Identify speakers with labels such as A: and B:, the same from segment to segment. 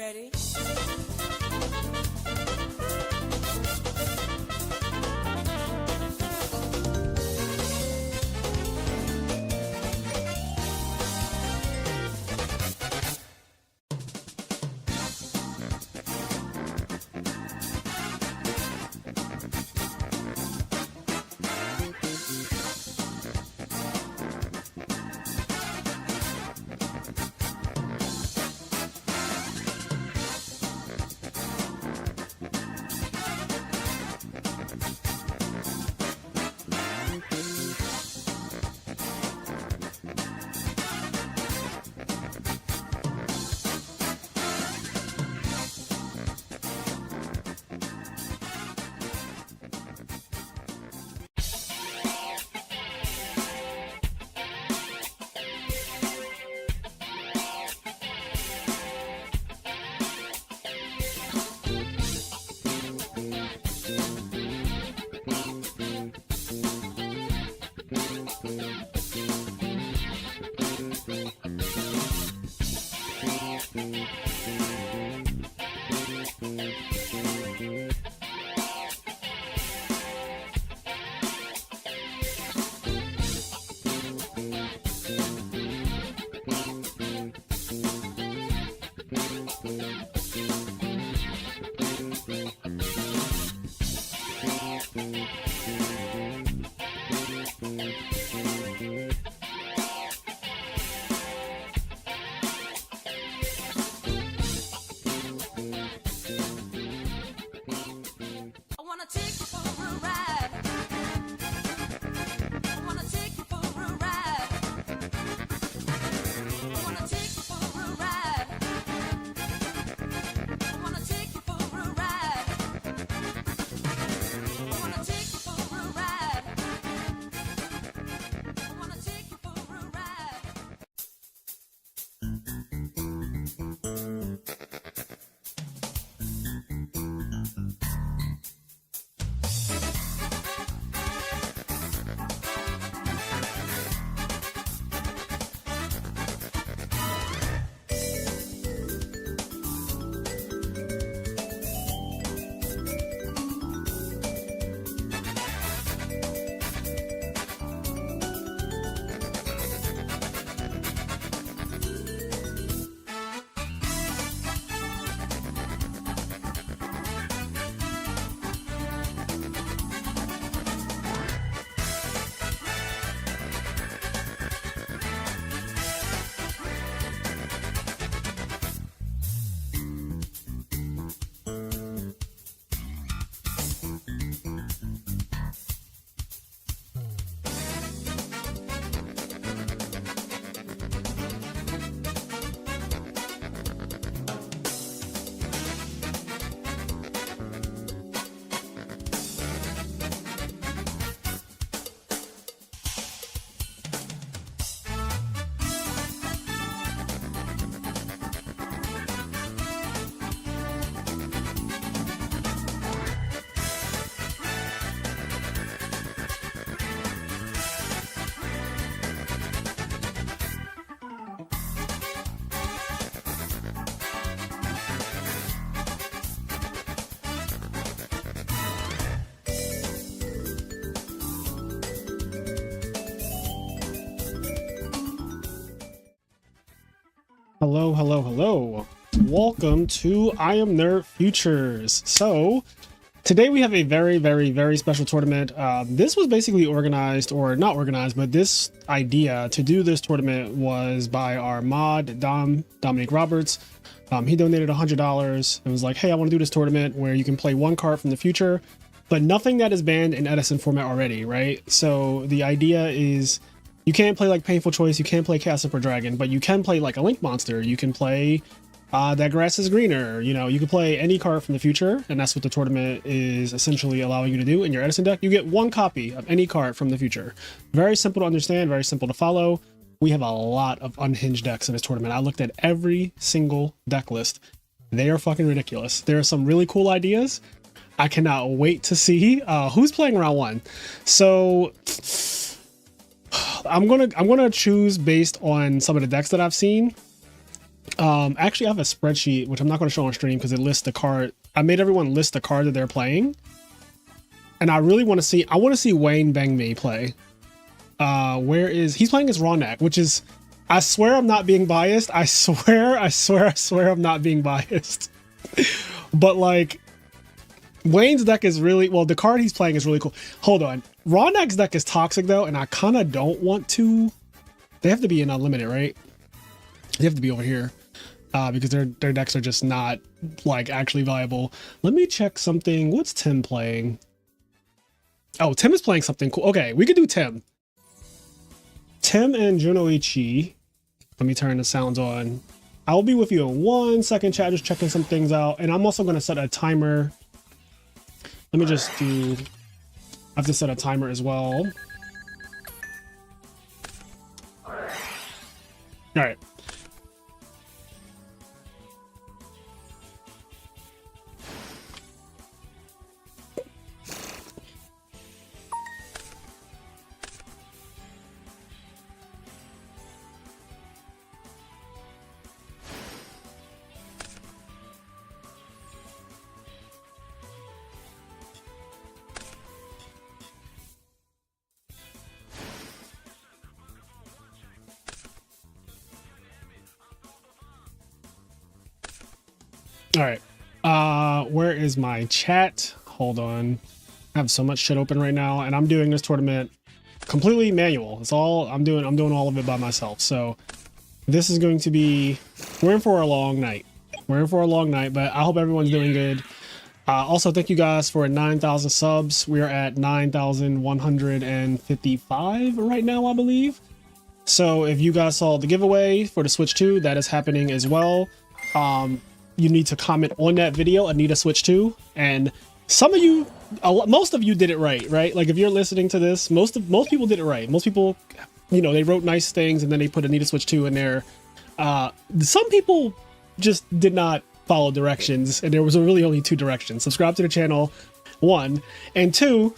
A: ready?
B: Hello, hello, hello. Welcome to IMNerd Futures. So today we have a very special tournament. This was basically organized, or not organized, but this idea to do this tournament was by our mod, Dominic Roberts. He donated $100 and was like, hey, I want to do this tournament where you can play one card from the future, but nothing that is banned in Edison format already, right? So the idea is you can't play like Painful Choice, you can't play Cast Up or Dragon, but you can play like a Link Monster, you can play That Grass is Greener, you know, you can play any card from the future, and that's what the tournament is essentially allowing you to do in your Edison deck. You get one copy of any card from the future. Very simple to understand, very simple to follow. We have a lot of unhinged decks in this tournament. I looked at every single deck list. They are fucking ridiculous. There are some really cool ideas. I cannot wait to see who's playing round one. So I'm gonna choose based on some of the decks that I've seen. Actually, I have a spreadsheet, which I'm not going to show on stream because it lists the card. I made everyone list the card that they're playing. And I really want to see, I want to see Wayne Bang Me play. Where is, he's playing as Ronnak, which is, I swear I'm not being biased. I swear I'm not being biased. But like, Wayne's deck is really, well, the card he's playing is really cool. Hold on. Ronak's deck is toxic though, and I kind of don't want to, they have to be in unlimited, right? They have to be over here. Because their decks are just not like actually viable. Let me check something. What's Tim playing? Oh, Tim is playing something cool. Okay, we could do Tim. Tim and Junoichi. Let me turn the sounds on. I'll be with you in 1 second, chat. Just checking some things out. And I'm also going to set a timer. Let me just do... I have to set a timer as well. All right. All right, where is my chat? Hold on. I have so much shit open right now, and I'm doing this tournament completely manual. It's all I'm doing all of it by myself. So this is going to be, we're in for a long night. We're in for a long night, but I hope everyone's doing good. Also, thank you guys for 9,000 subs. We are at 9,155 right now, I believe. So if you guys saw the giveaway for the Switch 2, that is happening as well. You need to comment on that video, Anita Switch 2, and some of you, most of you did it right? Like if you're listening to this, most people did it right. Most people, you know, they wrote nice things and then they put Anita Switch 2 in there. Some people just did not follow directions, and there was really only 2 directions. Subscribe to the channel, 1, and 2,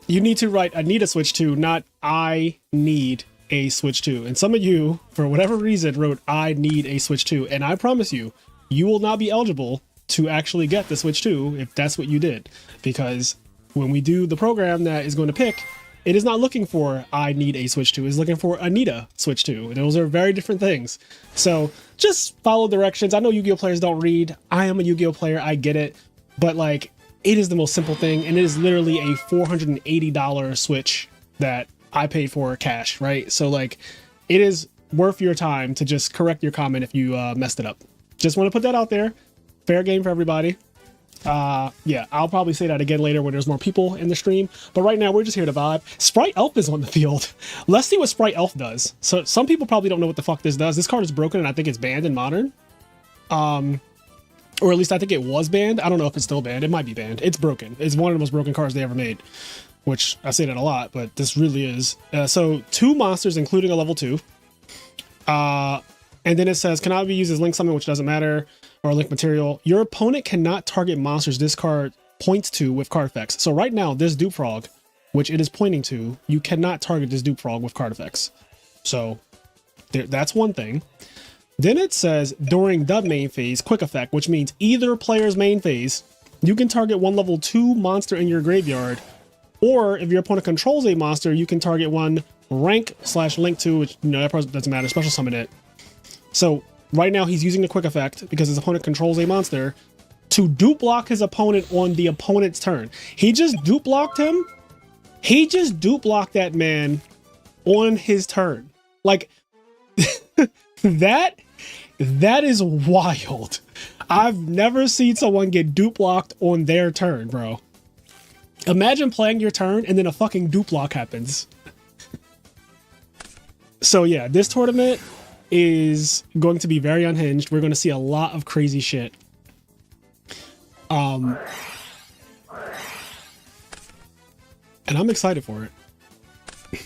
B: you need to write Anita Switch 2, not I need a Switch 2. And some of you, for whatever reason, wrote I need a Switch 2, and I promise you, you will not be eligible to actually get the Switch 2 if that's what you did, because when we do the program that is going to pick, it is not looking for I need a Switch 2, it's looking for Anita Switch 2. Those are very different things. So just follow directions. I know Yu-Gi-Oh players don't read. I am a Yu-Gi-Oh player, I get it, but like, it is the most simple thing, and it is literally a $480 Switch that I paid for cash, right? So like, it is worth your time to just correct your comment if you messed it up. Just want to put that out there. Fair game for everybody. Yeah, I'll probably say that again later when there's more people in the stream. But right now, we're just here to vibe. Sprite Elf is on the field. Let's see what Sprite Elf does. So some people probably don't know what the fuck this does. This card is broken, and I think it's banned in Modern. Or at least I think it was banned. I don't know if it's still banned. It might be banned. It's broken. It's one of the most broken cards they ever made. Which, I say that a lot, but this really is. So 2 monsters, including a level 2. And then it says, cannot be used as link summon, which doesn't matter, or link material. Your opponent cannot target monsters this card points to with card effects. So right now, this Dupe Frog, which it is pointing to, you cannot target this Dupe Frog with card effects. So that's one thing. Then it says, during the main phase, quick effect, which means either player's main phase, you can target 1 level 2 monster in your graveyard, or if your opponent controls a monster, you can target 1 rank/link to, which, you know, that part doesn't matter, special summon it. So right now he's using the quick effect because his opponent controls a monster to dupe block his opponent on the opponent's turn. He just dupe blocked him. He just dupe blocked that man on his turn. Like that is wild. I've never seen someone get dupe blocked on their turn, bro. Imagine playing your turn and then a fucking dupe block happens. So yeah, this tournament is going to be very unhinged. We're going to see a lot of crazy shit. And I'm excited for it.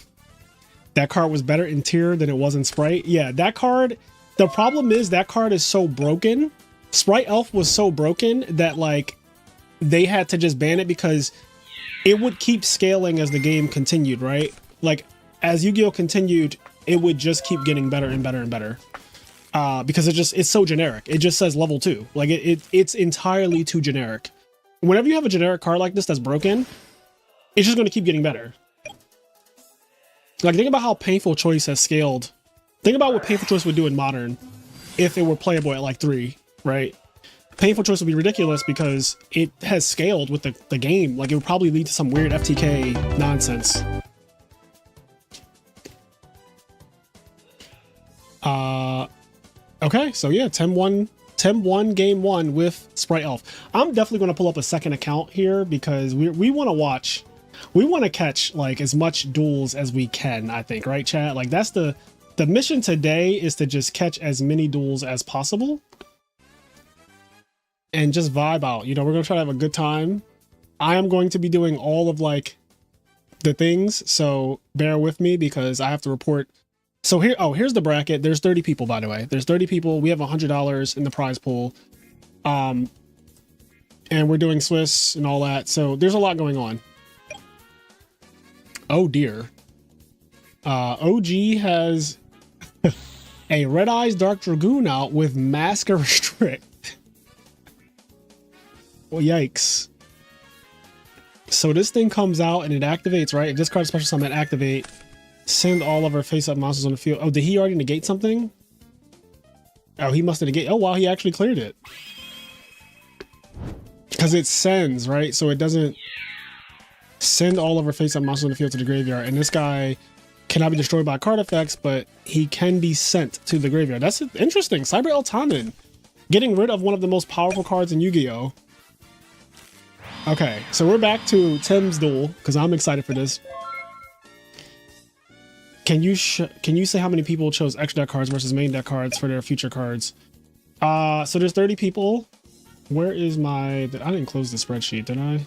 B: That card was better in tier than it was in Sprite. Yeah, that card, the problem is that card is so broken. Sprite Elf was so broken that like they had to just ban it because it would keep scaling as the game continued, right? Like as Yu-Gi-Oh continued, it would just keep getting better and better and better. because it's so generic. It just says level 2. Like it's entirely too generic. Whenever you have a generic card like this that's broken, it's just going to keep getting better. Like, think about how Painful Choice has scaled. Think about what Painful Choice would do in Modern if it were playable at like 3, right? Painful Choice would be ridiculous because it has scaled with the game. Like, it would probably lead to some weird FTK nonsense. Okay, so yeah, Tem1 game 1 with Sprite Elf. I'm definitely going to pull up a second account here because we want to watch. We want to catch like as much duels as we can, I think, right, chat? Like, that's the mission today, is to just catch as many duels as possible and just vibe out. You know, we're going to try to have a good time. I am going to be doing all of like the things, so bear with me because I have to report. So here's the bracket. There's 30 people, by the way. There's 30 people. We have $100 in the prize pool. And we're doing Swiss and all that. So there's a lot going on. Oh dear. OG has a Red Eyes Dark Dragoon out with Masker Restrict. Well, yikes. So this thing comes out and it activates, right? If this card special summon, activate. Send all of our face-up monsters on the field. Oh, did he already negate something? Oh, he must have negated. Oh, wow, he actually cleared it. Because it sends, right? So it doesn't send all of our face-up monsters on the field to the graveyard. And this guy cannot be destroyed by card effects, but he can be sent to the graveyard. That's interesting. Cyber Eltanin. Getting rid of one of the most powerful cards in Yu-Gi-Oh! Okay, so we're back to Tim's duel, because I'm excited for this. Can you say how many people chose extra deck cards versus main deck cards for their future cards? So there's 30 people. Where is my... I didn't close the spreadsheet, did I?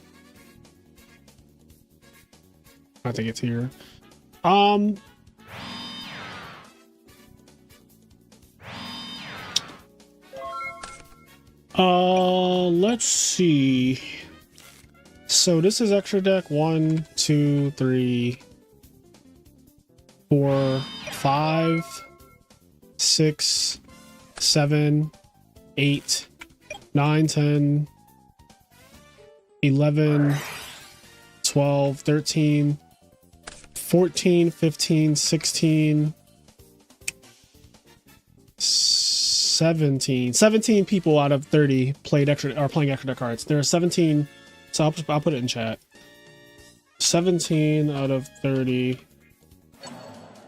B: I think it's here. Let's see. So this is extra deck 1, 2, 3, 4, 5, 6, 7, 8, 9, 10, 11, 12, 13, 14, 15, 16, 17 people out of 30 playing extra deck cards. There are 17, so I'll put it in chat. 17 out of 30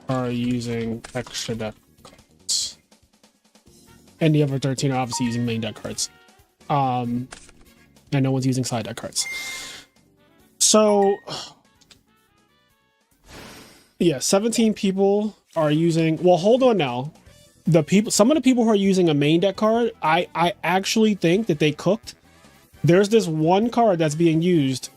B: are using extra deck cards, and the other 13 are obviously using main deck cards. And no one's using side deck cards. So yeah, 17 people are using. Well, hold on now. Some of the people who are using a main deck card, I actually think that they cooked. There's this one card that's being used,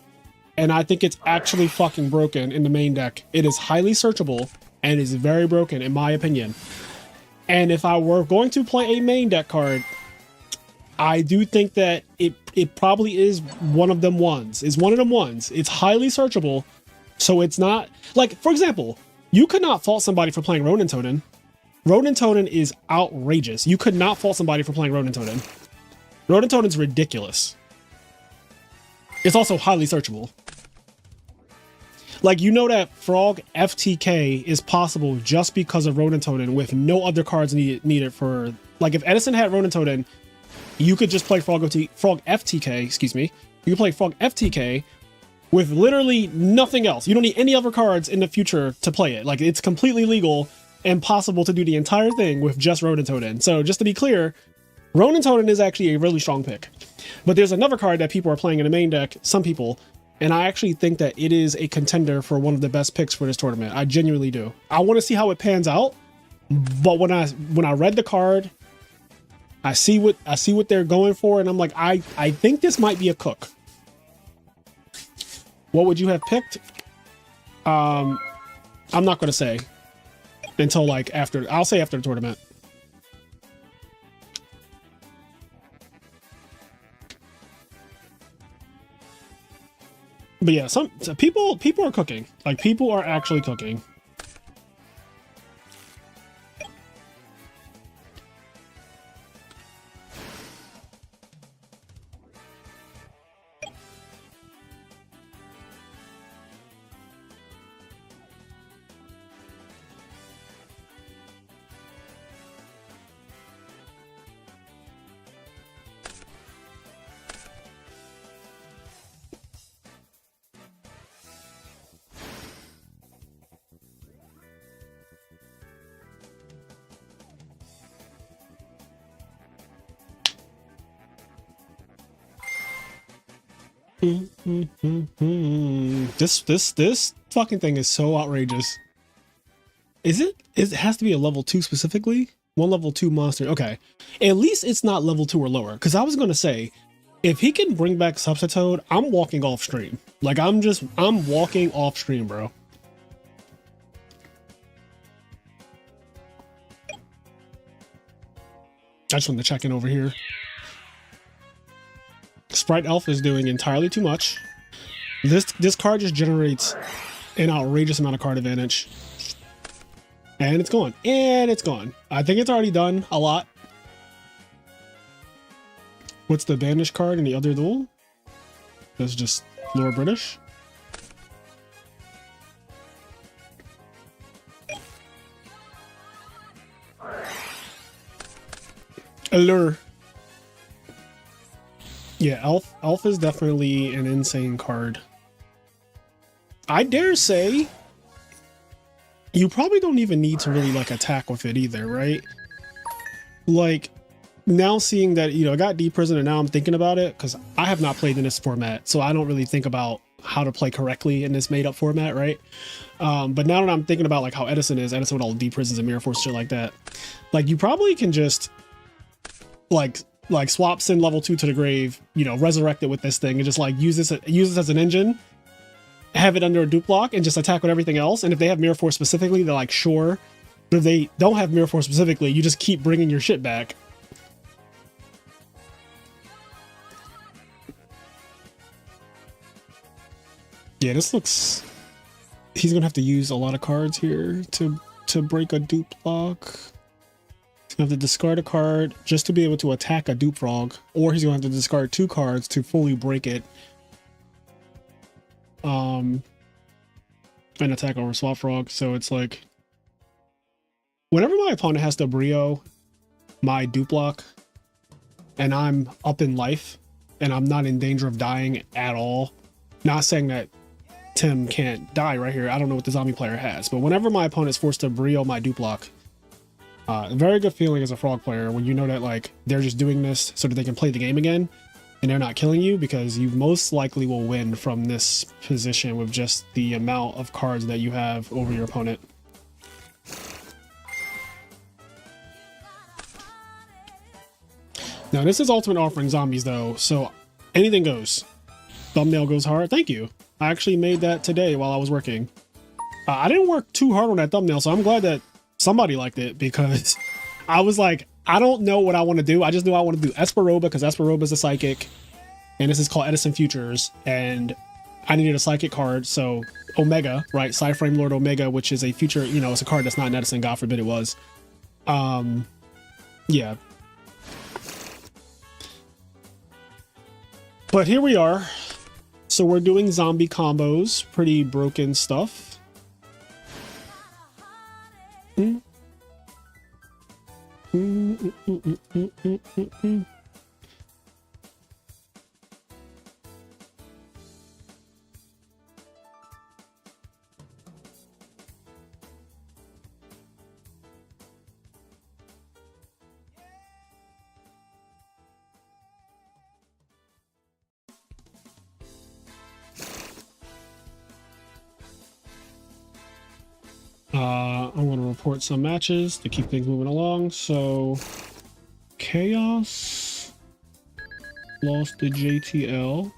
B: and I think it's actually fucking broken in the main deck. It is highly searchable and is very broken in my opinion. And if I were going to play a main deck card, I do think that it probably is one of them ones. It's one of them ones. It's highly searchable, so it's not like, for example, you could not fault somebody for playing Ronin Totem. Ronin Totem is outrageous. You could not fault somebody for playing Ronin Totem. Ronin Totem's ridiculous. It's also highly searchable. Like, you know that Frog FTK is possible just because of Ronin Totem with no other cards needed for... Like, if Edison had Ronin Totem, you could just play Frog FTK, excuse me. You could play Frog FTK with literally nothing else. You don't need any other cards in the future to play it. Like, it's completely legal and possible to do the entire thing with just Ronin Totem. So just to be clear, Ronin Totem is actually a really strong pick. But there's another card that people are playing in the main deck, some people, and I actually think that it is a contender for one of the best picks for this tournament. I genuinely do. I want to see how it pans out, but when I read the card, I see what they're going for, and I'm like, I think this might be a cook. What would you have picked? I'm not going to say until like after. I'll say after the tournament. But yeah, some people are cooking. Like, people are actually cooking. This fucking thing is so outrageous. Is it? It has to be a level 2 specifically? One level 2 monster. Okay. At least it's not level 2 or lower. Because I was going to say, if he can bring back Substitute, I'm walking off stream. Like, I'm walking off stream, bro. I just want to check in over here. Sprite Elf is doing entirely too much. This card just generates an outrageous amount of card advantage. And it's gone. And it's gone. I think it's already done a lot. What's the banish card in the other duel? That's just Lord British. Allure. Yeah, Elf is definitely an insane card. I dare say you probably don't even need to really like attack with it either, right? Like now seeing that, you know, I got Deep Prison and now I'm thinking about it because I have not played in this format, so I don't really think about how to play correctly in this made up format, right? But now that I'm thinking about like how Edison with all the Deep Prisons and Mirror Force shit like that, like you probably can just like swap send level 2 to the grave, you know, resurrect it with this thing and just like use this as an engine, have it under a dupe block and just attack with everything else. And if they have Mirror Force specifically, they're like, sure. But if they don't have Mirror Force specifically, you just keep bringing your shit back. Yeah, this looks... He's gonna have to use a lot of cards here to break a dupe block. He's gonna have to discard a card just to be able to attack a dupe frog, or he's gonna have to discard 2 cards to fully break it. And attack over Swap Frog. So it's like, whenever my opponent has to brio my dupe block and I'm up in life and I'm not in danger of dying at all, not saying that Tim can't die right here, I don't know what the zombie player has, but whenever my opponent is forced to brio my dupe block, a very good feeling as a frog player when you know that like they're just doing this so that they can play the game again and they're not killing you, because you most likely will win from this position with just the amount of cards that you have over your opponent. Now this is Ultimate Offering Zombies though, so anything goes. Thumbnail goes hard. Thank you. I actually made that today while I was working. I didn't work too hard on that thumbnail, so I'm glad that somebody liked it, because I was like, I don't know what I want to do. I just knew I want to do Esperoba because Esperoba is a psychic, and this is called Edison Futures, and I needed a psychic card. So Omega, right? Psyframe Lord Omega, which is a future, you know, it's a card that's not an Edison. God forbid it was. Yeah. But here we are. So we're doing zombie combos, pretty broken stuff. I'm going to report some matches to keep things moving along. So, Chaos lost to JTL.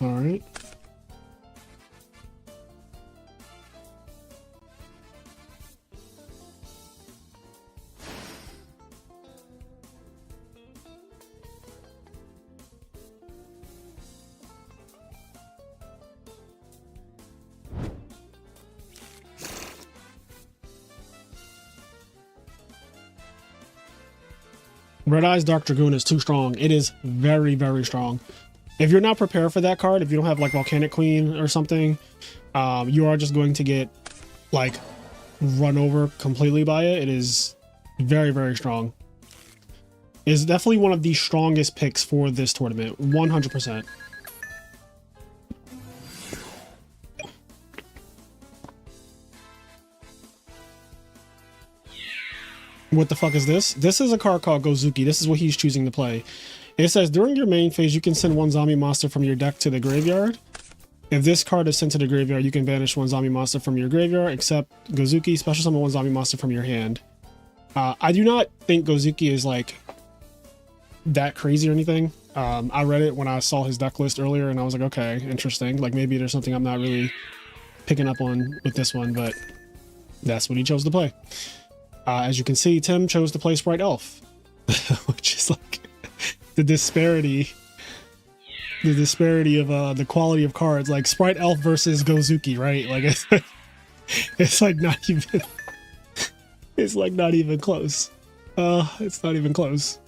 B: All right. Red Eyes Dark Dragoon is too strong. It is very, very strong. If you're not prepared for that card, if you don't have like Volcanic Queen or something, you are just going to get like run over completely by it. It is very, very strong. It's definitely one of the strongest picks for this tournament, 100%. What the fuck is this? This is a card called Gozuki. This is what he's choosing to play. It says, during your main phase, you can send one zombie monster from your deck to the graveyard. If this card is sent to the graveyard, you can banish one zombie monster from your graveyard, except Gozuki, special summon one zombie monster from your hand. I do not think Gozuki is like that crazy or anything. I read it when I saw his deck list earlier and I was like, okay, interesting. Like maybe there's something I'm not really picking up on with this one, but that's what he chose to play. As you can see, Tim chose to play Sprite Elf, which is like the disparity of the quality of cards, like Sprite Elf versus Gozuki, right? Like it's like not even it's like not even close. It's not even close.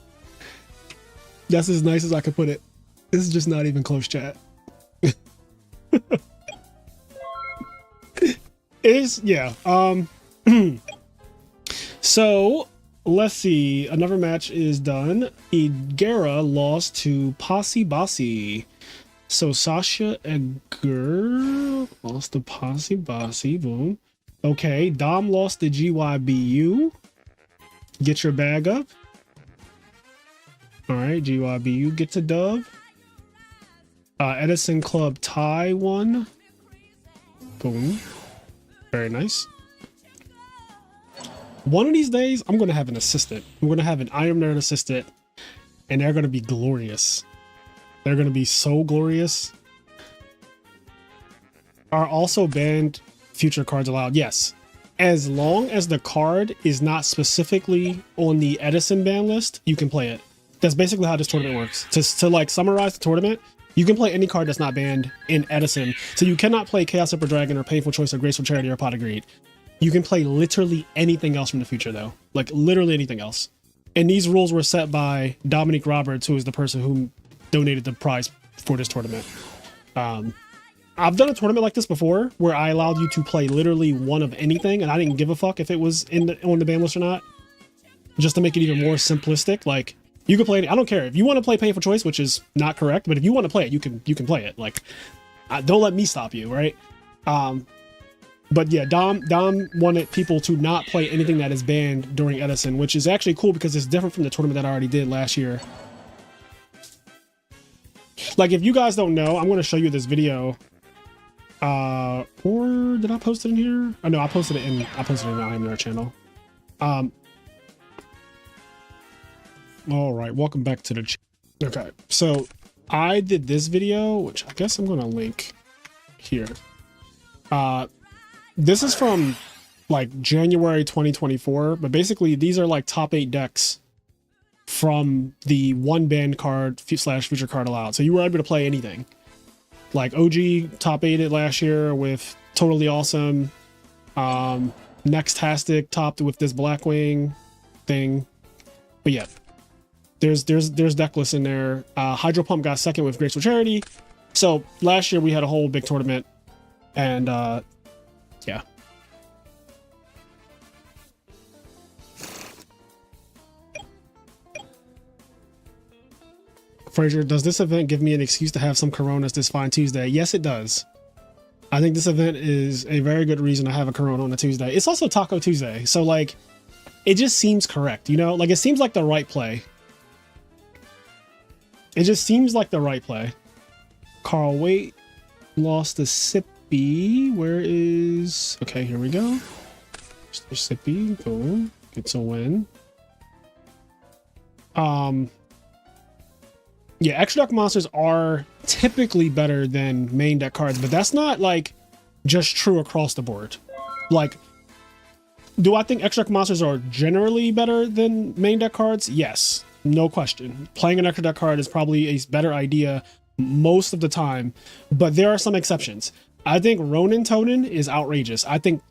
B: That's as nice as I could put it. This is just not even close, chat. Yeah. So let's see. Another match is done. Igera lost to Posse Bossi. So Sasha Edgar lost to Posse Bossi. Boom. Okay. Dom lost to GYBU. Get your bag up. All right. GYBU gets a dub. Edison Club tie won. Boom. Very nice. One of these days, I'm going to have an assistant. I'm going to have an IMNerd assistant, and they're going to be glorious. They're going to be so glorious. Are also banned future cards allowed? Yes. As long as the card is not specifically on the Edison ban list, you can play it. That's basically how this tournament works. To like summarize the tournament, you can play any card that's not banned in Edison. So you cannot play Chaos Emperor Dragon or Painful Choice or Graceful Charity or Pot of Greed. You can play literally anything else from the future, though. Like, literally anything else. And these rules were set by Dominique Roberts, who is the person who donated the prize for this tournament. I've done a tournament like this before, where I allowed you to play literally one of anything, and I didn't give a fuck if it was on the ban list or not. Just to make it even more simplistic, like, you can play I don't care. If you want to play Painful Choice, which is not correct, but if you want to play it, you can play it. Like, don't let me stop you, right? But yeah, Dom wanted people to not play anything that is banned during Edison, which is actually cool because it's different from the tournament that I already did last year. Like, if you guys don't know, I'm going to show you this video. Or did I post it in here? Oh no, I posted it in the IMNerd channel. All right, welcome back to the channel. Okay, so I did this video, which I guess I'm going to link here. This is from like January 2024, but basically these are like top 8 decks from the one banned card / future card allowed. So you were able to play anything. Like OG top 8'd last year with Totally Awesome. Nextastic topped with this Blackwing thing. But yeah, there's deck lists in there. Hydro Pump got second with Graceful Charity. So last year we had a whole big tournament, and yeah. Fraser, does this event give me an excuse to have some Coronas this fine Tuesday? Yes, it does. I think this event is a very good reason to have a Corona on a Tuesday. It's also Taco Tuesday, so like, it just seems correct, you know? Like, it seems like the right play. It just seems like the right play. Carl Waite lost to Sippy. Where is... Okay, here we go. Mr. Sippy, boom. Gets a win. Yeah, extra deck monsters are typically better than main deck cards, but that's not like just true across the board. Like, do I think extra deck monsters are generally better than main deck cards? Yes, no question. Playing an extra deck card is probably a better idea most of the time, but there are some exceptions. I think Ronin Tonin is outrageous. I think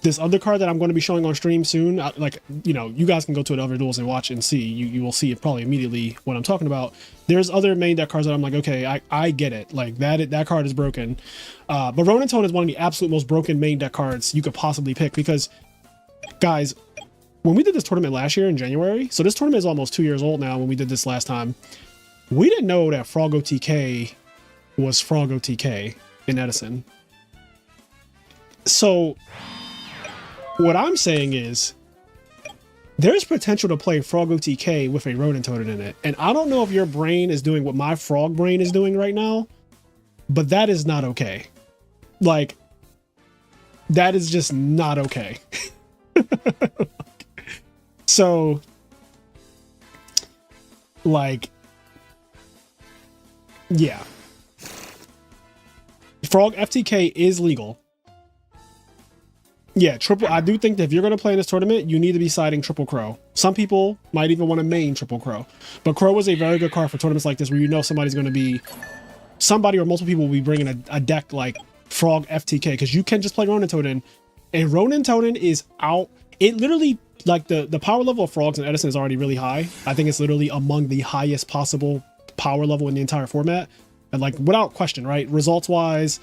B: this other card that I'm going to be showing on stream soon, like, you know, you guys can go to the other duels and watch and see. You will see it probably immediately what I'm talking about. There's other main deck cards that I'm like, okay, I get it. Like, that card is broken. But Ronin Tone is one of the absolute most broken main deck cards you could possibly pick because, guys, when we did this tournament last year in January, so this tournament is almost 2 years old now when we did this last time, we didn't know that Froggo TK was Froggo TK in Edison. So What I'm saying is there's potential to play Frog OTK with a Rodent Totem in it. And I don't know if your brain is doing what my frog brain is doing right now, but that is not okay. Like, that is just not okay. So, like, yeah. Frog FTK is legal. Yeah, triple. I do think that if you're going to play in this tournament, you need to be siding Triple Crow. Some people might even want to main Triple Crow. But Crow is a very good card for tournaments like this where you know somebody's going to be... Somebody or multiple people will be bringing a deck like Frog FTK because you can just play Ronin Totem. And Ronin Totem is out. It literally, like the power level of Frogs in Edison is already really high. I think it's literally among the highest possible power level in the entire format. And like, without question, right? Results-wise...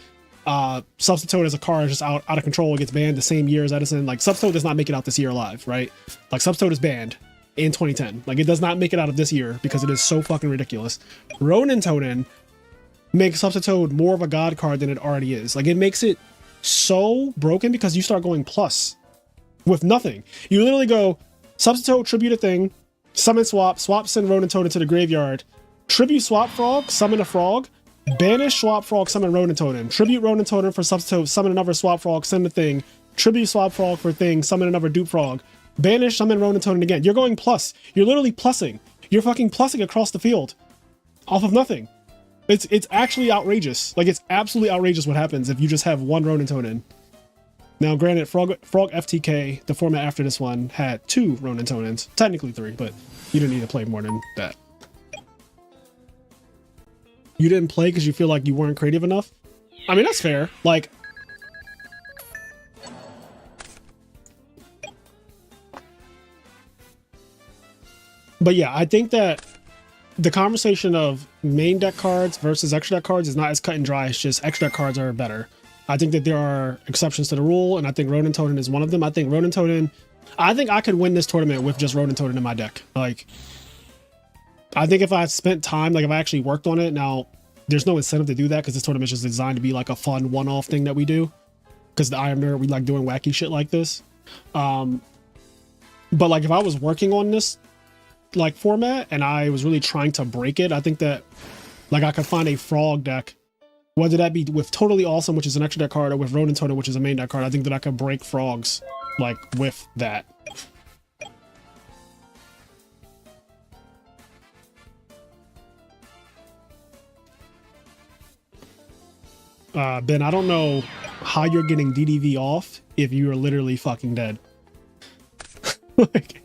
B: Substitute as a card is just out of control. It gets banned the same year as Edison. Like, Substitute does not make it out this year alive, right? Like, Substitute is banned in 2010. Like, it does not make it out of this year because it is so fucking ridiculous. Ronin Totem makes Substitute more of a god card than it already is. Like, it makes it so broken because you start going plus with nothing. You literally go Substitute, tribute a thing, summon swap, send Ronin Totem to the graveyard, tribute swap frog, summon a frog, banish swap frog, summon Ronin Totem. Tribute Ronin Totem for substitute, summon another swap frog, send a thing. Tribute swap frog for thing, summon another dupe frog. Banish, summon Ronin Totem again. You're going plus. You're literally plussing. You're fucking plussing across the field. Off of nothing. It's actually outrageous. Like, it's absolutely outrageous what happens if you just have one Ronin Totem. Now, granted, Frog FTK, the format after this one, had 2 Ronin Totems. Technically 3, but you didn't need to play more than that. You didn't play because you feel like you weren't creative enough? I mean, that's fair. Like, but yeah, I think that the conversation of main deck cards versus extra deck cards is not as cut and dry. It's just extra deck cards are better. I think that there are exceptions to the rule, and I think Ronin Totem is one of them. I think Ronin Totem, I think I could win this tournament with just Ronin Totem in my deck. Like, I think if I spent time, like if I actually worked on it, now there's no incentive to do that because this tournament is just designed to be like a fun one-off thing that we do. Because the IMNerd, we like doing wacky shit like this. But like if I was working on this like format and I was really trying to break it, I think that like I could find a frog deck, whether that be with Totally Awesome, which is an extra deck card, or with Ronin Totem, which is a main deck card. I think that I could break frogs like with that. Ben, I don't know how you're getting DDV off if you are literally fucking dead. Like,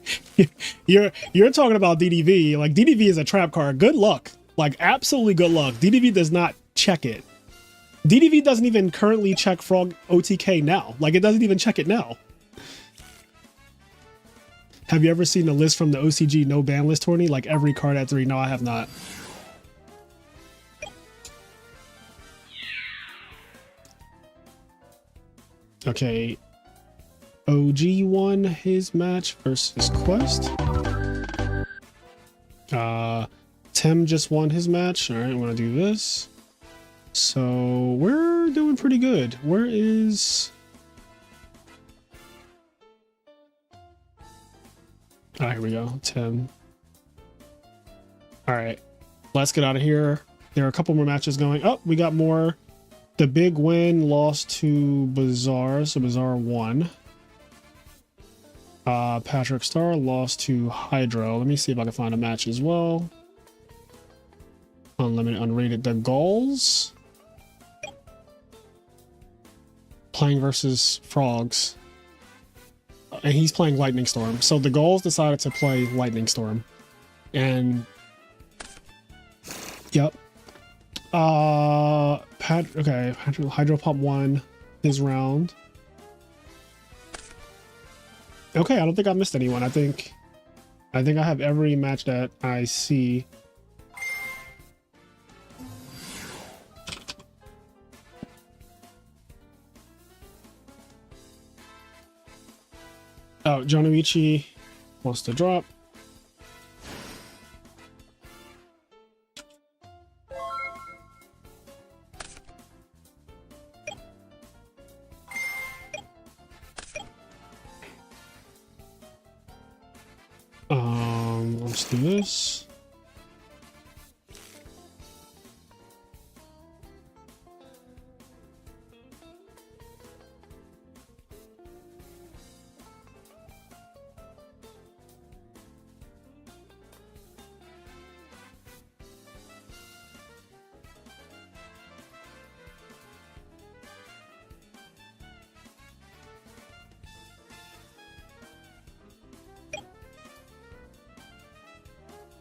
B: you're talking about DDV. Like, DDV is a trap card. Good luck. Like, absolutely good luck. DDV does not check it. DDV doesn't even currently check Frog OTK now. Like, it doesn't even check it now. Have you ever seen the list from the OCG no ban list tourney? Like, every card at 3? No, I have not. Okay, OG won his match versus Quest. Tim just won his match. All right, I'm gonna do this. So we're doing pretty good. Where is... All right, here we go, Tim. All right, let's get out of here. There are a couple more matches going. Oh, we got more. The big win lost to Bazaar, so Bazaar won. Patrick Star lost to Hydro. Let me see if I can find a match as well. Unlimited, unrated. The Gulls playing versus Frogs. And he's playing Lightning Storm. So the Gulls decided to play Lightning Storm. And... Yep. Okay, Hydro Pop won his round. Okay, I don't think I missed anyone. I think I have every match that I see. Oh, Jonoichi wants to drop. Let's do this.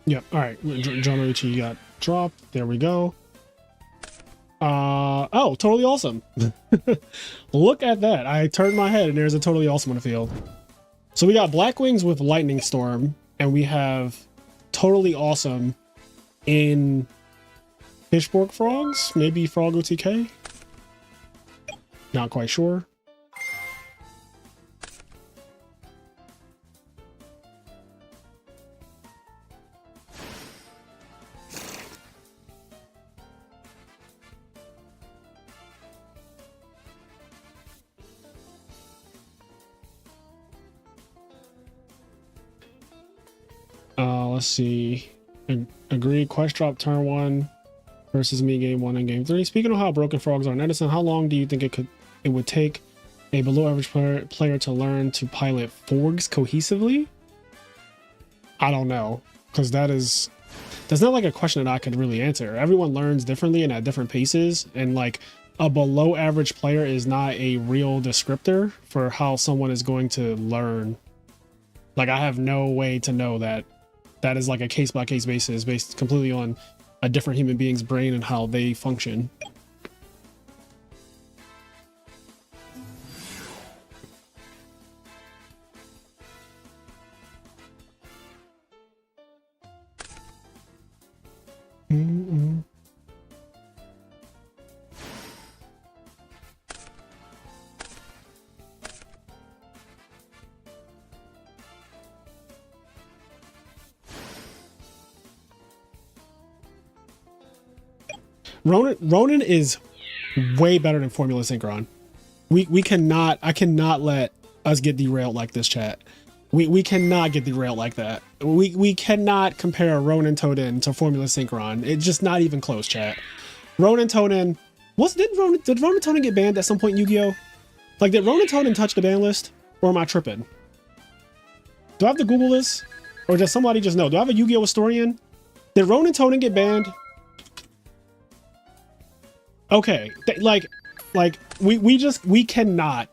B: Yep. All right. John Marucci got dropped. There we go. Oh, totally awesome. Look at that. I turned my head and there's a totally awesome on the field. So we got Black Wings with Lightning Storm, and we have totally awesome in Fishborg Frogs, maybe Frog OTK. Not quite sure. Let's see. Agree. Quest drop turn 1 versus me game 1 and game 3. Speaking of how broken frogs are in Edison, how long do you think it would take a below average player to learn to pilot forgs cohesively? I don't know, because that's not like a question that I could really answer. Everyone learns differently and at different paces, and like a below average player is not a real descriptor for how someone is going to learn. Like, I have no way to know that. That is like a case-by-case basis based completely on a different human being's brain and how they function. Ronin is way better than Formula Synchron. I cannot let us get derailed like this, chat. We cannot get derailed like that. We cannot compare Ronin Toden to Formula Synchron. It's just not even close, chat. Ronin Toden, did Ronin Toden get banned at some point in Yu-Gi-Oh? Like, did Ronin Toden touch the ban list, or am I tripping? Do I have to Google this, or does somebody just know? Do I have a Yu-Gi-Oh historian? Did Ronin Toden get banned? Okay, like we cannot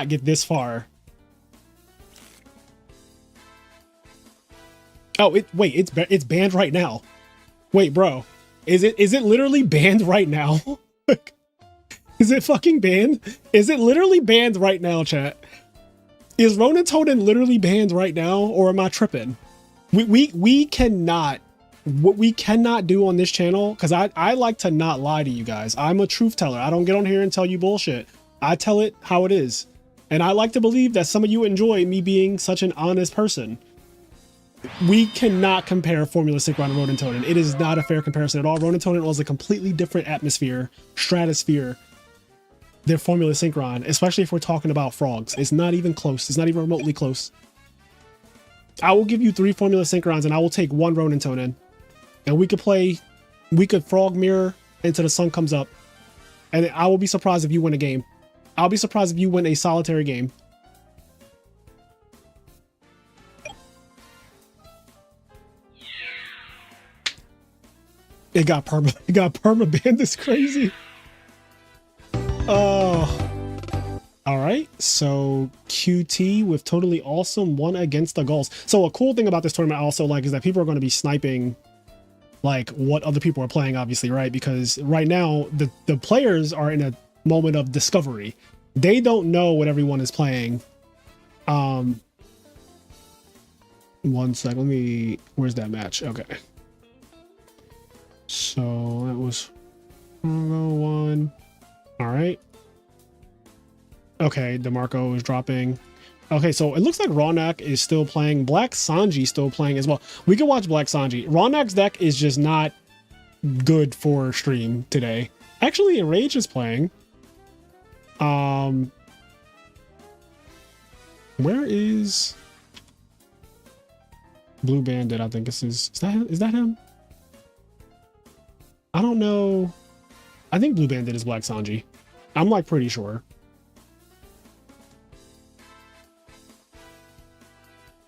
B: get this far. Oh, it's banned right now. Wait, bro, is it literally banned right now? Is it fucking banned? Is it literally banned right now, chat? Is Ronin Toden literally banned right now, or am I tripping? We cannot. What we cannot do on this channel, because I like to not lie to you guys. I'm a truth teller. I don't get on here and tell you bullshit. I tell it how it is. And I like to believe that some of you enjoy me being such an honest person. We cannot compare Formula Synchron and Ronin Toden. It is not a fair comparison at all. Ronin Toden was a completely different atmosphere, stratosphere than Formula Synchron, especially if we're talking about frogs. It's not even close. It's not even remotely close. I will give you 3 Formula Synchrons and I will take 1 Ronin Toden. And we could frog mirror until the sun comes up. And I will be surprised if you win a game. I'll be surprised if you win a solitary game. It got perma banned. It's crazy. Oh. All right. So QT with totally awesome won against the Gulls. So a cool thing about this tournament I also like is that people are going to be sniping like what other people are playing, obviously, right? Because right now the players are in a moment of discovery. They don't know what everyone is playing. 1 sec, where's that match? Okay. So that was 1. All right. Okay, DeMarco is dropping. Okay, so it looks like Rawnak is still playing. Black Sanji still playing as well. We can watch Black Sanji. Rawnak's deck is just not good for stream today. Actually, Enrage is playing. Where is... Blue Bandit, I think this is that him? Is that him? I don't know. I think Blue Bandit is Black Sanji. I'm like pretty sure.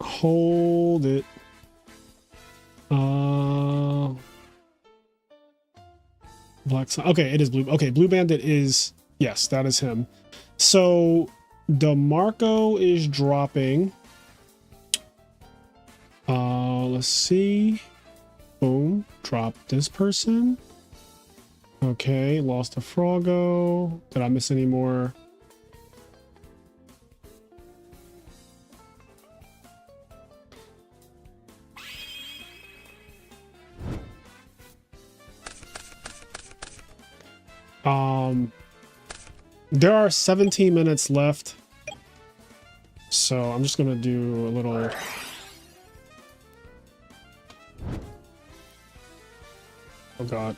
B: Hold it. Black Sanji. Okay, it is Blue. Okay, Blue Bandit is, yes, that is him. So DeMarco is dropping. Let's see. Boom. Drop this person. Okay, lost a Froggo. Did I miss any more? There are 17 minutes left. So I'm just gonna do a little. Oh God.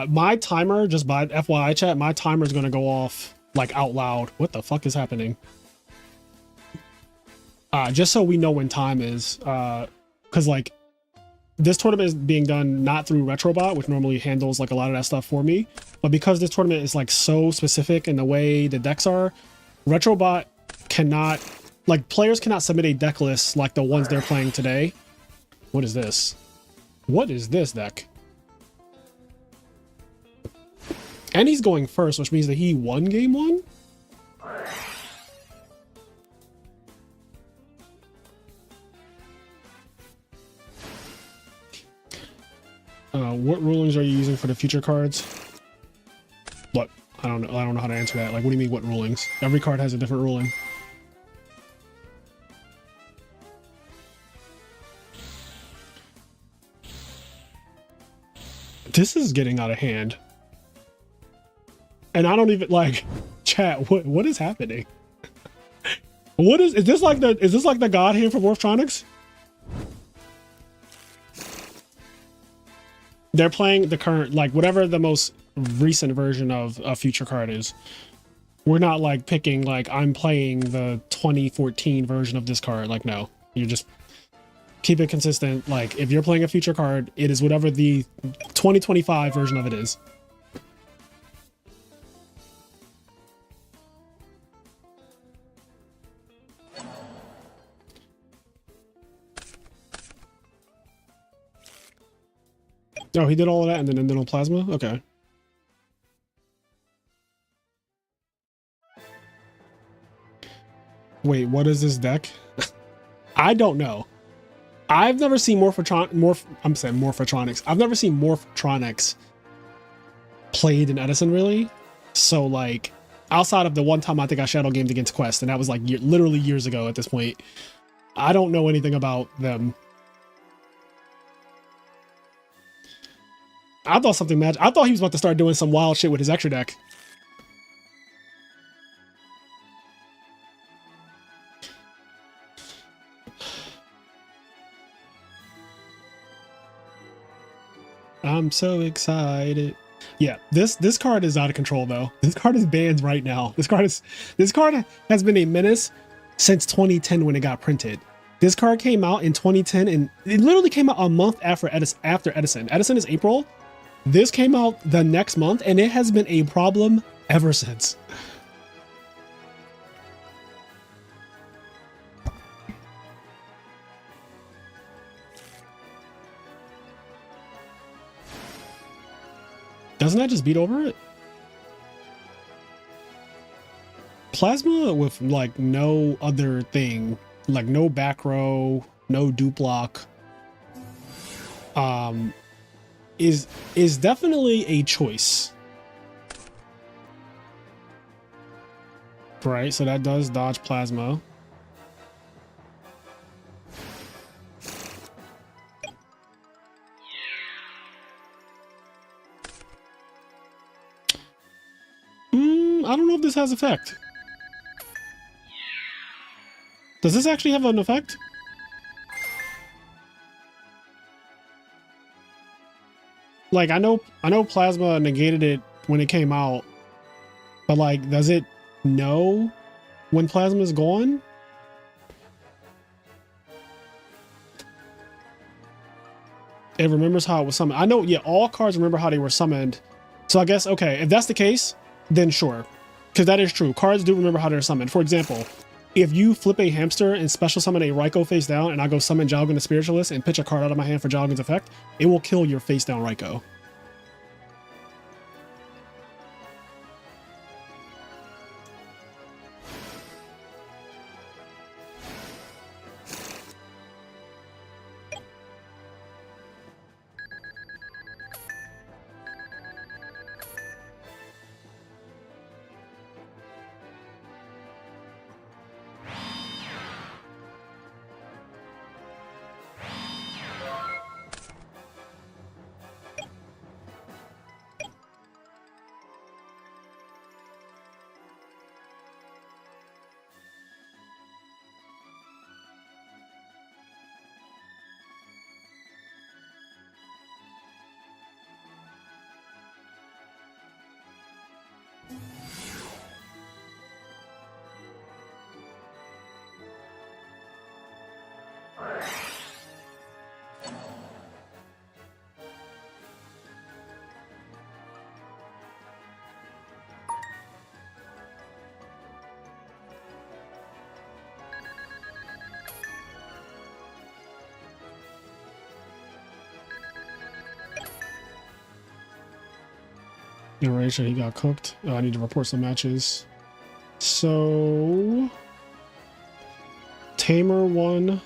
B: My timer, just by FYI chat, my timer is gonna go off like out loud. What the fuck is happening? Just so we know when time is, because like this tournament is being done not through Retrobot, which normally handles like a lot of that stuff for me, but because this tournament is like so specific in the way the decks are, Retrobot cannot, like players cannot submit a deck list like the ones they're playing today. What is this? What is this deck? And he's going first, which means that he won game one? What rulings are you using for the future cards? What? I don't know. I don't know how to answer that. Like, what do you mean, what rulings? Every card has a different ruling. This is getting out of hand. And I don't even like chat. What is happening? What is this like the god hand from Orphtronics? They're playing the current, like whatever the most recent version of a future card is. We're not like picking like I'm playing the 2014 version of this card. Like no, you just keep it consistent. Like if you're playing a future card, it is whatever the 2025 version of it is. Oh, he did all of that and then ended on plasma? Okay. Wait, what is this deck? I don't know. I've never seen Morphotronics. I've never seen Morphotronics played in Edison, really. So, like, outside of the one time I think I shadow gamed against Quest, and that was like literally years ago at this point, I don't know anything about them. I thought something magic. I thought he was about to start doing some wild shit with his extra deck. I'm so excited. Yeah, this card is out of control though. This card is banned right now. This card has been a menace since 2010 when it got printed. This card came out in 2010 and it literally came out a month after Edison. Edison is April. This came out the next month and it has been a problem ever since. Doesn't that just beat over it? Plasma with like no other thing, like no back row, no dupe block, is definitely a choice. Right, so that does dodge plasma. I don't know if this has effect. Does this actually have an effect? Like I know plasma negated it when it came out. But like, does it know when plasma is gone? It remembers how it was summoned. I know, yeah, all cards remember how they were summoned. So I guess, okay, if that's the case, then sure. Because that is true. Cards do remember how they're summoned. For example, if you flip a hamster and special summon a Raikou face down, and I go summon Jalgun the Spiritualist and pitch a card out of my hand for Jalgun's effect, it will kill your face down Raikou. Erasure, he got cooked. I need to report some matches. So Tamer won.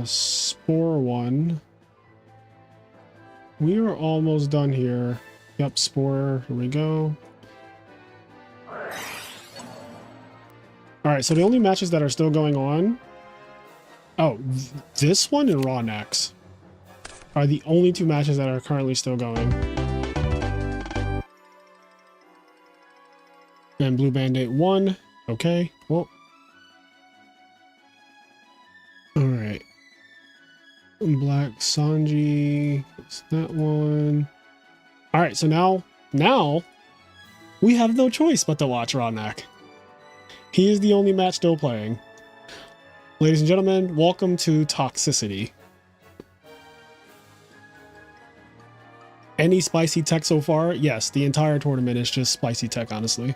B: Spore won. We are almost done here. Yep, Spore, here we go. Alright, so the only matches that are still going on. Oh, this one and Raw Next are the only two matches that are currently still going. And Blue Bandit won. Okay, well. Alright. Black Sanji. It's that one. Alright, so now we have no choice but to watch Rodnak. He is the only match still playing. Ladies and gentlemen, welcome to Toxicity. Any spicy tech so far? Yes, the entire tournament is just spicy tech, honestly.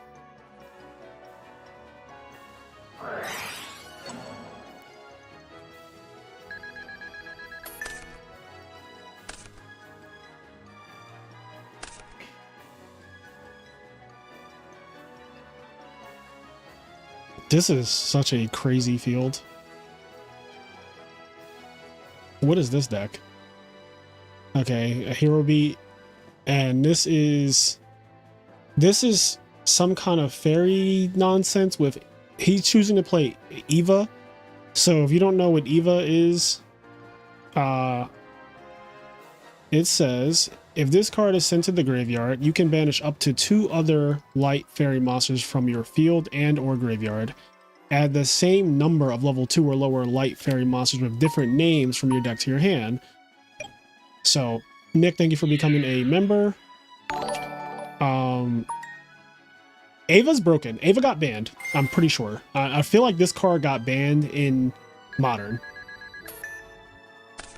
B: This is such a crazy field. What is this deck? Okay, a Hero Beat, and this is some kind of fairy nonsense with he's choosing to play Eva. So if you don't know what Eva is, it says if this card is sent to the graveyard, you can banish up to 2 other light fairy monsters from your field and or graveyard. Add the same number of level 2 or lower light fairy monsters with different names from your deck to your hand. So, Nick, thank you for becoming a member. Ava's broken. Ava got banned, I'm pretty sure. I feel like this card got banned in Modern.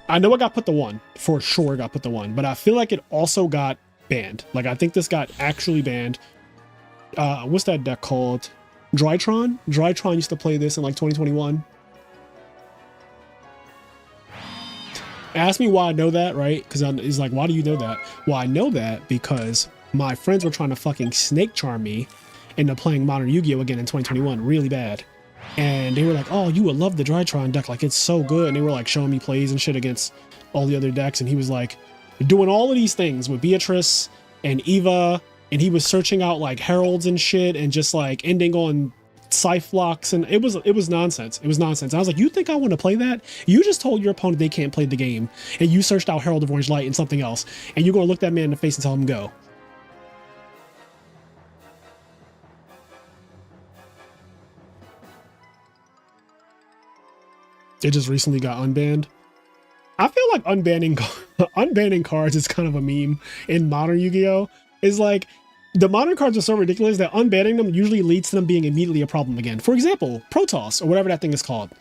B: I know it got put to 1. For sure it got put to 1. But I feel like it also got banned. Like, I think this got actually banned. What's that deck called? Drytron? Drytron used to play this in like 2021. Ask me why I know that, right? Because he's like, why do you know that? Well, I know that because my friends were trying to fucking snake charm me into playing Modern Yu-Gi-Oh! Again in 2021 really bad. And they were like, oh, you would love the Drytron deck. Like, it's so good. And they were like showing me plays and shit against all the other decks. And he was like doing all of these things with Beatrice and Eva. And he was searching out like heralds and shit and just like ending on Cyflocks. And it was nonsense. It was nonsense. I was like, you think I want to play that? You just told your opponent they can't play the game. And you searched out Herald of Orange Light and something else. And you're going to look that man in the face and tell him go. It just recently got unbanned. I feel like unbanning unbanning cards is kind of a meme in modern Yu-Gi-Oh! Is like the modern cards are so ridiculous that unbanning them usually leads to them being immediately a problem again. For example, Protoss or whatever that thing is called.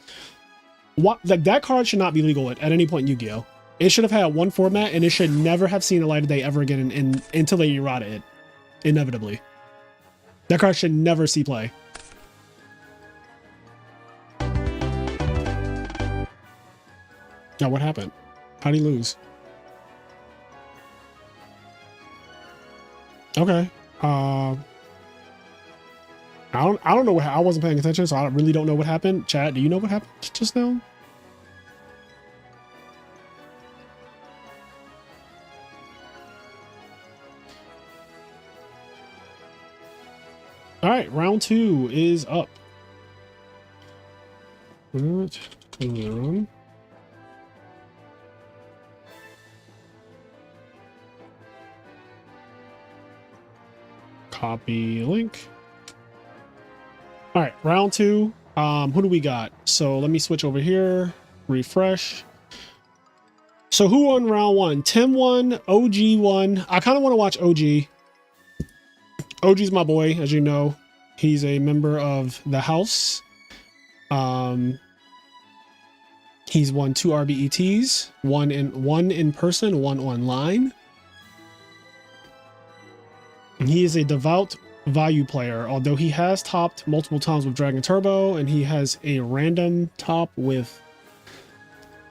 B: Like that card should not be legal at any point in Yu-Gi-Oh! It should have had one format and it should never have seen the light of day ever again until they errata it. Inevitably. That card should never see play. Now what happened? How'd he lose? Okay. I don't know what I wasn't paying attention, so I really don't know what happened. Chat, do you know what happened just now? All right, round 2 is up. Copy link. All right, round 2. Who do we got? So let me switch over here, refresh. So who won round 1? Tim won, OG won. I kind of want to watch OG. OG's my boy, as you know. He's a member of the house. He's won 2 RBETs, one in person, one online. He is a devout value player, although he has topped multiple times with Dragon Turbo, and he has a random top with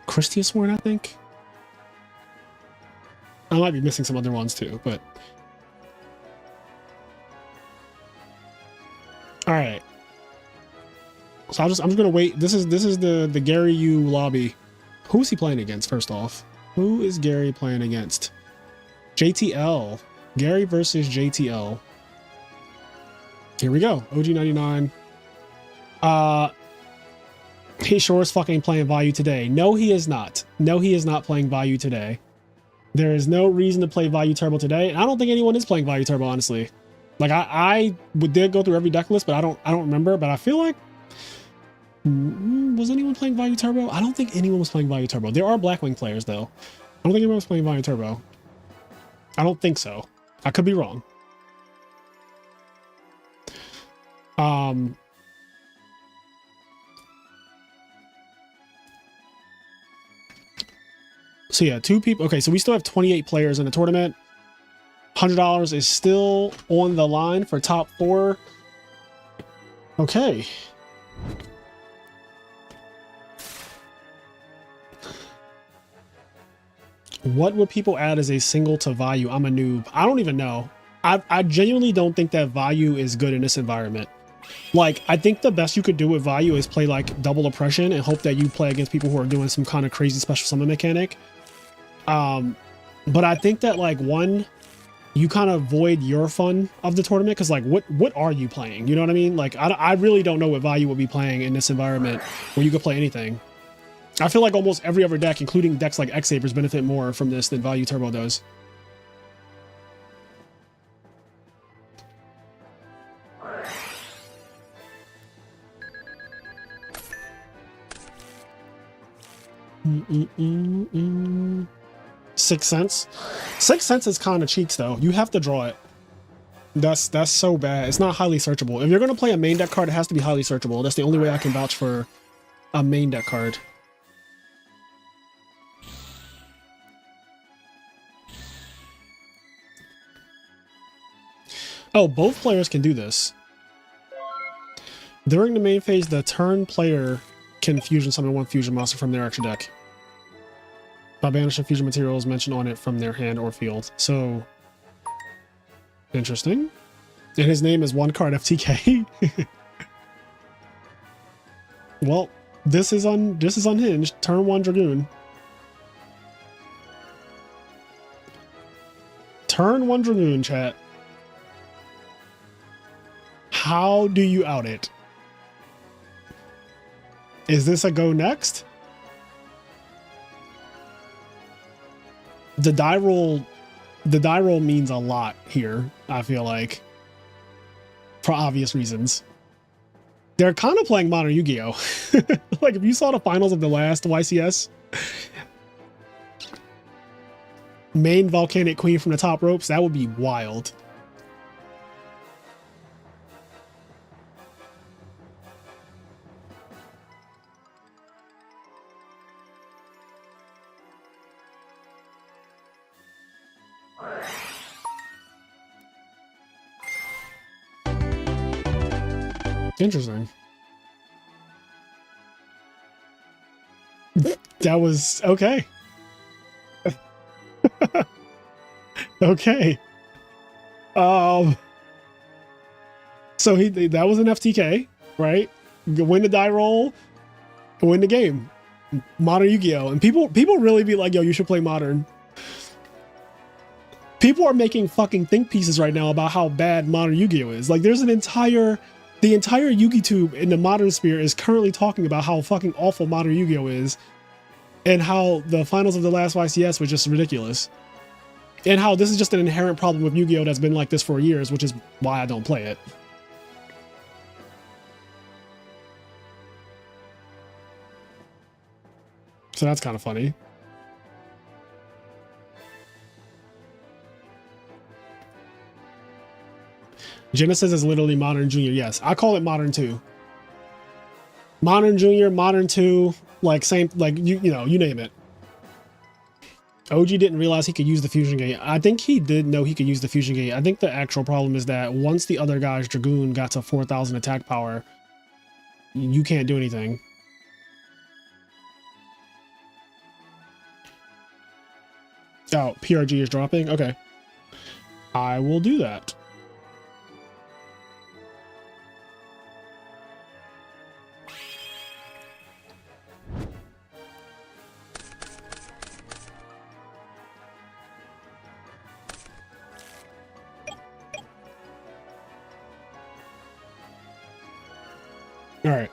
B: Christia Sworn, I think. I might be missing some other ones too, but all right. So I'm just gonna wait. This is the Gary Yu lobby. Who is he playing against? First off, who is Gary playing against? JTL. Gary versus JTL. Here we go. OG99. He sure is fucking playing Value today. No, he is not. No, he is not playing Value today. There is no reason to play Value Turbo today. And I don't think anyone is playing Value Turbo, honestly. Like I did go through every deck list, but I don't remember. But I feel like was anyone playing Value Turbo? I don't think anyone was playing Value Turbo. There are Blackwing players though. I don't think anyone was playing Value Turbo. I don't think so. I could be wrong. So yeah, 2 people. Okay, so we still have 28 players in the tournament. $100 is still on the line for top 4. Okay. What would people add as a single to Value? I'm a noob. I don't even know. I genuinely don't think that Value is good in this environment. Like, I think the best you could do with Value is play like double oppression and hope that you play against people who are doing some kind of crazy special summon mechanic. But I think that like you kind of void your fun of the tournament because like what are you playing? You know what I mean? Like I really don't know what Value will be playing in this environment where you could play anything. I feel like almost every other deck, including decks like X-Sabers, benefit more from this than Value Turbo does. Sixth Sense. Sixth Sense is kind of cheeks though. You have to draw it. That's so bad. It's not highly searchable. If you're gonna play a main deck card, it has to be highly searchable. That's the only way I can vouch for a main deck card. Oh, both players can do this. During the main phase, the turn player can fusion summon 1 fusion monster from their extra deck by banishing fusion materials mentioned on it from their hand or field. So interesting. And his name is 1 card FTK. Well, this is unhinged. Turn 1 Dragoon. Turn 1 Dragoon, chat. How do you out it? Is this a go next? The die roll means a lot here, I feel like. For obvious reasons. They're kind of playing modern Yu-Gi-Oh! Like if you saw the finals of the last YCS, Main volcanic queen from the top ropes. That would be wild. Interesting. That was okay. Okay. So that was an FTK, right? Win the die roll, win the game. Modern Yu-Gi-Oh! And people really be like, yo, you should play Modern. People are making fucking think pieces right now about how bad Modern Yu-Gi-Oh! Is. Like, there's the entire Yugi-tube in the Modern sphere is currently talking about how fucking awful Modern Yu-Gi-Oh! Is, and how the finals of the last YCS was just ridiculous. And how this is just an inherent problem with Yu-Gi-Oh! That's been like this for years, which is why I don't play it. So that's kind of funny. Genesis is literally Modern Junior. Yes, I call it Modern 2. Modern Junior, Modern 2, like same, like you know, you name it. OG didn't realize he could use the fusion gate. I think he did know he could use the fusion gate. I think the actual problem is that once the other guy's Dragoon got to 4,000 attack power, you can't do anything. Oh, PRG is dropping? Okay. I will do that. All right.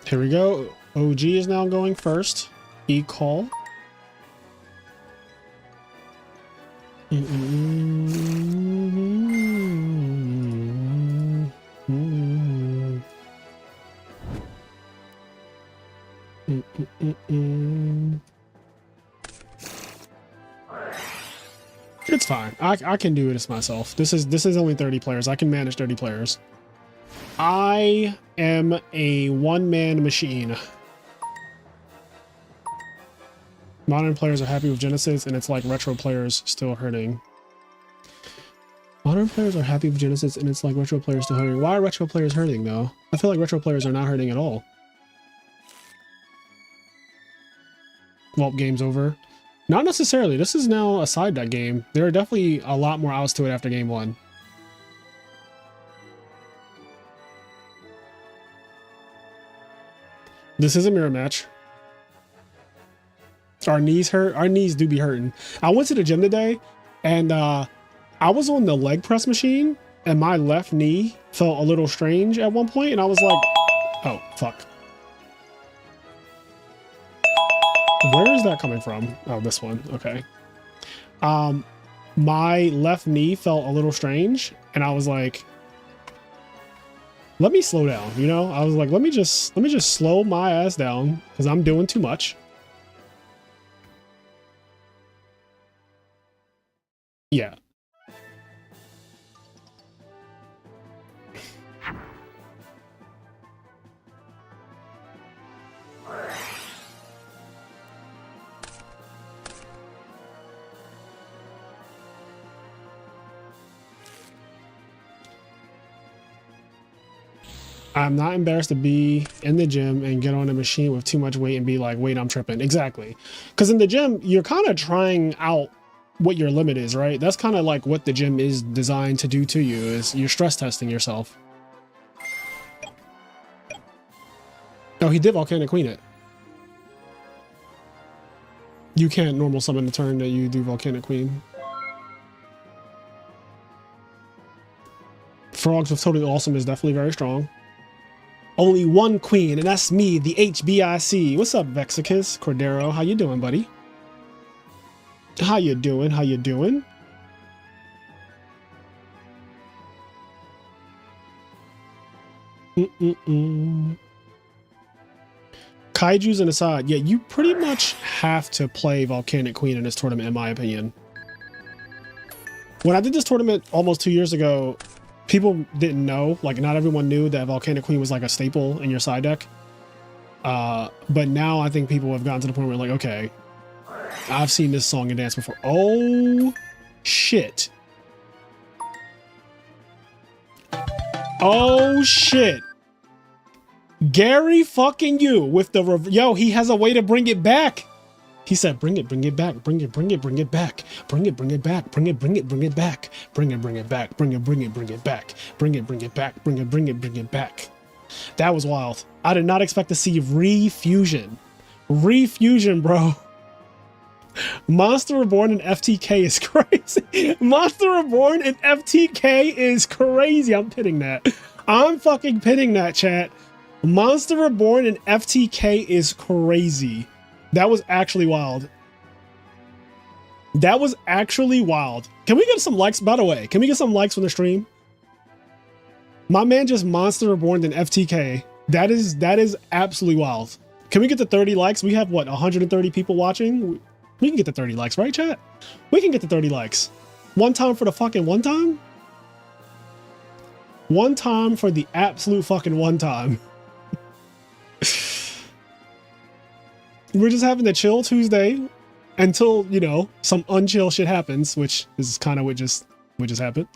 B: Here we go. OG is now going first. E-call. It's fine. I can do this myself. This is only 30 players. I can manage 30 players. I am a one-man machine. Modern players are happy with Genesis, and it's like retro players still hurting. Modern players are happy with Genesis, and it's like retro players still hurting. Why are retro players hurting, though? I feel like retro players are not hurting at all. Well, game's over. Not necessarily. This is now a side deck game. There are definitely a lot more outs to it after game one. This is a mirror match. Our knees hurt. Our knees do be hurting. I went to the gym today, and I was on the leg press machine, and my left knee felt a little strange at one point, and I was like, oh, fuck. Where is that coming from? Oh, this one. Okay. My left knee felt a little strange, and I was like, let me slow down, you know? I was like, let me just slow my ass down because I'm doing too much. Yeah. I'm not embarrassed to be in the gym and get on a machine with too much weight and be like, wait, I'm tripping. Exactly. Because in the gym, you're kind of trying out what your limit is, right? That's kind of like what the gym is designed to do to you, is you're stress testing yourself. Oh, he did Volcanic Queen it. You can't normal summon the turn that you do Volcanic Queen. Frogs with Totally Awesome is definitely very strong. Only one queen, and that's me, the HBIC. What's up, Vexicus? Cordero, how you doing, buddy? How you doing? How you doing? Kaiju's an aside. Yeah, you pretty much have to play Volcanic Queen in this tournament, in my opinion. When I did this tournament almost 2 years ago, people didn't know, like not everyone knew that Volcanic Queen was like a staple in your side deck. But now I think people have gotten to the point where like, okay, I've seen this song and dance before. Oh, shit. Oh, shit. Gary fucking you with the, yo, he has a way to bring it back. He said, bring it back, bring it back, bring it back, bring it back, bring it back, bring it back, bring it back, bring it back, bring it back, bring it back, bring it back. That was wild. I did not expect to see refusion. Refusion, bro. Monster Reborn and FTK is crazy. Monster Reborn and FTK is crazy. I'm pitting that. I'm fucking pitting that, chat. Monster Reborn and FTK is crazy. That was actually wild. That was actually wild. Can we get some likes, by the way? Can we get some likes on the stream? My man just Monster Reborn and FTK. That is absolutely wild. Can we get to 30 likes? We have what, 130 people watching? We can get to 30 likes, right, chat? We can get to 30 likes. One time for the fucking one time? One time for the absolute fucking one time. We're just having a chill Tuesday until, you know, some unchill shit happens, which is kind of what just happened.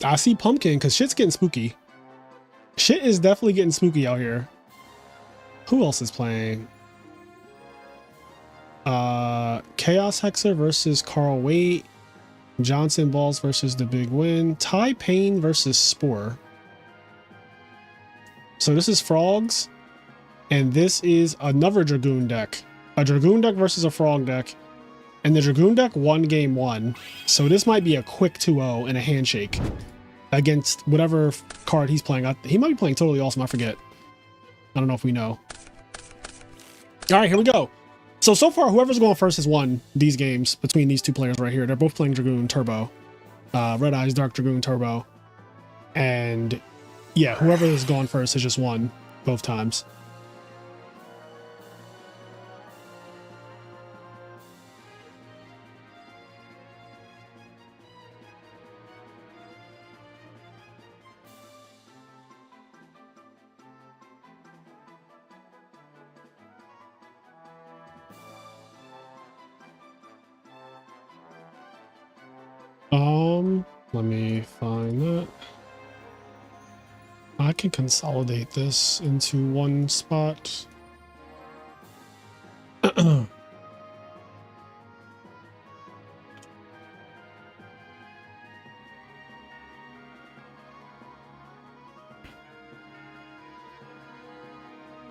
B: I see Pumpkin because shit's getting spooky. Shit is definitely getting spooky out here. Who else is playing? Chaos Hexer versus Carl Waite. Johnson Balls versus The Big Win. Ty Payne versus Spore. So this is Frogs. And this is another Dragoon deck. A Dragoon deck versus a Frog deck. And the Dragoon deck won game 1. So this might be a quick 2-0 and a handshake against whatever card he's playing. He might be playing Totally Awesome. I forget. I don't know if we know. All right, here we go. So far, whoever's going first has won these games between these two players right here. They're both playing Dragoon Turbo. Red Eyes Dark Dragoon Turbo. And yeah, whoever has gone first has just won both times. Let me find that. I can consolidate this into one spot.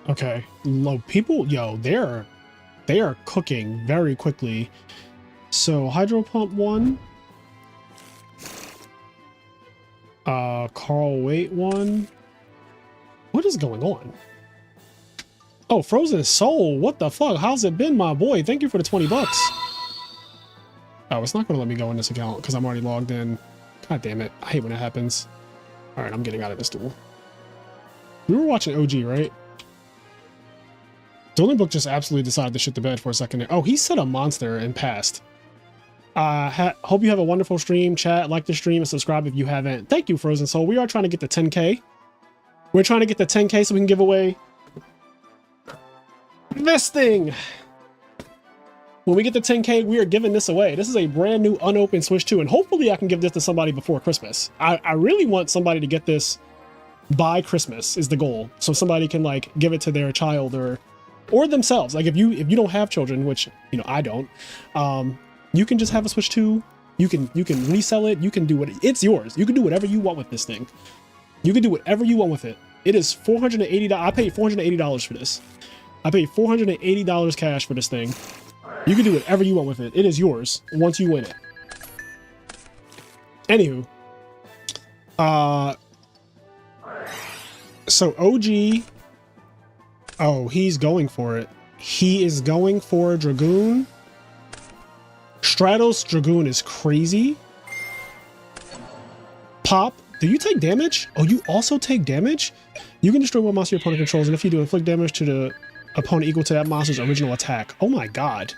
B: Okay, low people, yo, they are cooking very quickly. So Hydro Pump 1. Carl Waite 1. What is going on? Oh, Frozen Soul. What the fuck? How's it been, my boy? Thank you for the 20 bucks. Oh, it's not going to let me go in this account because I'm already logged in. God damn it. I hate when it happens. All right, I'm getting out of this duel. We were watching OG, right? Dueling Book just absolutely decided to shit the bed for a second there. Oh, he said a monster and passed. Hope you have a wonderful stream, chat. Like the stream and subscribe if you haven't. Thank you, Frozen Soul. We are trying to get to 10K. We're trying to get to 10K so we can give away this thing. When we get to 10K, we are giving this away. This is a brand new unopened Switch 2, and hopefully I can give this to somebody before Christmas. I really want somebody to get this by Christmas is the goal. So somebody can like give it to their child or themselves. Like if you don't have children, which, you know, I don't, you can just have a Switch 2. You can resell it. You can do what it's yours. You can do whatever you want with this thing. You can do whatever you want with it. It is $480. I paid $480 for this. I paid $480 cash for this thing. You can do whatever you want with it. It is yours once you win it. Anywho, so OG. Oh, he's going for it. He is going for Dragoon. Stratos Dragoon is crazy. Pop do you take damage? Oh, you also take damage? You can destroy one monster your opponent controls, and if you do, inflict damage to the opponent equal to that monster's original attack. Oh my god.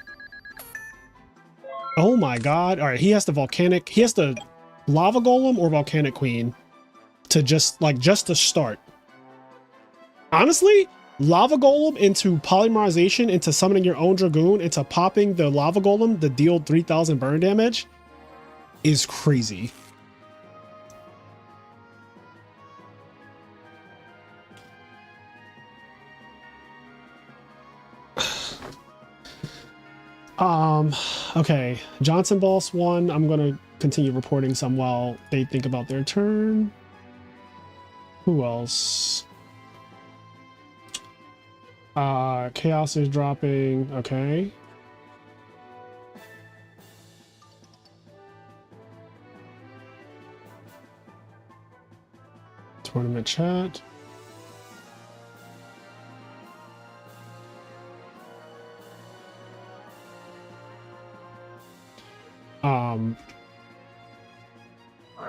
B: Oh my god. All right, he has the volcanic, he has the lava golem or volcanic queen to just to start. Honestly, lava golem into polymerization, into summoning your own dragoon, into popping the lava golem to deal 3000 burn damage is crazy. Okay, Johnson Boss 1. I'm gonna continue reporting some while they think about their turn. Who else? Chaos is dropping. Okay. Tournament chat.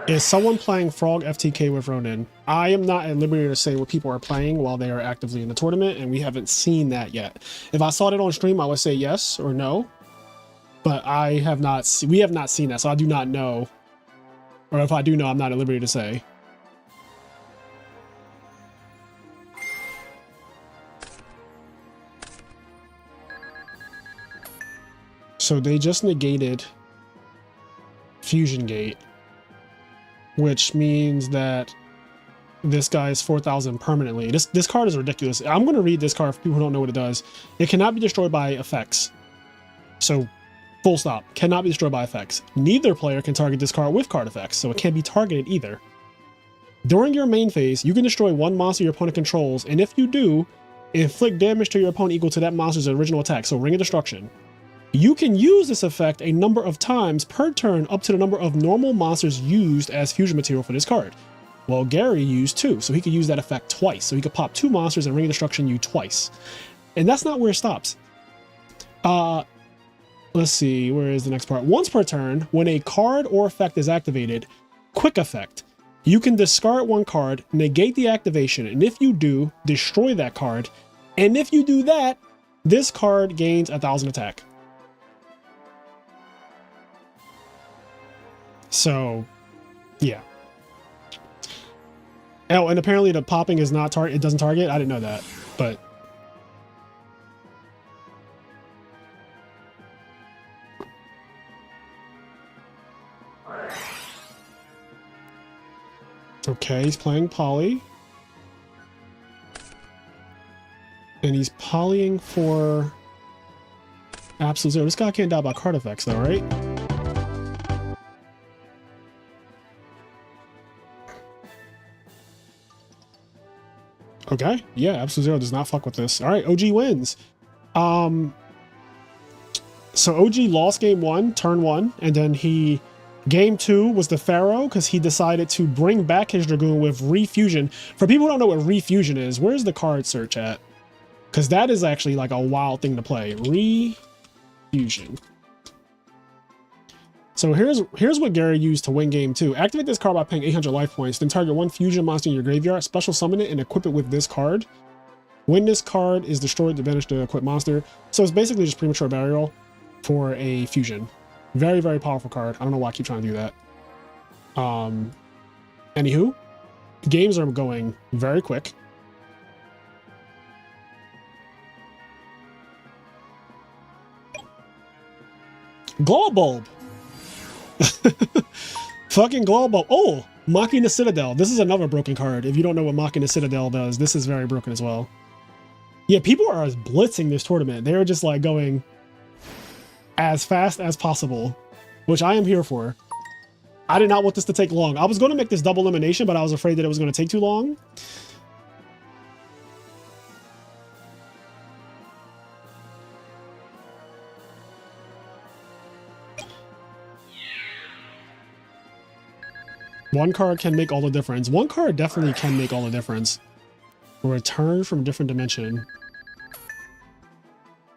B: Is someone playing Frog FTK with Ronin? I am not at liberty to say what people are playing while they are actively in the tournament, and we haven't seen that yet. If I saw it on stream, I would say yes or no, but I have not. We have not seen that, so I do not know. Or if I do know, I'm not at liberty to say. So they just negated Fusion Gate, which means that this guy is 4,000 permanently. This card is ridiculous. I'm going to read this card for people who don't know what it does. It cannot be destroyed by effects. So, full stop. Cannot be destroyed by effects. Neither player can target this card with card effects, so it can't be targeted either. During your main phase, you can destroy one monster your opponent controls, and if you do, inflict damage to your opponent equal to that monster's original attack, so Ring of Destruction. You can use this effect a number of times per turn up to the number of normal monsters used as fusion material for this card. Well, Gary used 2, so he could use that effect twice. So he could pop 2 monsters and Ring of Destruction you twice. And that's not where it stops. Let's see, where is the next part? Once per turn, when a card or effect is activated, quick effect, you can discard one card, negate the activation, and if you do, destroy that card. And if you do that, this card gains 1000 attack. So, yeah. Oh, and apparently the popping is not target. It doesn't target. I didn't know that, but okay. He's playing poly, and he's polying for absolute zero. This guy can't die by card effects, though, right? Okay, yeah, Absolute Zero does not fuck with this. All right, OG wins. So OG lost game 1, turn 1, and then game 2 was the Pharaoh because he decided to bring back his Dragoon with Refusion. For people who don't know what Refusion is, where's the card search at? Because that is actually like a wild thing to play. Refusion. So here's what Gary used to win game 2. Activate this card by paying 800 life points, then target one fusion monster in your graveyard, special summon it, and equip it with this card. When this card is destroyed, to banish the equipped monster. So it's basically just premature burial for a fusion. Very, very powerful card. I don't know why I keep trying to do that. Anywho, games are going very quick. Glow Bulb! Fucking Glow Bulb. Oh, Mocking the Citadel. This is another broken card. If you don't know what Mocking the Citadel does, this is very broken as well. Yeah, people are blitzing this tournament. They're just like going as fast as possible, which I am here for. I did not want this to take long. I was going to make this double elimination, but I was afraid that it was going to take too long. One card can make all the difference. One card definitely can make all the difference. Return from a different dimension.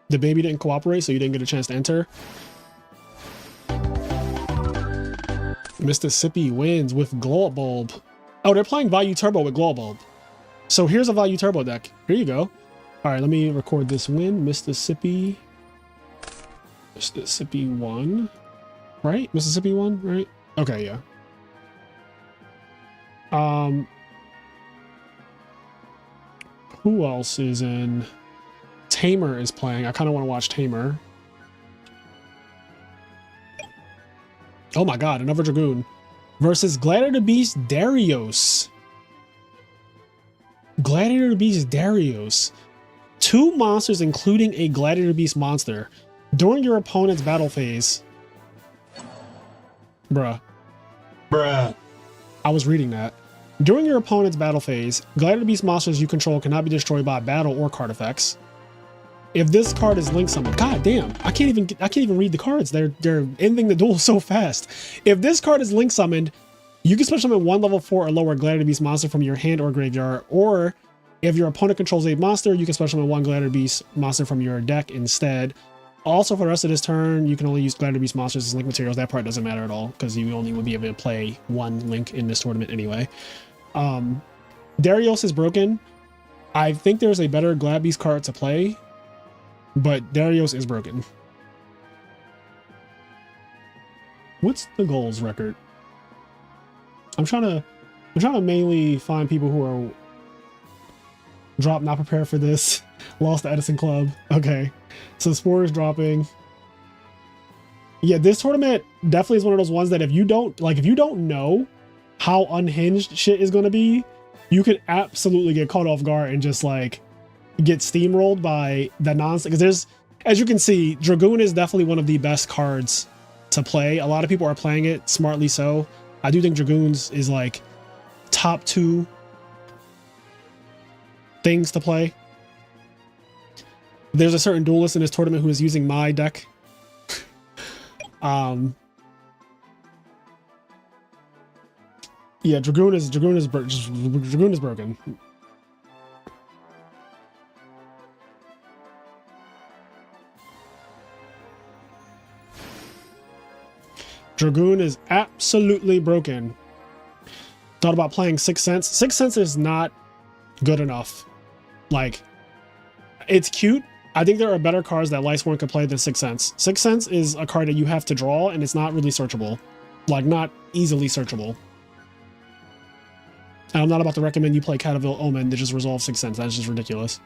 B: The baby didn't cooperate, so you didn't get a chance to enter. Mississippi wins with Glow Bulb. Oh, they're playing Value Turbo with Glow Bulb. So here's a Value Turbo deck. Here you go. All right, let me record this win. Mississippi 1, right? Mississippi 1, right? Okay, yeah. Who else is in? Tamer is playing. I kind of want to watch Tamer. Oh my god, another Dragoon. Versus Gladiator Beast Darius. Gladiator Beast Darius. 2 monsters, including a Gladiator Beast monster. During your opponent's battle phase. Bruh. I was reading that. During your opponent's battle phase, Gladiator Beast monsters you control cannot be destroyed by battle or card effects. If this card is link summoned, god damn, I can't even read the cards. They're ending the duel so fast. If this card is link summoned, you can special summon 1 level 4 or lower Gladiator Beast monster from your hand or graveyard, or if your opponent controls a monster, you can special summon 1 Gladiator Beast monster from your deck instead. Also, for the rest of this turn, you can only use Gladiator Beast monsters as link materials. That part doesn't matter at all because you only would be able to play 1 link in this tournament anyway. Darius is broken. I think there's a better Glad Beast card to play, but Darius is broken. What's the goals record? I'm trying to mainly find people who are drop not prepared for this. Lost to Edison Club. Okay. So Spore is dropping. Yeah, this tournament definitely is one of those ones that if you don't know how unhinged shit is gonna be, you could absolutely get caught off guard and just like get steamrolled by the nonsense. Because there's, as you can see, Dragoon is definitely one of the best cards to play. A lot of people are playing it, smartly so. I do think Dragoons is like top 2 things to play. There's a certain duelist in this tournament who is using my deck. Yeah, Dragoon is broken. Dragoon is absolutely broken. Thought about playing Sixth Sense. Sixth Sense is not good enough. Like, it's cute. I think there are better cards that Lightsworn could play than Sixth Sense. Sixth Sense is a card that you have to draw, and it's not really searchable. Like, not easily searchable. And I'm not about to recommend you play Cataville Omen to just resolve Sixth Sense. That's just ridiculous.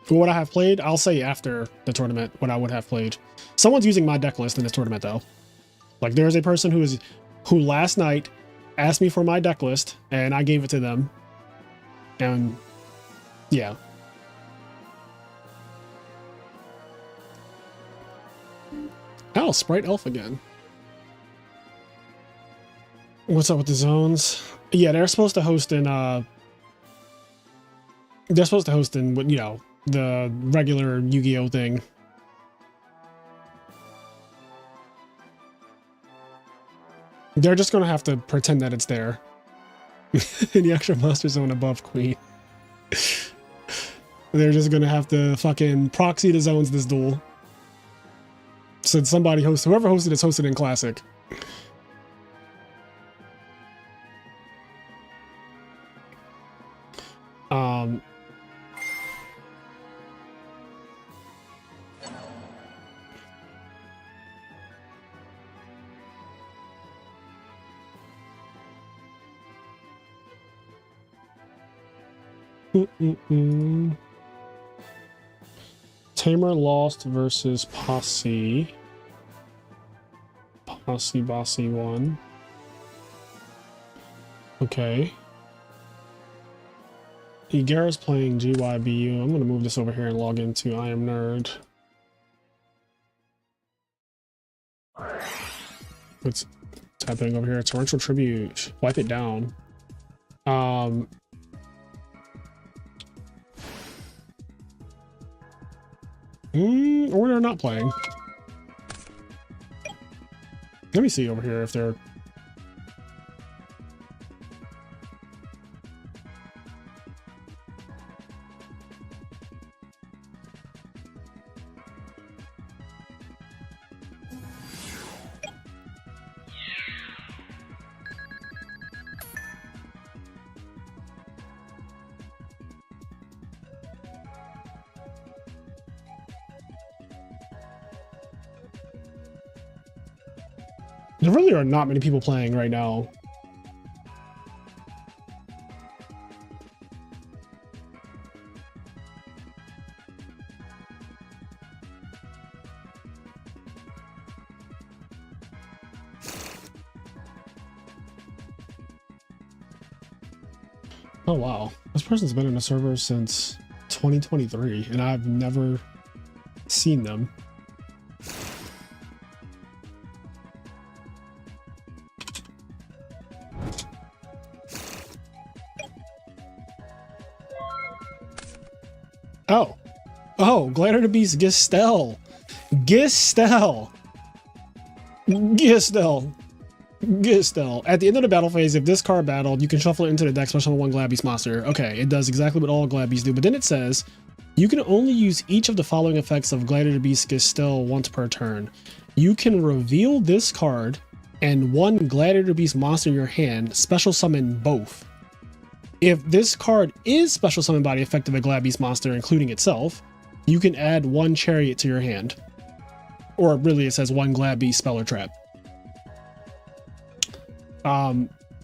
B: For what I have played, I'll say after the tournament what I would have played. Someone's using my deck list in this tournament, though. Like, there's a person who last night asked me for my deck list, and I gave it to them. And, yeah. Oh, Sprite Elf again. What's up with the zones? Yeah, they're supposed to host in, you know, the regular Yu-Gi-Oh thing. They're just gonna have to pretend that it's there. In the extra monster zone above Queen. They're just gonna have to fucking proxy the zones this duel. Since somebody hosts, whoever hosted it's hosted in Classic. Tamer lost versus Posse. Posse Bossy won. Okay. Igara's playing GYBU. I'm going to move this over here and log into IMNerd. What's happening over here? Torrential Tribute. Wipe it down. Or they're not playing. Let me see over here if they're... There really are not many people playing right now. Oh wow, this person's been in the server since 2023 and I've never seen them. Oh, Glider the Beast Gistel. At the end of the battle phase, if this card battled, you can shuffle it into the deck, special one Glad Beast monster. Okay, it does exactly what all Glad Beasts do, but then it says, you can only use each of the following effects of Glider the Beast Gistel once per turn. You can reveal this card and one Glider the Beast monster in your hand, special summon both. If this card is special summoned by the effect of a Glad Beast monster, including itself, you can add one Chariot to your hand. Or really it says one Glad Beast spell or trap.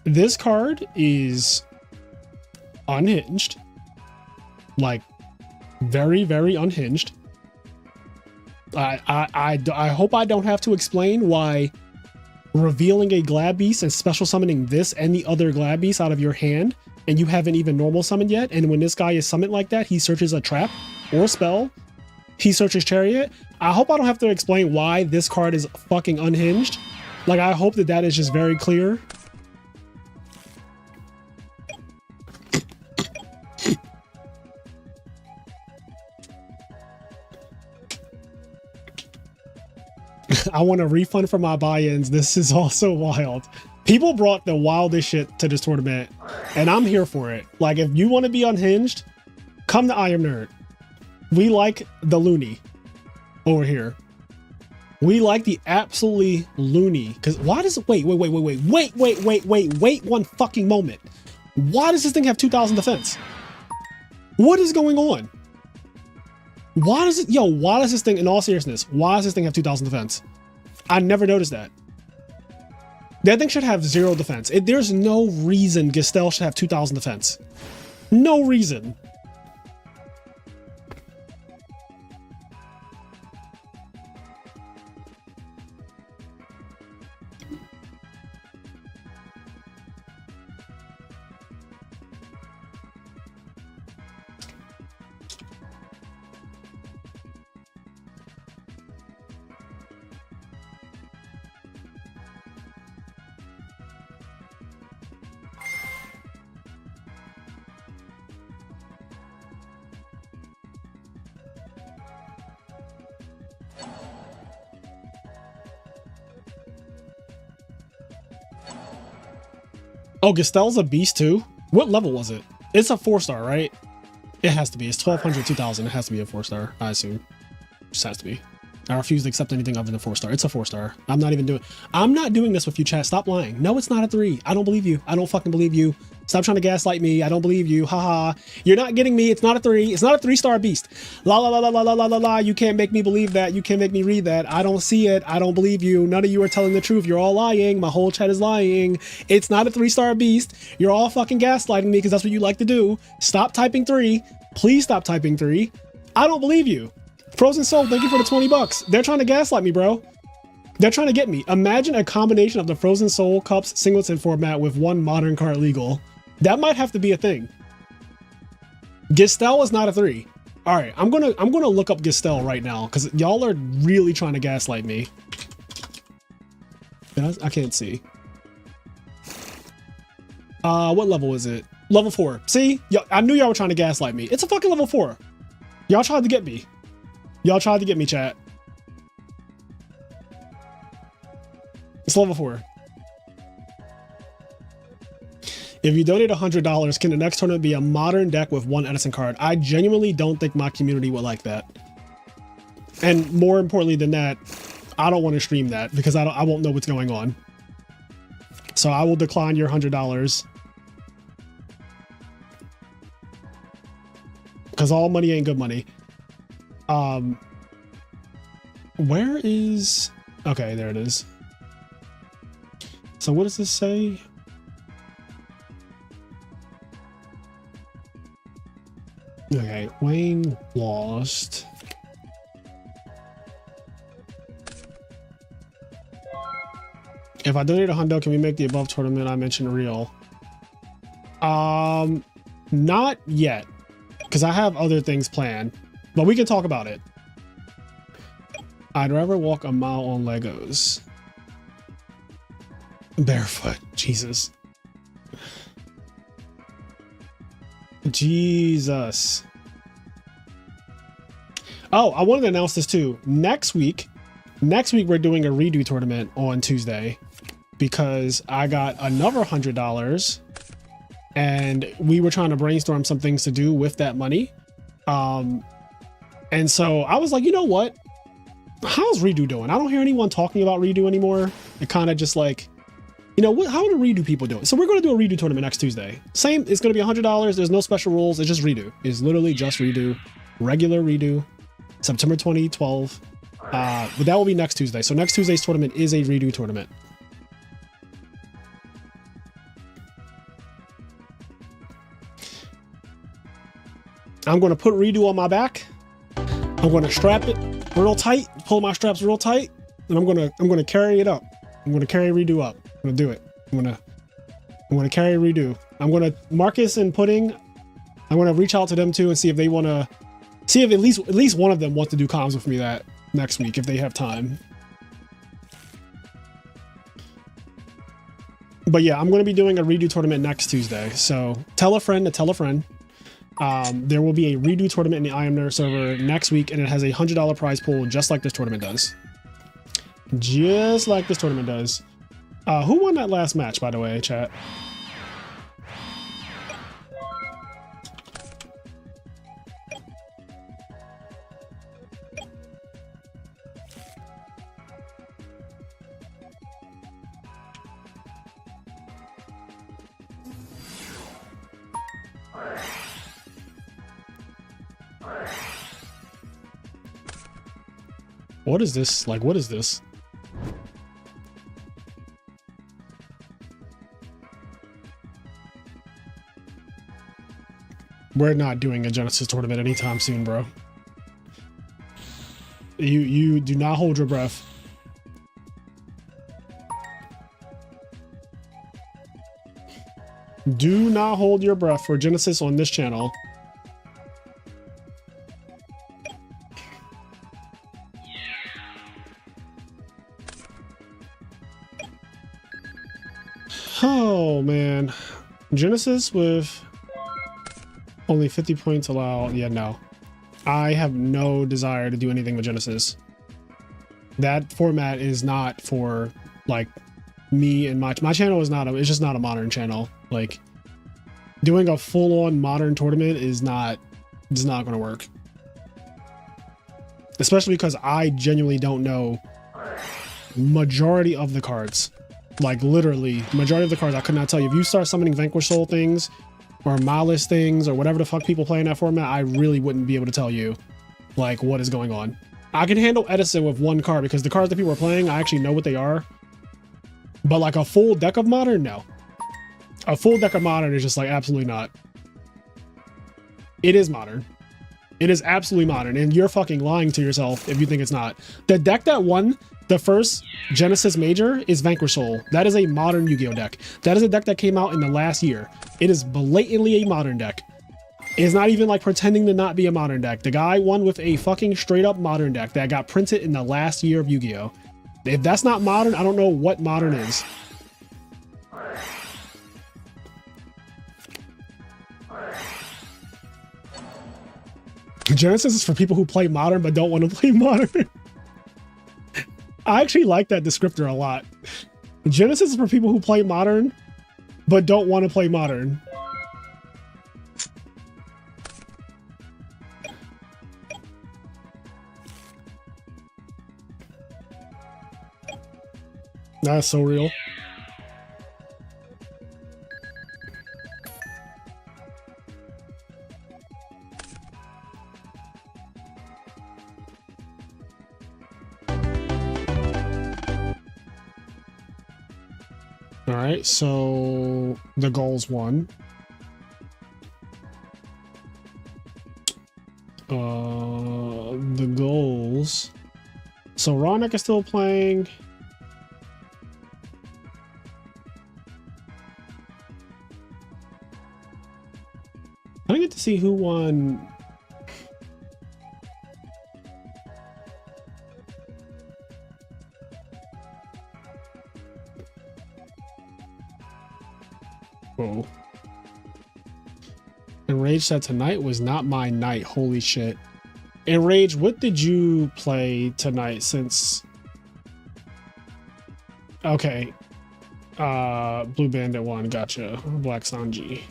B: This card is unhinged. Like, very, very unhinged. I hope I don't have to explain why revealing a Glad Beast and special summoning this and the other Glad Beast out of your hand, and you haven't even normal summoned yet, and when this guy is summoned like that, he searches a trap or a spell, he searches Chariot. I hope I don't have to explain why this card is fucking unhinged. Like, I hope that that is just very clear. I want a refund for my buy-ins. This is also wild. People brought the wildest shit to this tournament, and I'm here for it. Like, if you want to be unhinged, come to IMNerd. We like the loony over here. We like the absolutely loony. Because why does it... Wait one fucking moment. Why does this thing have 2,000 defense? What is going on? Why does it... Yo, why does this thing... In all seriousness, why does this thing have 2,000 defense? I never noticed that. That thing should have 0 defense. There's no reason Gistel should have 2,000 defense. No reason. Oh, Gistel's a beast too? What level was it? It's a 4-star, right? It has to be. It's 1,200, 2,000. It has to be a 4-star, I assume. Just has to be. I refuse to accept anything other than a 4-star. It's a 4-star. I'm not doing this with you, chat. Stop lying. No, it's not a 3. I don't believe you. I don't fucking believe you. Stop trying to gaslight me. I don't believe you. Haha. You're not getting me. It's not a 3. It's not a 3-star beast. La la la la la la la la la. You can't make me believe that. You can't make me read that. I don't see it. I don't believe you. None of you are telling the truth. You're all lying. My whole chat is lying. It's not a 3-star beast. You're all fucking gaslighting me because that's what you like to do. Stop typing 3. Please stop typing 3. I don't believe you. Frozen Soul, thank you for the 20 bucks. They're trying to gaslight me, bro. They're trying to get me. Imagine a combination of the Frozen Soul Cups singleton format with one modern card legal. That might have to be a thing. Gistel is not a 3. All right, I'm gonna look up Gistel right now because y'all are really trying to gaslight me. I can't see. What level is it? Level 4. See, I knew y'all were trying to gaslight me. It's a fucking level 4. Y'all tried to get me. Y'all tried to get me, chat. It's level 4. If you donate $100, can the next tournament be a modern deck with one Edison card? I genuinely don't think my community would like that. And more importantly than that, I don't want to stream that because I won't know what's going on. So I will decline your $100. Because all money ain't good money. Where is... Okay, there it is. So what does this say? Okay, Wayne lost. If I donate $100, can we make the above tournament I mentioned real? Not yet, because I have other things planned, but we can talk about it. I'd rather walk a mile on Legos. Barefoot, Jesus. Jesus. Oh, I wanted to announce this too. Next week we're doing a redo tournament on Tuesday because I got another $100 and we were trying to brainstorm some things to do with that money. And so I was like, you know what? How's redo doing? I don't hear anyone talking about redo anymore. It kind of just like, you know, how are the redo people doing? So we're going to do a redo tournament next Tuesday. Same, it's going to be $100. There's no special rules. It's just redo. It's literally just redo, regular redo, September 2012. But that will be next Tuesday. So next Tuesday's tournament is a redo tournament. I'm going to put redo on my back. I'm going to strap it real tight, pull my straps real tight, and I'm going to carry it up. I'm going to carry redo up. I'm going to do it. I'm going to carry redo. I'm going to Marcus and Pudding. I'm going to reach out to them too and see if they want to see if at least one of them wants to do comms with me that next week if they have time. But yeah, I'm going to be doing a redo tournament next Tuesday. So tell a friend to tell a friend. There will be a redo tournament in the IMNerd server next week, and it has a $100 prize pool just like this tournament does. Just like this tournament does. Who won that last match, by the way, chat? What is this? Like, what is this? We're not doing a Genesis tournament anytime soon, bro. You do not hold your breath. Do not hold your breath for Genesis on this channel. Oh man, Genesis with only 50 points allowed. Yeah, no, I have no desire to do anything with Genesis. That format is not for like me and my channel is not it's just not a modern channel. Like doing a full-on modern tournament is not going to work, especially because I genuinely don't know majority of the cards. Like literally majority of the cards I could not tell you. If you start summoning Vanquish Soul things or Malice things or whatever the fuck people play in that format, I really wouldn't be able to tell you like what is going on. I can handle Edison with one card because the cards that people are playing, I actually know what they are. But like a full deck of modern, no. A full deck of modern is just like absolutely not. It is modern. It is absolutely modern, and you're fucking lying to yourself if you think it's not. The deck that won the first Genesis Major is Vanquish Soul. That is a modern Yu-Gi-Oh deck. That is a deck that came out in the last year. It is blatantly a modern deck. It's not even like pretending to not be a modern deck. The guy won with a fucking straight up modern deck that got printed in the last year of Yu-Gi-Oh. If that's not modern, I don't know what modern is. Genesis is for people who play modern but don't want to play modern. I actually like that descriptor a lot. Genesis is for people who play modern but don't want to play modern. That's so real. right, so the goals won. The goals. So Ronak is still playing. I don't get to see who won. Whoa. Enrage said tonight was not my night. Holy shit. Enrage, what did you play tonight since... Okay. Blue Bandit won. Gotcha. Black Sanji.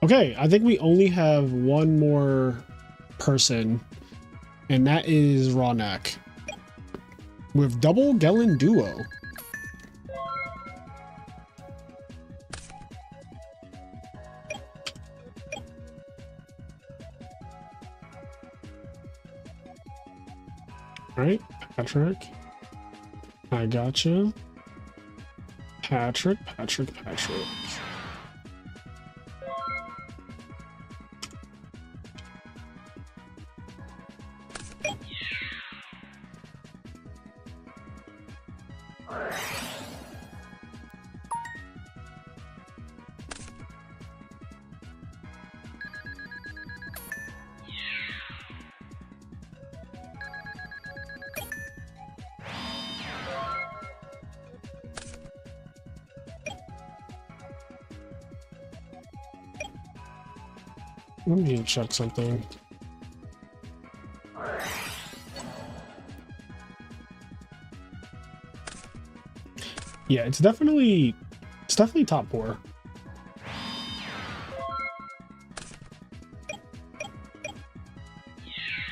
B: Okay, I think we only have one more person, and that is Ronak. With double Gellin duo. Right, Patrick. I gotcha. Patrick. Let me check something. Yeah, it's definitely top 4.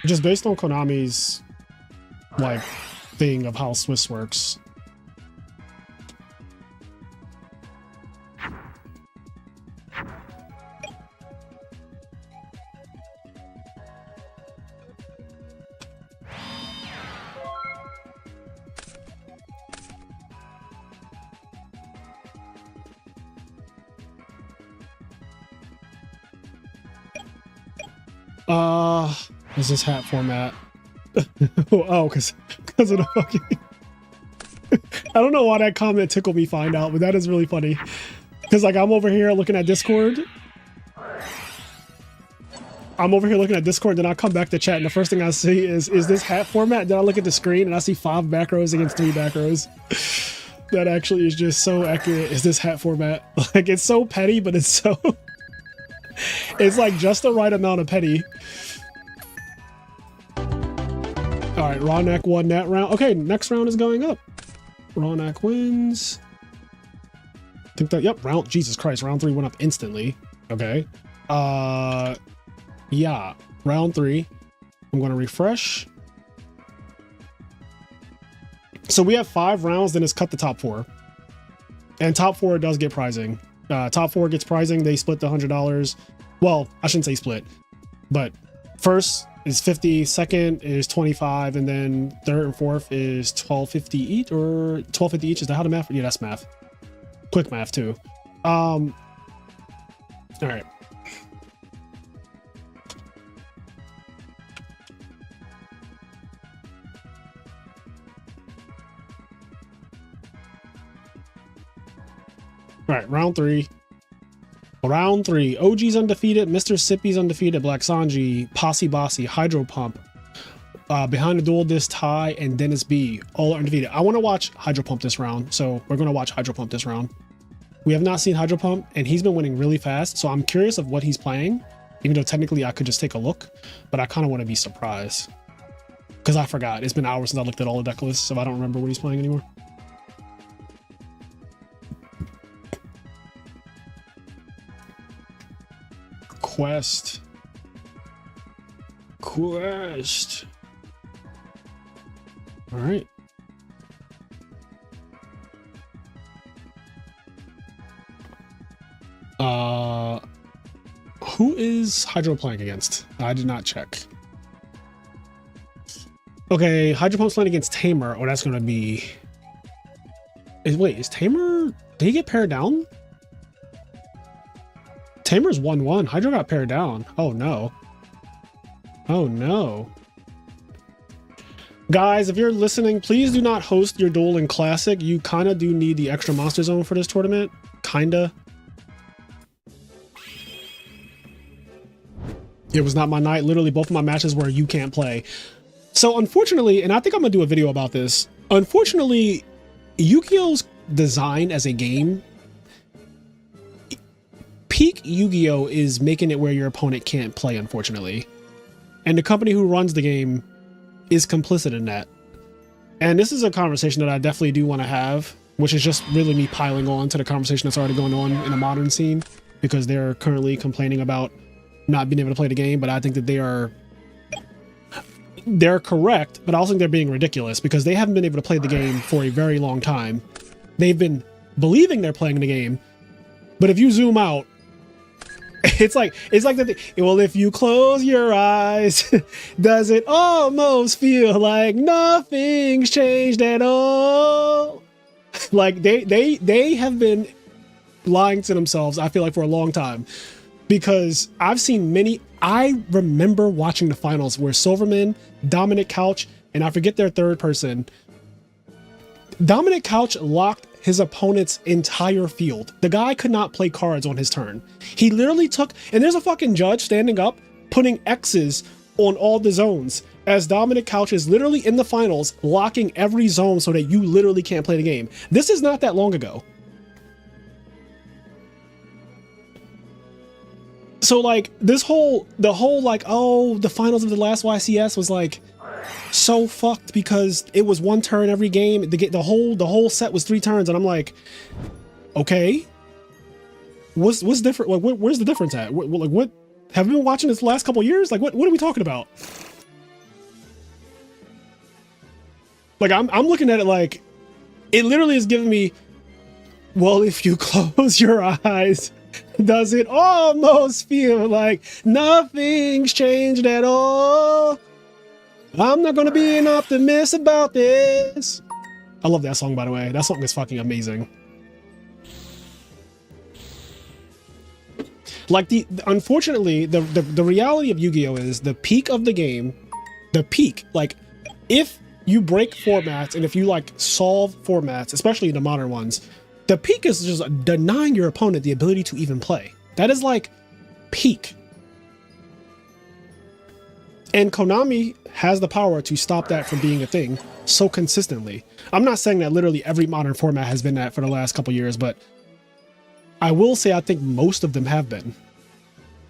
B: Just based on Konami's like thing of how Swiss works. Is this hat format? Oh, because of the fucking... I don't know why that comment tickled me find out, but that is really funny. Because like I'm over here looking at Discord. Then I come back to chat and the first thing I see is this hat format? Then I look at the screen and I see 5 back rows against 3 back rows. That actually is just so accurate. Is this hat format? Like it's so petty, but it's so... It's like just the right amount of petty. Alright, Ronak won that round. Okay, next round is going up. Ronak wins. I think that, yep, Jesus Christ, round 3 went up instantly. Okay. Yeah, round 3. I'm going to refresh. So we have 5 rounds, then it's cut the top 4. And top 4 does get prizing. Top 4 gets prizing. They split the $100. Well, I shouldn't say split, but first is 50, second is 25, and then third and fourth is 1250 each, or 1250 each. Is that how the math? Yeah, that's math. Quick math too. All right. All right, round 3. Round 3. OG's undefeated, Mr. Sippy's undefeated, Black Sanji, Posse Bossy, Hydro Pump, Behind the Duel Disc, Ty, and Dennis B. All are undefeated. I want to watch Hydro Pump this round, so we're going to watch Hydro Pump this round. We have not seen Hydro Pump, and he's been winning really fast, so I'm curious of what he's playing, even though technically I could just take a look, but I kind of want to be surprised. Because I forgot. It's been hours since I looked at all the deck lists, so I don't remember what he's playing anymore. Quest. All right. Who is Hydro playing against? I did not check. Okay, Hydro Pump's playing against Tamer. Oh, that's gonna be... Wait, is Tamer... Did he get pared down? Tamer's 1-1. Hydro got pared down. Oh no. Oh no. Guys, if you're listening, please do not host your duel in Classic. You kind of do need the extra monster zone for this tournament. Kinda. It was not my night. Literally, both of my matches were you can't play. So unfortunately, and I think I'm gonna do a video about this. Unfortunately, Yu-Gi-Oh's design as a game, peak Yu-Gi-Oh is making it where your opponent can't play, unfortunately. And the company who runs the game is complicit in that. And this is a conversation that I definitely do want to have, which is just really me piling on to the conversation that's already going on in the modern scene, because they're currently complaining about not being able to play the game. But I think that they're correct, but I also think they're being ridiculous because they haven't been able to play the game for a very long time. They've been believing they're playing the game, but if you zoom out, it's like that. Well, if you close your eyes, does it almost feel like nothing's changed at all? Like they have been lying to themselves, I feel like, for a long time, because I've seen many. I remember watching the finals where Silverman, Dominic Couch, and I forget their third person. Dominic Couch locked his opponent's entire field. The guy could not play cards on his turn. He literally took, and there's a fucking judge standing up, putting X's on all the zones, as Dominic Couch is literally in the finals, locking every zone so that you literally can't play the game. This is not that long ago. So like the whole like, oh, the finals of the last YCS was like so fucked because it was one turn every game. The whole set was 3 turns, and I'm like, okay, what's different? Like, where's the difference at? What have you been watching this last couple years? Like, what are we talking about? Like, I'm looking at it like, it literally is giving me, well, if you close your eyes, does it almost feel like nothing's changed at all? I'm not gonna be an optimist about this. I love that song, by the way. That song is fucking amazing. Like, unfortunately, the reality of Yu-Gi-Oh is the peak of the game, the peak, like, if you break formats and if you like solve formats, especially the modern ones, the peak is just denying your opponent the ability to even play. That is like peak. And Konami has the power to stop that from being a thing so consistently. I'm not saying that literally every modern format has been that for the last couple years, but I will say I think most of them have been.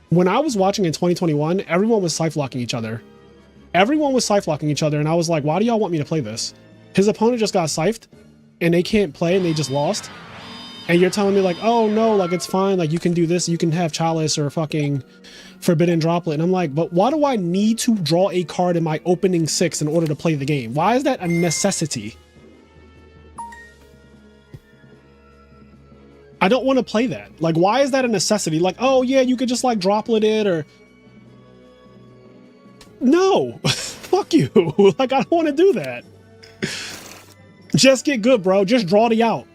B: When I was watching in 2021, everyone was scythe locking each other. Everyone was scythe locking each other, and I was like, why do y'all want me to play this? His opponent just got scythed, and they can't play, and they just lost. And you're telling me like, oh no, like it's fine, like you can do this, you can have Chalice or fucking Forbidden Droplet. And I'm like, but why do I need to draw a card in my opening 6 in order to play the game? Why is that a necessity? I don't want to play that. Like, why is that a necessity? Like, oh yeah, you could just like Droplet it or... No, fuck you. Like, I don't want to do that. Just get good, bro. Just draw the out.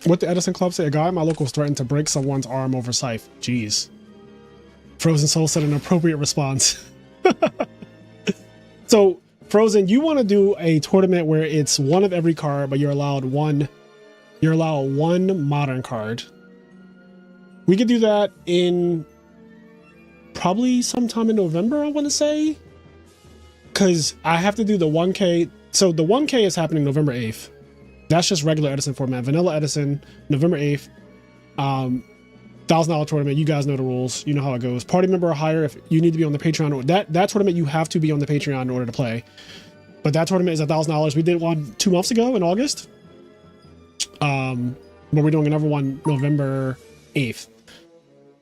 B: What the Edison Club say? A guy in my locals threatened to break someone's arm over scythe. Jeez. Frozen Soul said an appropriate response. So, Frozen, you want to do a tournament where it's one of every card, but you're allowed one modern card. We could do that in probably sometime in November, I want to say. Because I have to do the 1K. So the 1K is happening November 8th. That's just regular Edison format. Vanilla Edison, November 8th. $1,000 tournament. You guys know the rules. You know how it goes. Party member or higher if you need to be on the Patreon. That tournament, you have to be on the Patreon in order to play. But that tournament is $1,000. We did one 2 months ago in August. But we're doing another one November 8th.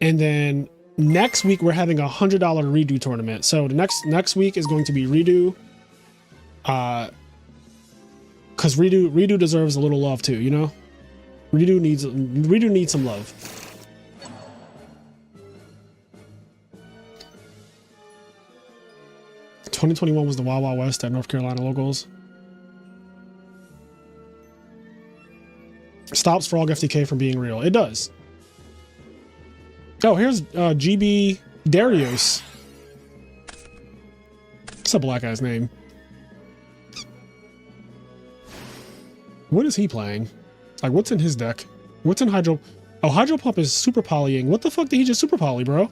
B: And then next week, we're having a $100 redo tournament. So the next week is going to be redo. Because redo deserves a little love too, you know? Redo needs some love. 2021 was the Wild Wild West at North Carolina locals. Stops Frog FTK from being real. It does. Oh, here's GB Darius. It's a black guy's name. What is he playing? Like, what's in his deck? What's in Hydro? Oh, Hydro Pump is super polying. What the fuck did he just super poly, bro?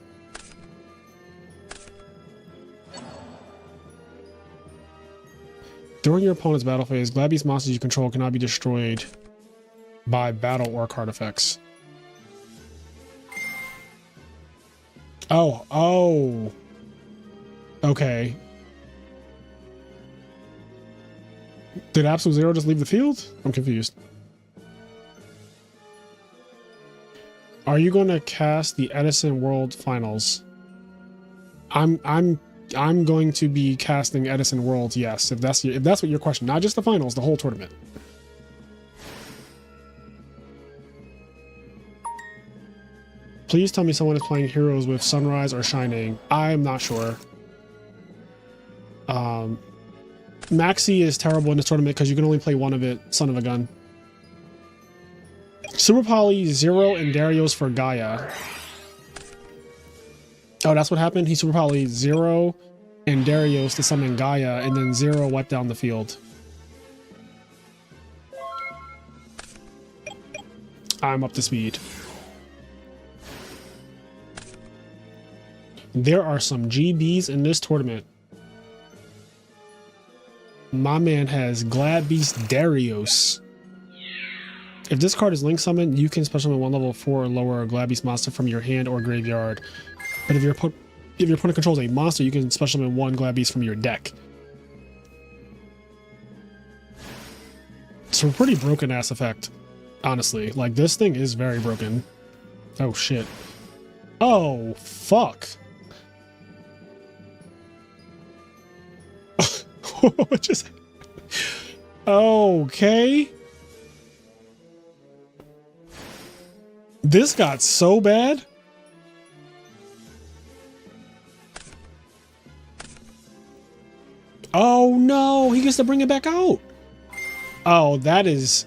B: During your opponent's battle phase, Glad Beast monsters you control cannot be destroyed by battle or card effects. Oh. Okay. Did Absolute Zero just leave the field? I'm confused. Are you going to cast the Edison World Finals? I'm going to be casting Edison Worlds, yes, if that's what your question. Not just the finals, the whole tournament. Please tell me someone is playing heroes with Sunrise or Shining. I'm not sure. Maxi is terrible in this tournament because you can only play one of it, son of a gun. Super Poly, Zero, and Darius for Gaia. Oh, that's what happened? He Super Poly, Zero, and Darius to summon Gaia, and then Zero wiped down the field. I'm up to speed. There are some GBs in this tournament. My man has Glad Beast Darius. If this card is link summoned, you can special summon one level 4 or lower Glad Beast monster from your hand or graveyard. But if your opponent controls a monster, you can special summon one Glad Beast from your deck. It's a pretty broken ass effect, honestly. Like, this thing is very broken. Oh shit. Oh fuck. What just... Okay. This got so bad. Oh no, he gets to bring it back out. Oh, this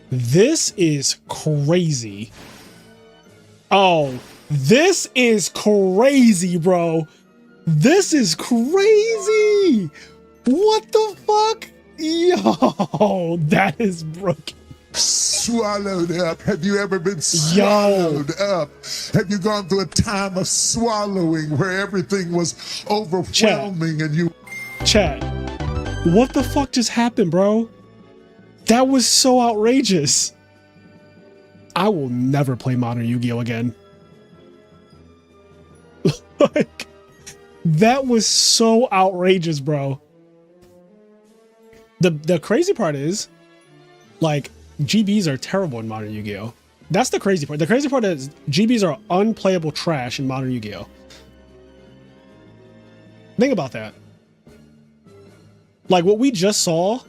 B: is crazy. Oh, this is crazy, bro. This is crazy. What the fuck? Yo, that is broken.
A: Swallowed up. Have you ever been swallowed up? Have you gone through a time of swallowing where everything was overwhelming and you...
B: Chat, what the fuck just happened, bro? That was so outrageous. I will never play Modern Yu-Gi-Oh! Again. Like, that was so outrageous, bro. The crazy part is, like, GBs are terrible in Modern Yu-Gi-Oh! That's the crazy part. The crazy part is GBs are unplayable trash in Modern Yu-Gi-Oh! Think about that. Like, what we just saw,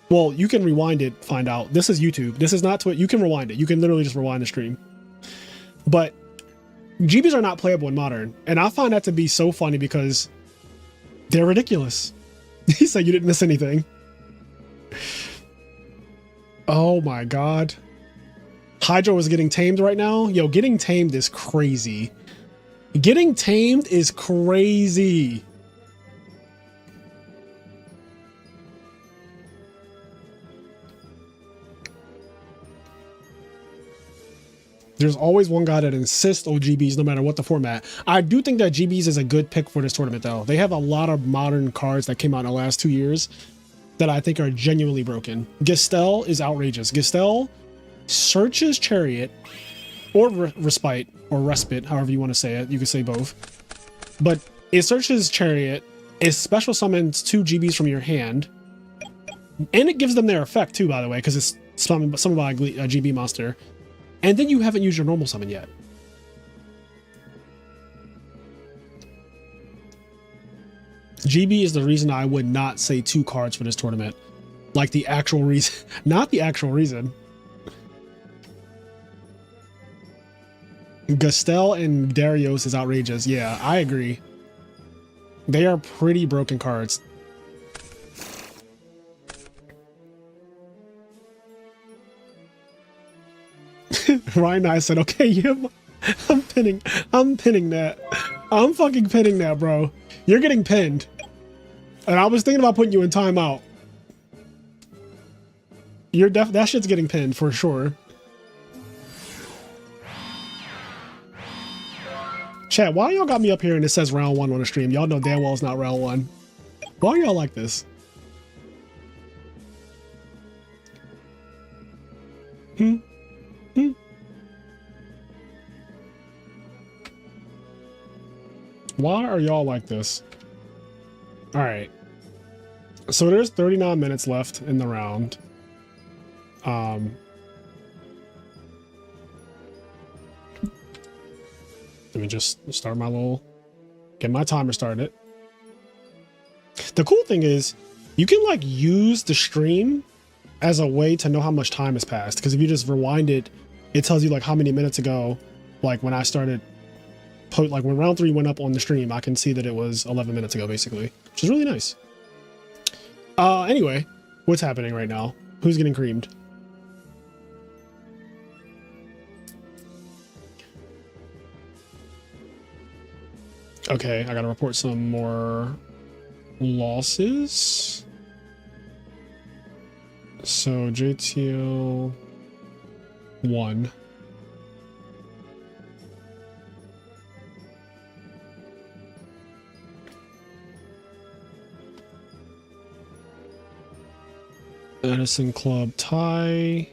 B: well, you can rewind it, find out. This is YouTube. This is not Twitch. You can rewind it. You can literally just rewind the stream. But GBs are not playable in Modern. And I find that to be so funny because they're ridiculous. He said you didn't miss anything. Oh my god. Hydro is getting tamed right now. Yo, getting tamed is crazy. Getting tamed is crazy. There's always one guy that insists on GBs no matter what the format. I do think that GBs is a good pick for this tournament though. They have a lot of modern cards that came out in the last 2 years that I think are genuinely broken. Gestel is outrageous. Gestel searches Chariot or Respite or Respite, however you want to say it. You can say both. But it searches Chariot, it special summons 2 GBs from your hand, and it gives them their effect too, by the way, because it's summoned by a GB monster. And then you haven't used your normal summon yet. GB is the reason I would not say 2 cards for this tournament. Like the actual reason, not the actual reason. Gestel and Darius is outrageous. Yeah, I agree. They are pretty broken cards. Ryan I said, okay, yeah, I'm pinning that. I'm fucking pinning that, bro. You're getting pinned. And I was thinking about putting you in timeout. That shit's getting pinned for sure. Chat, why y'all got me up here and it says round 1 on the stream? Y'all know damn well it's not round 1. Why y'all like this? Why are y'all like this? All right. So there's 39 minutes left in the round. Let me just start get my timer started. The cool thing is you can like use the stream as a way to know how much time has passed. Because if you just rewind it, it tells you like how many minutes ago, like when I started, like when round 3 went up on the stream, I can see that it was 11 minutes ago basically, which is really nice. Anyway, what's happening right now? Who's getting creamed? Okay, I gotta report some more losses. So JTL 1. Edison Club tie.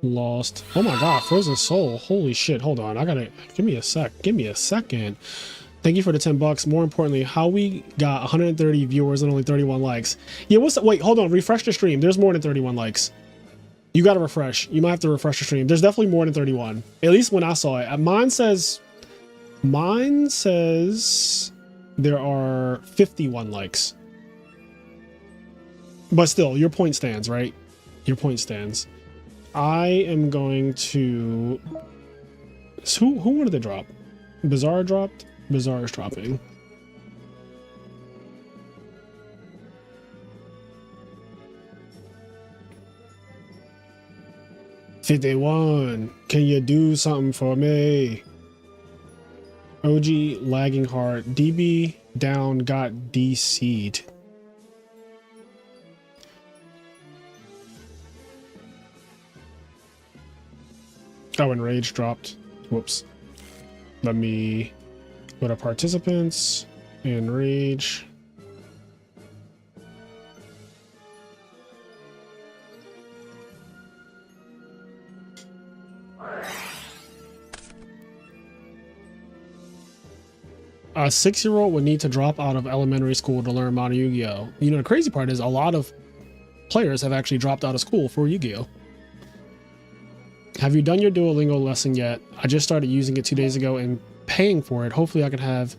B: Lost. Oh my god, Frozen Soul. Holy shit, hold on. I gotta give me a second. Thank you for the 10 bucks. More importantly, how we got 130 viewers and only 31 likes. Yeah, wait, hold on, refresh the stream. There's more than 31 likes. You gotta refresh. You might have to refresh the stream. There's definitely more than 31. At least when I saw it. Mine says there are 51 likes. But still, your point stands, right? Your point stands. I am going to... So who wanted to drop? Bizarre dropped? Bizarre is dropping. $51. Can you do something for me? OG lagging hard. DB down got DC'd. Oh, and Rage dropped. Whoops. Let me go to participants and Rage. A 6-year-old would need to drop out of elementary school to learn modern Yu-Gi-Oh! You know, the crazy part is a lot of players have actually dropped out of school for Yu-Gi-Oh! Have you done your Duolingo lesson yet? I just started using it 2 days ago and paying for it. Hopefully I can have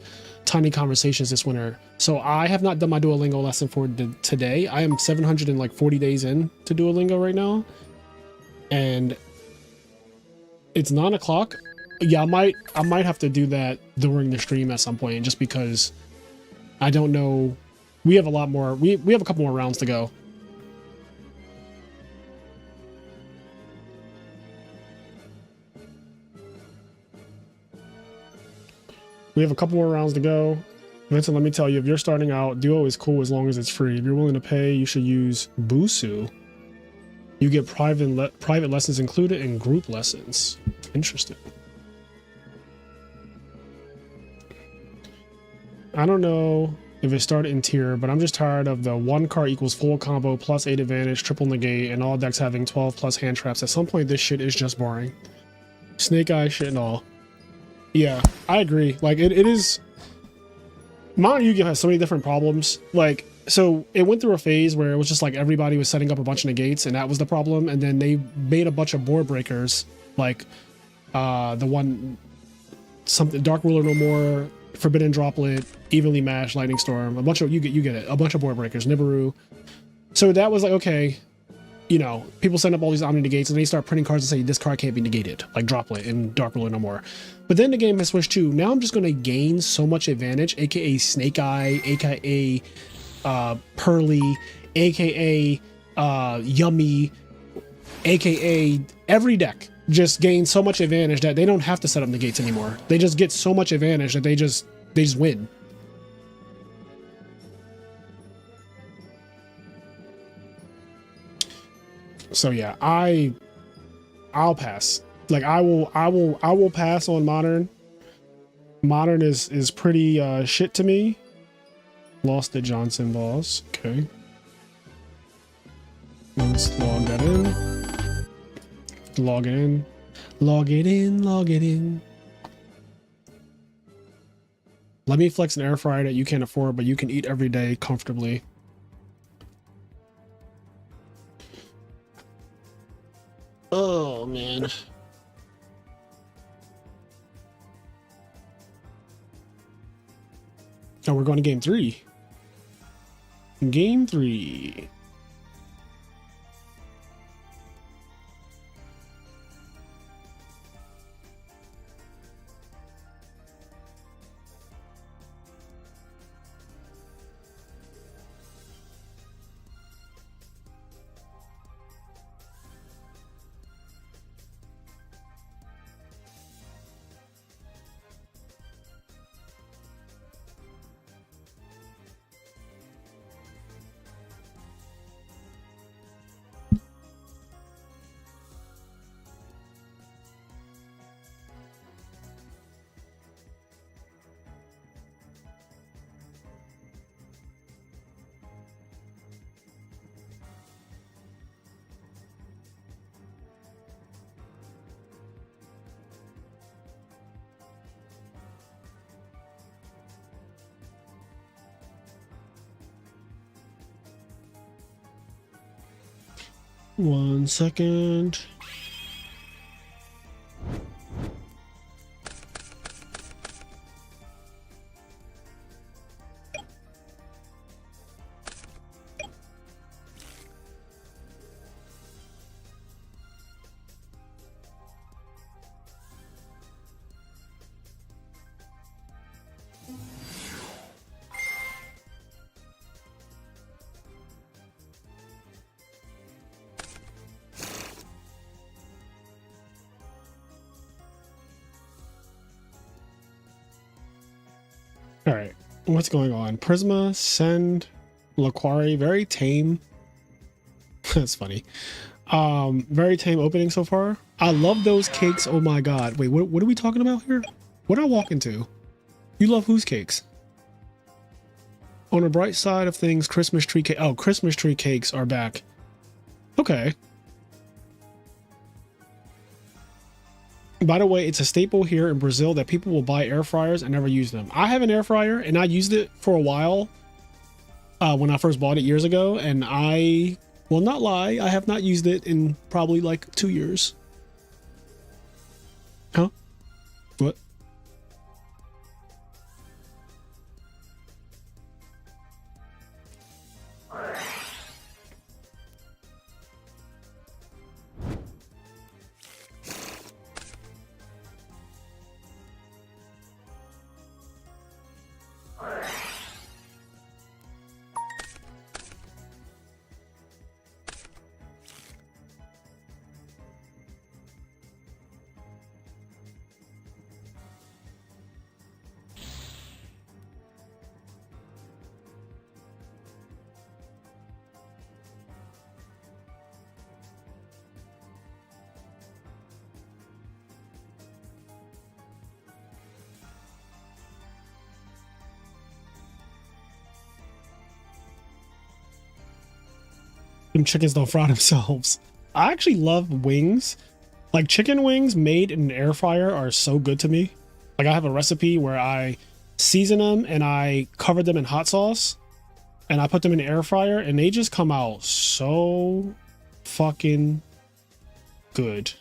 B: tiny conversations this winter. So I have not done my Duolingo lesson for today. I am 740 days in to Duolingo right now. And it's 9 o'clock. Yeah, I might have to do that during the stream at some point, just because I don't know. We have a lot more. We have a couple more rounds to go. We have a couple more rounds to go. Vincent, let me tell you, if you're starting out, Duo is cool as long as it's free. If you're willing to pay, you should use Busu. You get private lessons included and group lessons. Interesting. I don't know if it started in tier, but I'm just tired of the 1 card equals full combo plus 8 advantage, triple negate, and all decks having 12 plus hand traps. At some point, this shit is just boring. Snake eye shit and all. Yeah, I agree. Like, it is... Modern Yu-Gi-Oh! Has so many different problems. Like, so it went through a phase where it was just like everybody was setting up a bunch of negates, and that was the problem. And then they made a bunch of board breakers, like the one... something Dark Ruler No More, Forbidden Droplet, Evenly Matched, Lightning Storm, a bunch of... You get it. A bunch of board breakers, Nibiru. So that was like, okay... you know, people send up all these Omni negates and they start printing cards and say this card can't be negated, like Droplet and Dark Ruler no more. But then the game has switched to, now I'm just going to gain so much advantage, aka Snake Eye, aka Pearly, aka Yummy, aka every deck just gains so much advantage that they don't have to set up negates anymore. They just get so much advantage that they just win. So yeah, I'll pass. Like I will pass on Modern. Modern is pretty shit to me. Lost the Johnson balls. Okay. Let's log that in. Log it in. Log it in. Log it in. Let me flex an air fryer that you can't afford, but you can eat every day comfortably. Oh man. Oh, we're going to game 3. Game 3. One second. All right, what's going on? Prisma, Send, Laquari, very tame. That's funny. Very tame opening so far. I love those cakes. Oh my god. Wait, what are we talking about here? What did I walk into? You love whose cakes? On the bright side of things, Christmas tree cake. Oh, Christmas tree cakes are back. Okay. By the way, it's a staple here in Brazil that people will buy air fryers and never use them. I have an air fryer and I used it for a while when I first bought it years ago, and I will not lie, I have not used it in probably like 2 years. Huh? What? Them chickens don't fry themselves. I actually love wings. Like chicken wings made in an air fryer are so good to me. Like I have a recipe where I season them and I cover them in hot sauce and I put them in the air fryer and they just come out so fucking good.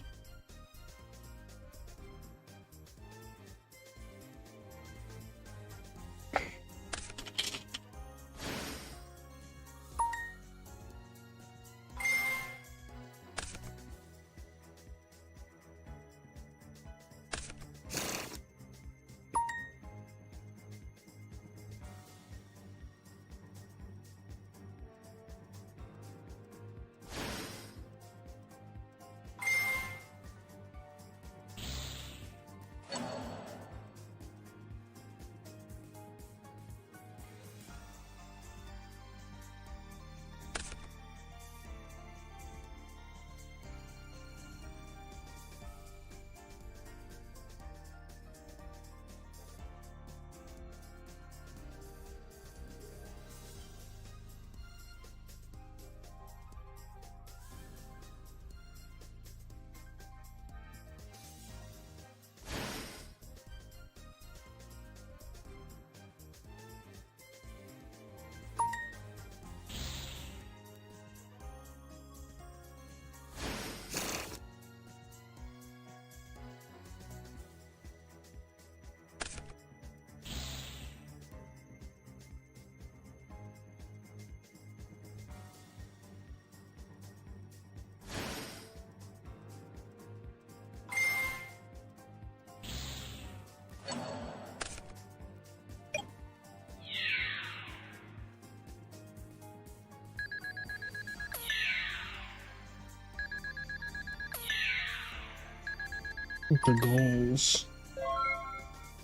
B: The goals.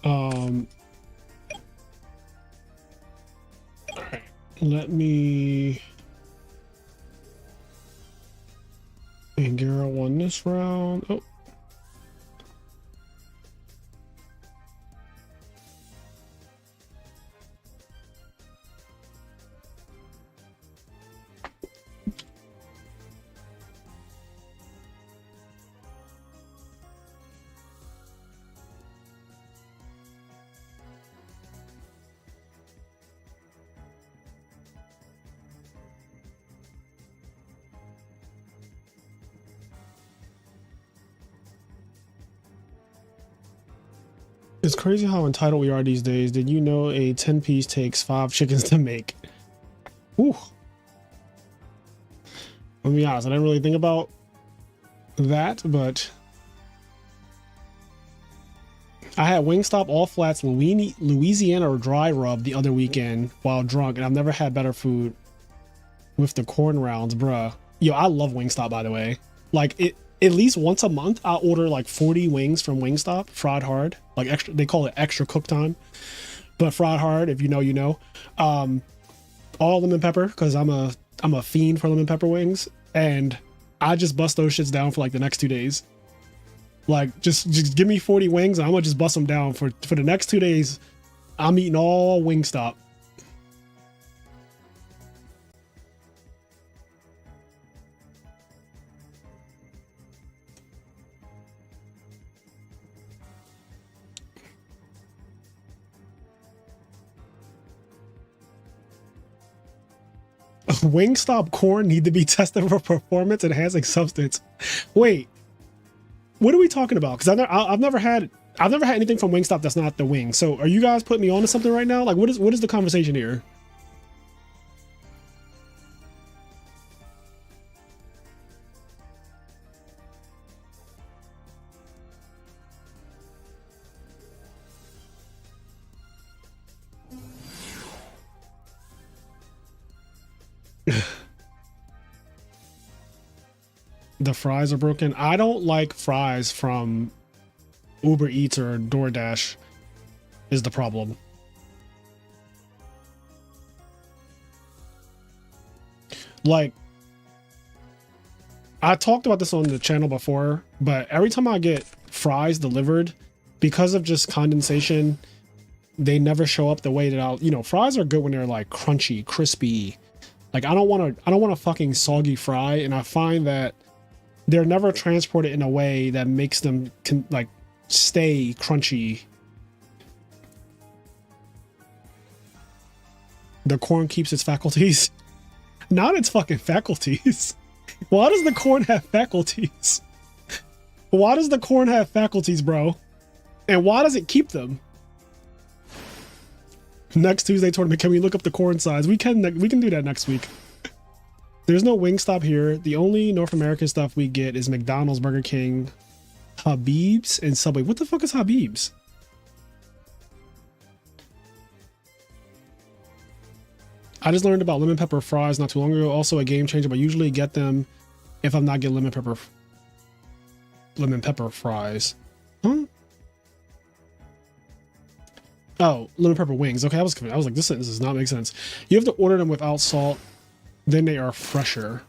B: Alright. Let me... And Gara won this round. Oh. It's crazy how entitled we are these days. Did you know a 10-piece takes 5 chickens to make? Ooh. Let me be honest, I didn't really think about that, but I had Wingstop All Flats Louisiana dry rub the other weekend while drunk, and I've never had better food with the corn rounds, bruh. Yo, I love Wingstop, by the way. Like, at least once a month, I'll order like 40 wings from Wingstop, fried hard. Like extra, they call it extra cook time, but fried hard. If you know, you know. All lemon pepper, because I'm a fiend for lemon pepper wings, and I just bust those shits down for like the next 2 days. Like just give me 40 wings, and I'm gonna just bust them down for the next 2 days. I'm eating all Wingstop. Wingstop corn need to be tested for performance enhancing substance. Wait, what are we talking about? Because I've never had anything from Wingstop that's not the wing. So are you guys putting me on to something right now? Like what is the conversation here? The fries are broken. I don't like fries from Uber Eats or DoorDash is the problem. Like, I talked about this on the channel before, but every time I get fries delivered, because of just condensation, they never show up the way that I'll, you know, fries are good when they're like crunchy, crispy. Like I don't want a fucking soggy fry, and I find that they're never transported in a way that makes them like stay crunchy. The corn keeps its faculties. Not its fucking faculties. Why does the corn have faculties? Why does the corn have faculties, bro? And why does it keep them? Next Tuesday tournament, can we look up the corn size? We can do that next week. There's no Wingstop here. The only North American stuff we get is McDonald's, Burger King, Habib's, and Subway. What the fuck is Habib's? I just learned about lemon pepper fries not too long ago. Also a game changer, but usually get them if I'm not getting lemon pepper fries. Huh? Oh, lemon pepper wings. Okay, I was like, this sentence does not make sense. You have to order them without salt. Then they are fresher.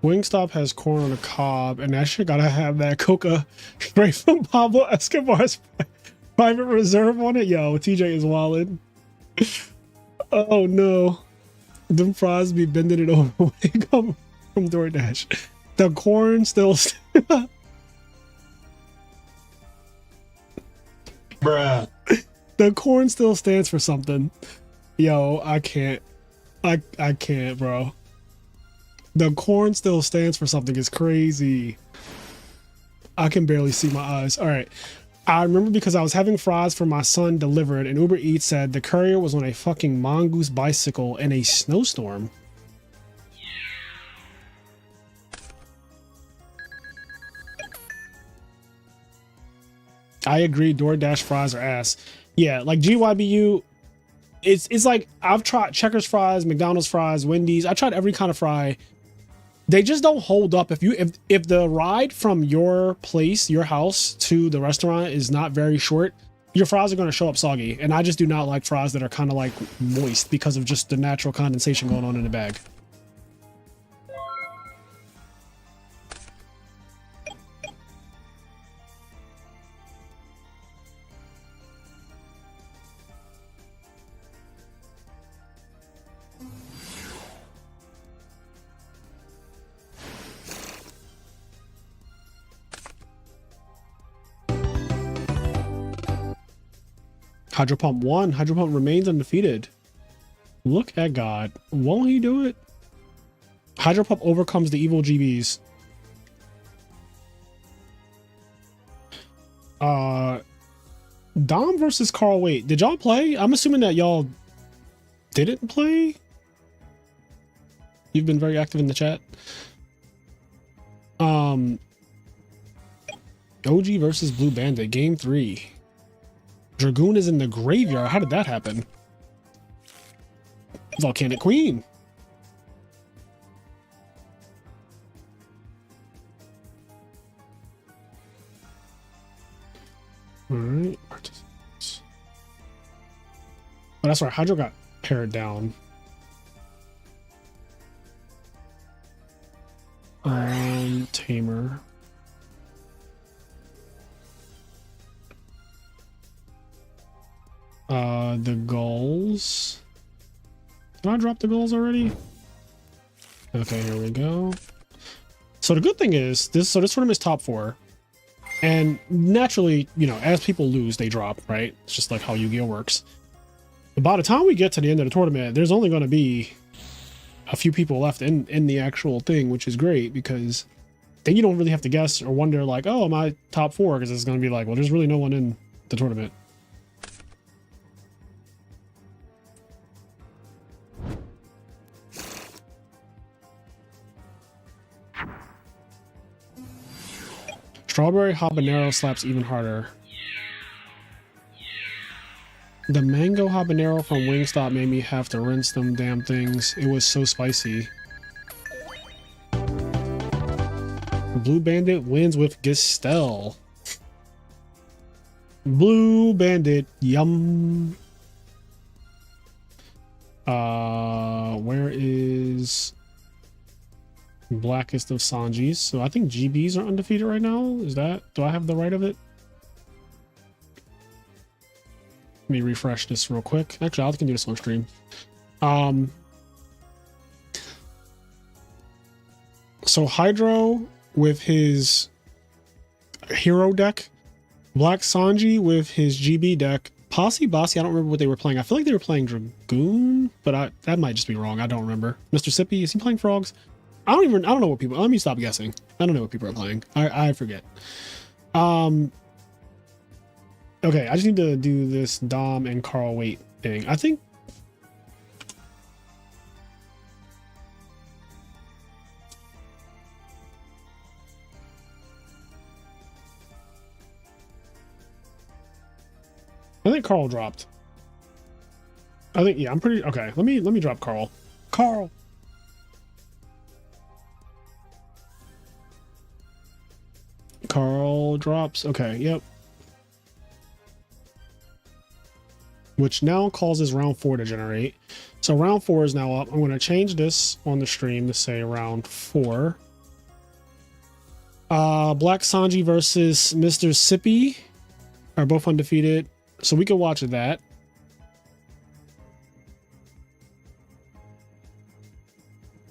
B: Wingstop has corn on the cob, and that shit gotta have that coca straight from Pablo Escobar's private reserve on it. Yo, TJ is wildin'. Oh no. Them fries be bending it over when they come from DoorDash. The corn still...
C: Bruh.
B: The corn still stands for something. Yo, I can't. I can't, bro. The corn still stands for something. It's crazy. I can barely see my eyes. All right. I remember because I was having fries for my son delivered, and Uber Eats said the courier was on a fucking mongoose bicycle in a snowstorm. I agree. DoorDash fries are ass. Yeah, like GYBU. It's like I've tried Checkers fries, McDonald's fries, Wendy's. I tried every kind of fry. They just don't hold up. If the ride from your place, your house to the restaurant is not very short, your fries are going to show up soggy. And I just do not like fries that are kind of like moist because of just the natural condensation going on in the bag. Hydro Pump won. Hydro Pump remains undefeated. Look at God. Won't he do it? Hydro Pump overcomes the evil GBs. Dom versus Carl. Wait, did y'all play? I'm assuming that y'all didn't play. You've been very active in the chat. OG versus Blue Bandit, game 3. Dragoon is in the graveyard. How did that happen? Volcanic Queen. All right. Oh, that's right. Hydro got pared down. Tamer. The goals. Did I drop the goals already? Okay, here we go. So the good thing is this tournament is top 4. And naturally, you know, as people lose, they drop, right? It's just like how Yu-Gi-Oh works. But by the time we get to the end of the tournament, there's only going to be a few people left in the actual thing, which is great because then you don't really have to guess or wonder like, oh, am I top 4? Because it's going to be like, well, there's really no one in the tournament. Strawberry habanero slaps even harder. The mango habanero from Wingstop made me have to rinse them damn things. It was so spicy. Blue Bandit wins with Gestel. Blue Bandit, yum. Where is Blackest of Sanjis? So I think GBs are undefeated right now. Is that, do I have the right of it? Let me refresh this real quick. Actually, I can do this on stream. So Hydro with his hero deck, Black Sanji with his GB deck, Posse Bossy, I don't remember what they were playing. I feel like they were playing Dragoon, but that might just be wrong. I don't remember. Mr. Sippy, is he playing Frogs? I don't know what people, let me stop guessing. I don't know what people are playing. I forget. Okay, I just need to do this Dom and Carl Waite thing. I think Carl dropped. I think, yeah, I'm pretty okay. Let me drop Carl. Carl drops. Okay, yep. Which now causes round 4 to generate. So round 4 is now up. I'm going to change this on the stream to say round 4. Black Sanji versus Mr. Sippy are both undefeated. So we could watch that.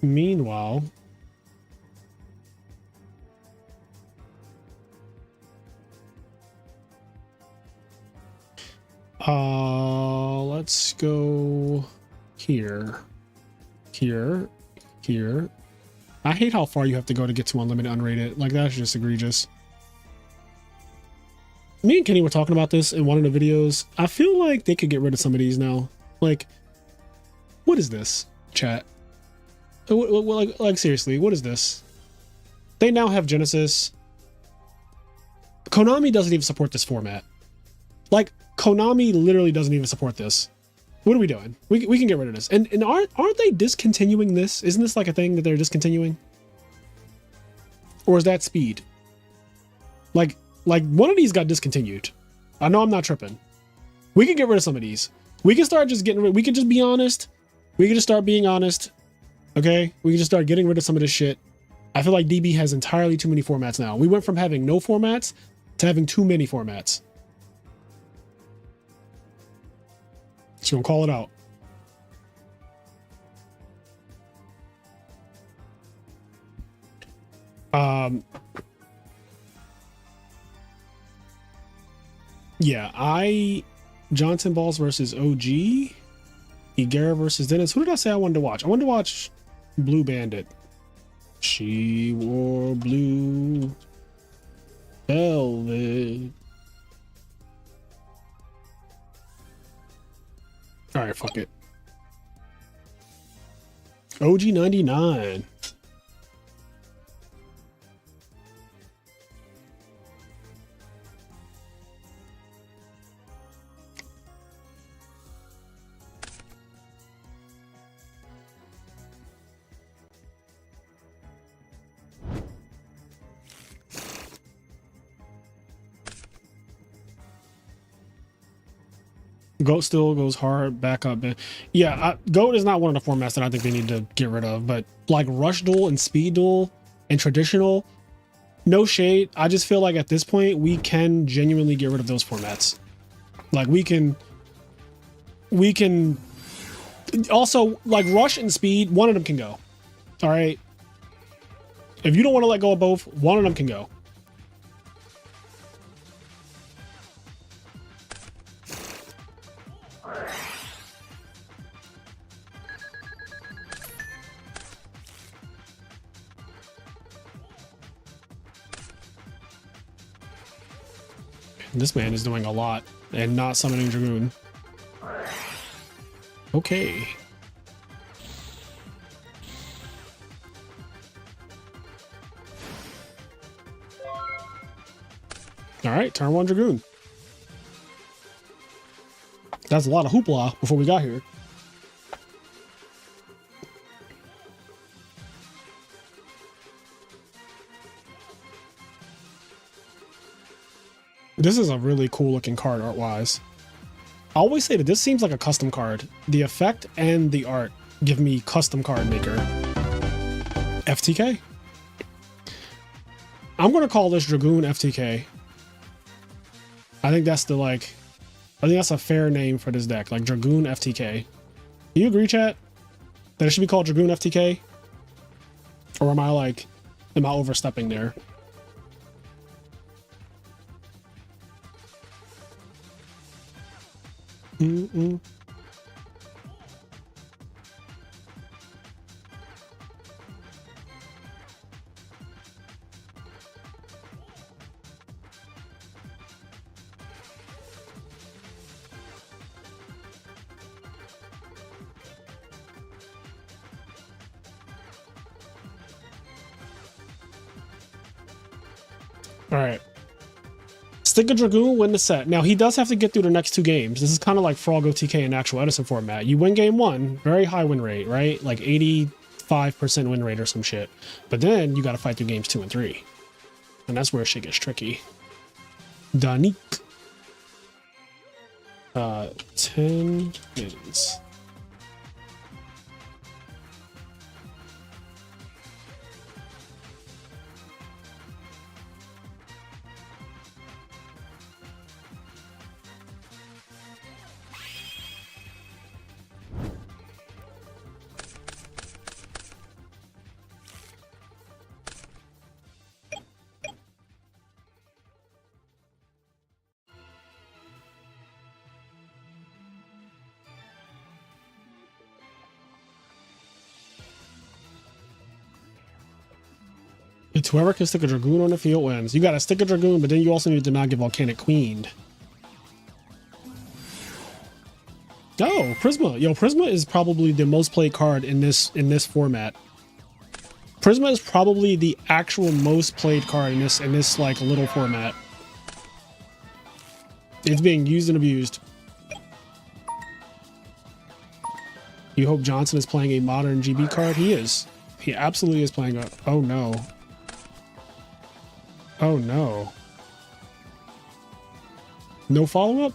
B: Meanwhile, let's go here. I hate how far you have to go to get to unlimited unrated. Like, that's just egregious. Me and Kenny were talking about this in one of the videos. I feel like they could get rid of some of these now. Like, what is this, chat? Like seriously, what is this? They now have Genesis. Konami doesn't even support this format. Like, Konami literally doesn't even support this. What are we doing? We can get rid of this. And aren't they discontinuing this? Isn't this like a thing that they're discontinuing? Or is that speed? Like one of these got discontinued. I know I'm not tripping. We can get rid of some of these. We can start just getting rid. We can just be honest. We can just start being honest. Okay? We can just start getting rid of some of this shit. I feel like DB has entirely too many formats now. We went from having no formats to having too many formats. So we'll call it out. Yeah, Johnson Balls versus OG. Higuera versus Dennis. Who did I say I wanted to watch? I wanted to watch Blue Bandit. She wore blue velvet. All right, fuck it. OG 99. Goat still goes hard, back up. Yeah, Goat is not one of the formats that I think they need to get rid of, but like Rush Duel and Speed Duel and Traditional, no shade. I just feel like at this point, we can genuinely get rid of those formats. Like we can also, like Rush and Speed, one of them can go. All right. If you don't want to let go of both, one of them can go. This man is doing a lot and not summoning Dragoon. Okay. All right, turn 1 Dragoon. That's a lot of hoopla before we got here. This is a really cool looking card art wise. I always say that this seems like a custom card. The effect and the art give me custom card maker. FTK. I'm going to call this Dragoon FTK. I think that's I think that's a fair name for this deck, like Dragoon FTK. Do you agree, chat? That it should be called Dragoon FTK? Or am I overstepping there? All right. Stick a Dragoon, win the set. Now, he does have to get through the next 2 games. This is kind of like Frog OTK in actual Edison format. You win game 1, very high win rate, right? Like 85% win rate or some shit. But then you got to fight through games 2 and 3. And that's where shit gets tricky. Danik. 10 wins. It's whoever can stick a Dragoon on the field wins. You got to stick a Dragoon, but then you also need to not get Volcanic Queened. Oh, Prisma. Yo, Prisma is probably the most played card in this format. Prisma is probably the actual most played card in this like little format. It's being used and abused. You hope Johnson is playing a modern GB card? He is. He absolutely is playing a... Oh no. Oh no. No follow-up?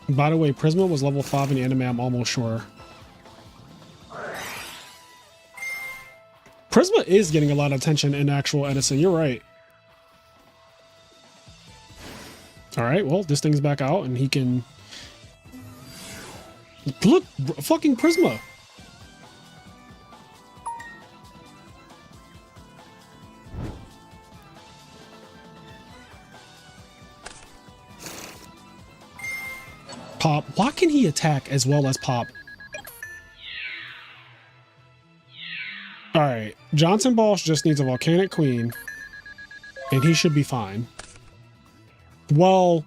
B: By the way, Prisma was level 5 in the anime, I'm almost sure. Prisma is getting a lot of attention in actual Edison, you're right. Alright, well, this thing's back out and he can... Look! Fucking Prisma! Pop. Why can he attack as well as Pop? Alright, Johnson Bosch just needs a Volcanic Queen, and he should be fine. Well,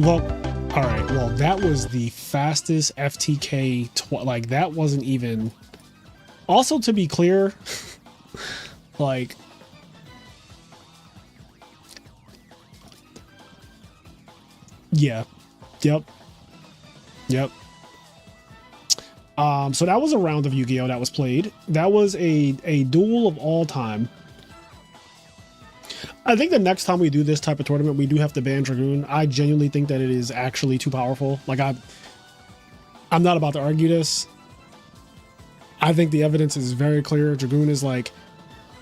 B: alright, well, that was the fastest FTK, like, that wasn't even... Also, to be clear, like... Yeah. Yep. So that was a round of Yu-Gi-Oh! That was played. That was a duel of all time. I think the next time we do this type of tournament, we do have to ban Dragoon. I genuinely think that it is actually too powerful. Like, I'm not about to argue this. I think the evidence is very clear. Dragoon is, like,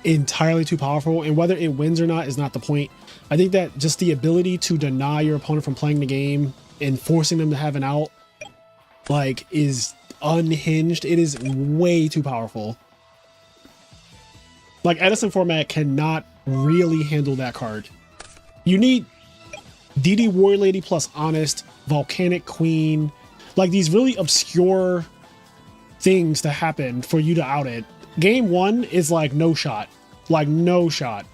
B: entirely too powerful, and whether it wins or not is not the point. I think that just the ability to deny your opponent from playing the game and forcing them to have an out, like, is unhinged. It is way too powerful. Like, Edison format cannot really handle that card. You need DD Warrior Lady plus Honest, Volcanic Queen, like these really obscure things to happen for you to out it. Game one is like no shot. Like no shot.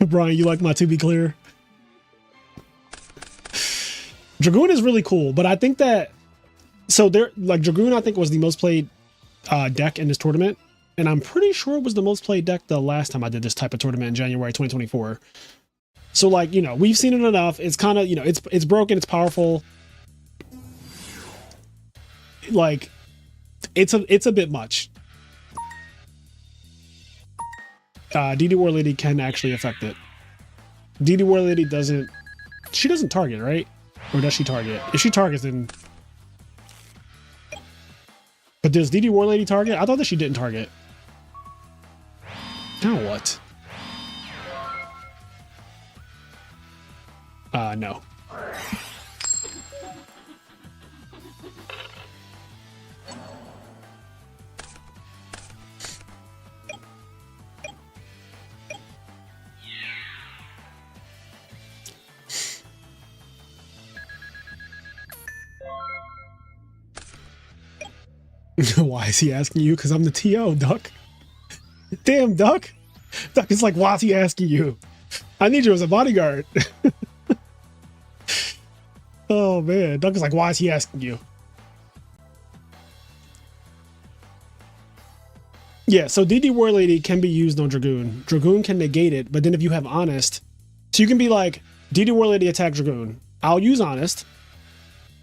B: Brian, you like my to be clear? Dragoon is really cool, but I think that so there, like Dragoon, I think was the most played deck in this tournament, and I'm pretty sure it was the most played deck the last time I did this type of tournament in January 2024. So, like, you know, we've seen it enough. It's kind of, you know, it's broken, it's powerful. Like, it's a bit much. DD War Lady can actually affect it. DD War Lady doesn't. She doesn't target, right? Or does she target? If she targets, then. But does DD War Lady target? I thought that she didn't target. Now what? No. Why is he asking you? Because I'm the TO, Duck. Damn, Duck. Duck is like, why is he asking you? I need you as a bodyguard. Oh, man. Duck is like, why is he asking you? Yeah, so DD War Lady can be used on Dragoon. Dragoon can negate it, but then if you have Honest, so you can be like, DD War Lady attack Dragoon. I'll use Honest.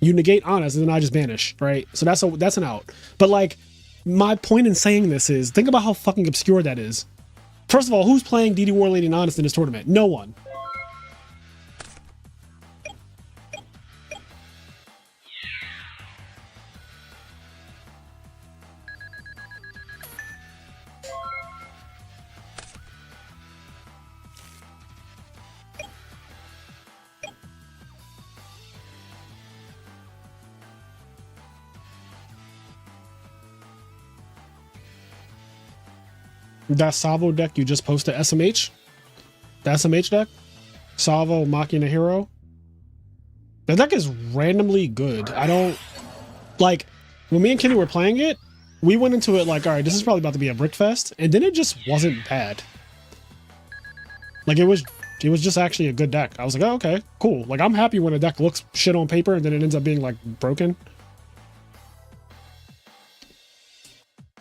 B: You negate Honest, and then I just banish, right? So that's an out. But, like, my point in saying this is, think about how fucking obscure that is. First of all, who's playing DD War Lady and Honest in this tournament? No one. That Salvo deck you just posted, SMH? The SMH deck? Salvo, Machina Hero? That deck is randomly good. I don't... Like, when me and Kenny were playing it, we went into it like, alright, this is probably about to be a brick fest, and then it just wasn't bad. Like, it was just actually a good deck. I was like, oh, okay, cool. Like, I'm happy when a deck looks shit on paper, and then it ends up being, like, broken.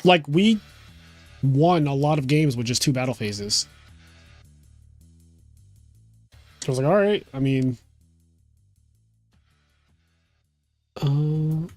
B: Like, we won a lot of games with just 2 battle phases. I was like, all right, I mean, Um,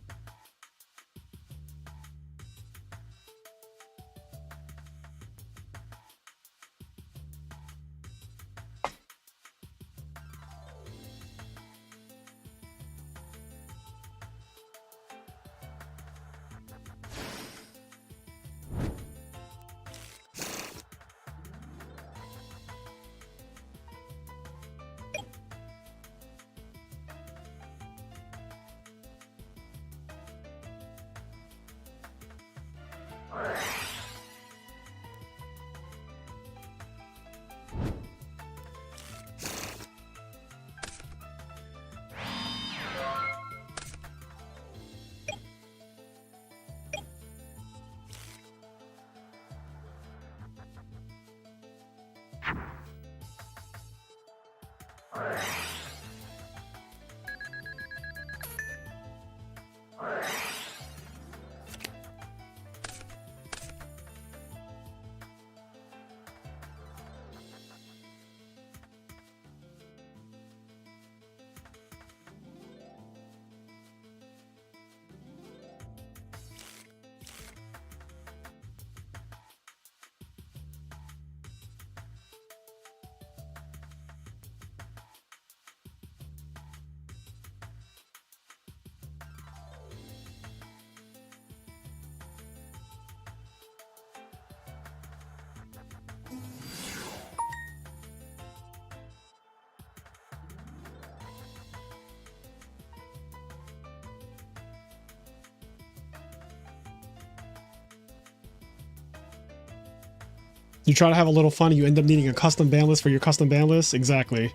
B: you try to have a little fun, you end up needing a custom ban list for your custom ban list. Exactly.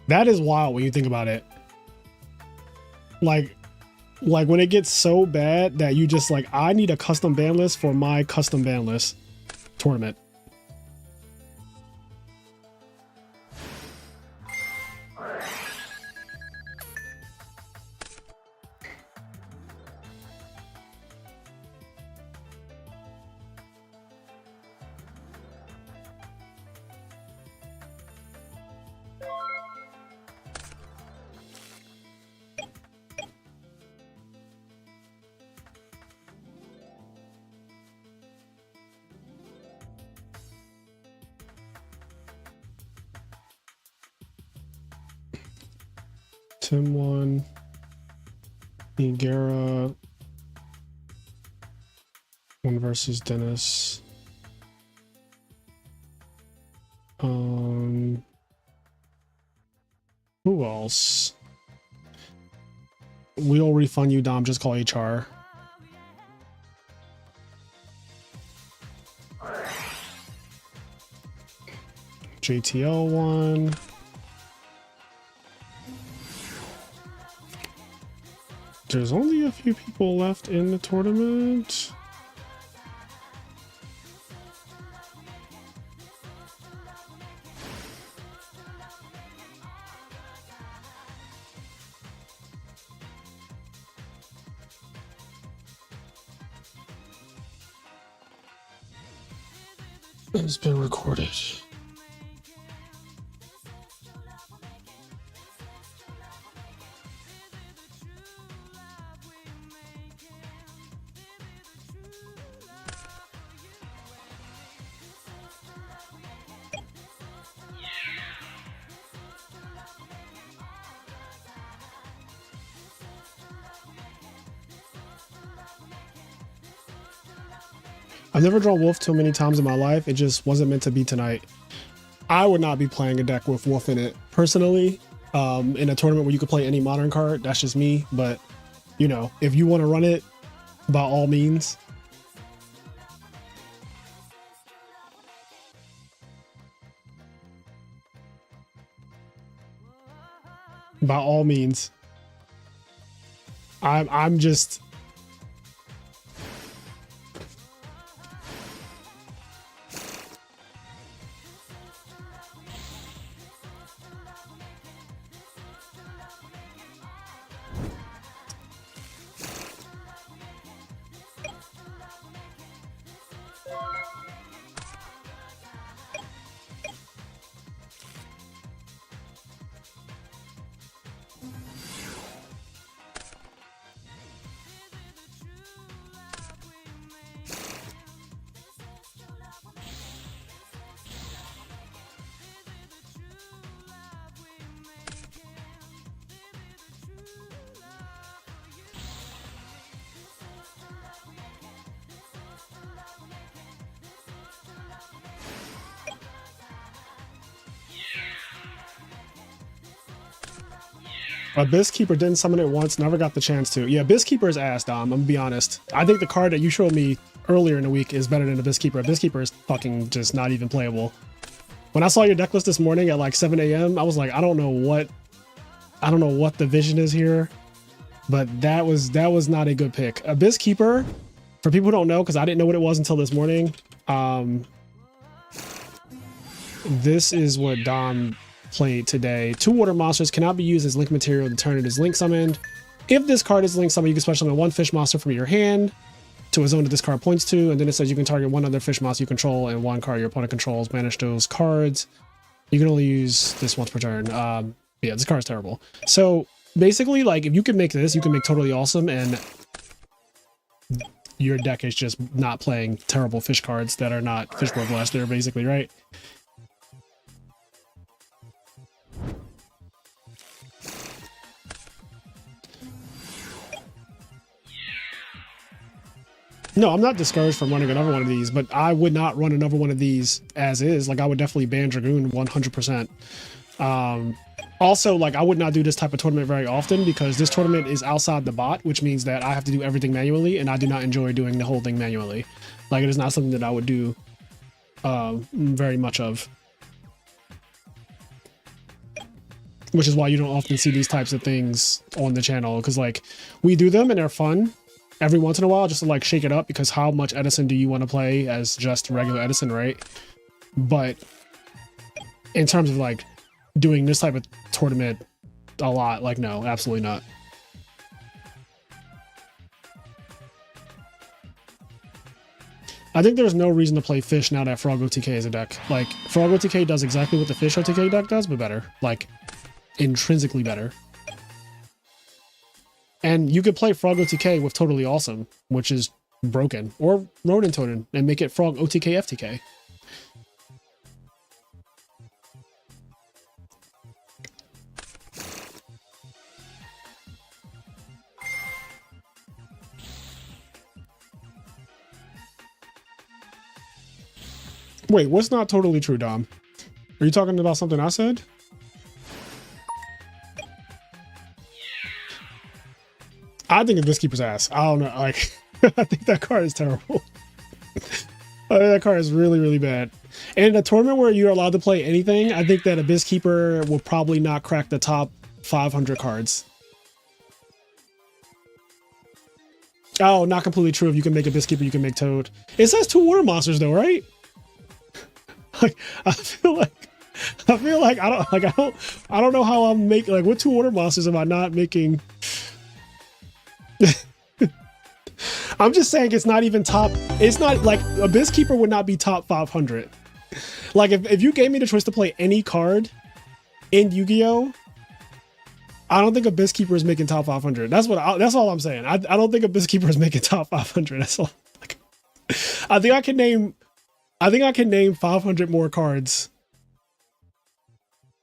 B: That is wild when you think about it. Like when it gets so bad that you just like, I need a custom ban list for my custom ban list tournament. Tim won. Higuera 1 versus Dennis. Who else? We'll refund you, Dom. Just call HR. JTL won. There's only a few people left in the tournament. It's been recorded. I've never drawn Wolf too many times in my life. It just wasn't meant to be tonight. I would not be playing a deck with Wolf in it personally. In a tournament where you could play any modern card, that's just me. But you know, if you want to run it, by all means. By all means. I'm just. Abyss Keeper didn't summon it once, never got the chance to. Yeah, Abyss Keeper is ass, Dom. I'm gonna be honest. I think the card that you showed me earlier in the week is better than Abyss Keeper. Abyss Keeper is fucking just not even playable. When I saw your deck list this morning at like 7 a.m., I was like, I don't know what the vision is here, but that was not a good pick. Abyss Keeper, for people who don't know, because I didn't know what it was until this morning. This is what Dom played today. 2 water monsters cannot be used as link material. The turn it is link summoned. If this card is link summoned, you can special summon 1 fish monster from your hand to a zone that this card points to, and then it says you can target 1 other fish monster you control and 1 card your opponent controls. Banish those cards. You can only use this once per turn. Yeah, this card's terrible. So basically, like, if you can make this, you can make totally awesome, and your deck is just not playing terrible fish cards that are not Fishboard Blaster, basically, right? No, I'm not discouraged from running another one of these, but I would not run another one of these as is. Like, I would definitely ban Dragoon 100%. Also, like, I would not do this type of tournament very often because this tournament is outside the bot, which means that I have to do everything manually, and I do not enjoy doing the whole thing manually. Like, it is not something that I would do very much of. Which is why you don't often see these types of things on the channel, because, like, we do them and they're fun every once in a while just to, like, shake it up, because how much Edison do you want to play as just regular Edison, right? But in terms of, like, doing this type of tournament a lot, like, no, absolutely not. I think there's no reason to play Fish now that Frog OTK is a deck. Like, Frog OTK does exactly what the Fish OTK deck does, but better. Like, intrinsically better. And you could play Frog OTK with Totally Awesome, which is broken, or Ronin Totem, and make it Frog OTK FTK. Wait, what's not totally true, Dom? Are you talking about something I said? I think Abyss Keeper's ass. I don't know. Like, I think that card is terrible. I think that card is really, really bad. And in a tournament where you're allowed to play anything, I think that Abyss Keeper will probably not crack the top 500 cards. Oh, not completely true. If you can make Abyss Keeper, you can make Toad. It says 2 water monsters though, right? Like, I feel like I don't know how I'm making, like, what 2 water monsters am I not making? I'm just saying it's not even top. It's not like Abyss Keeper would not be top 500. Like, if you gave me the choice to play any card in Yu-Gi-Oh, I don't think Abyss Keeper is making top 500. That's all I'm saying. I don't think Abyss Keeper is making top 500. That's all. Like, I think I can name 500 more cards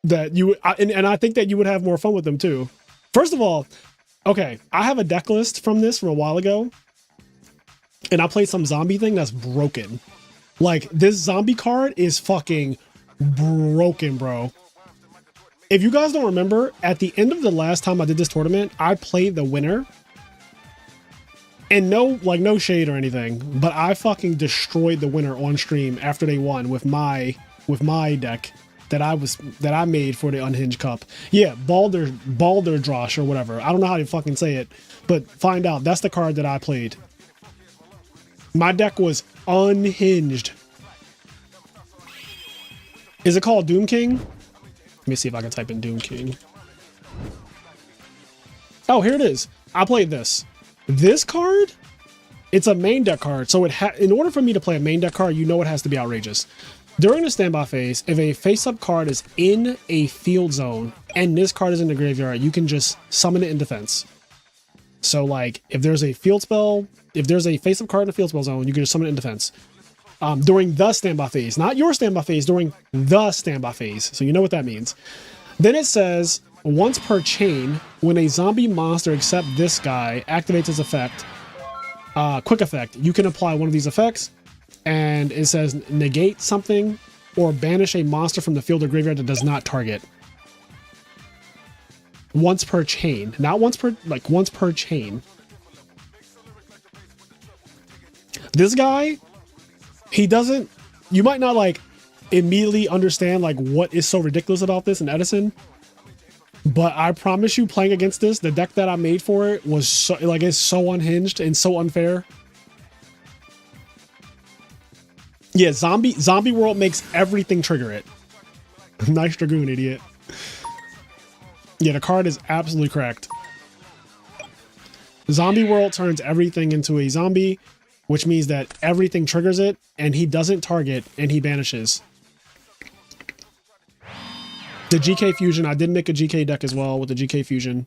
B: that you and I think that you would have more fun with them too. First of all, okay, I have a deck list from this from a while ago, and I played some zombie thing that's broken. Like, this zombie card is fucking broken, bro. If you guys don't remember, at the end of the last time I did this tournament, I played the winner. And no shade or anything, but I fucking destroyed the winner on stream after they won with my deck that I made for the Unhinged Cup. Yeah, Balder Drosh or whatever. I don't know how to fucking say it, but find out. That's the card that I played. My deck was unhinged. Is it called Doom King? Let me see if I can type in Doom King. Oh, here it is. I played this. This card, it's a main deck card, so in order for me to play a main deck card, you know it has to be outrageous. During the standby phase, if a face-up card is in a field zone and this card is in the graveyard, you can just summon it in defense. So, like, if there's a field spell, if there's a face-up card in the field spell zone, you can just summon it in defense. During the standby phase, not your standby phase, during the standby phase. So you know what that means. Then it says, once per chain, when a zombie monster except this guy activates its effect, quick effect, you can apply one of these effects, and it says negate something or banish a monster from the field or graveyard that does not target. once per chain, not once per, like once per chain. This guy, he doesn't, you might not like immediately understand like what is so ridiculous about this in Edison, but I promise you, playing against this, the deck that I made for it was so, like, it's so unhinged and so unfair. Yeah, zombie world makes everything trigger it. Nice Dragoon, idiot. Yeah, the card is absolutely cracked. Zombie world turns everything into a zombie, which means that everything triggers it, and he doesn't target, and he banishes. The GK Fusion, I did make a GK deck as well with the GK Fusion.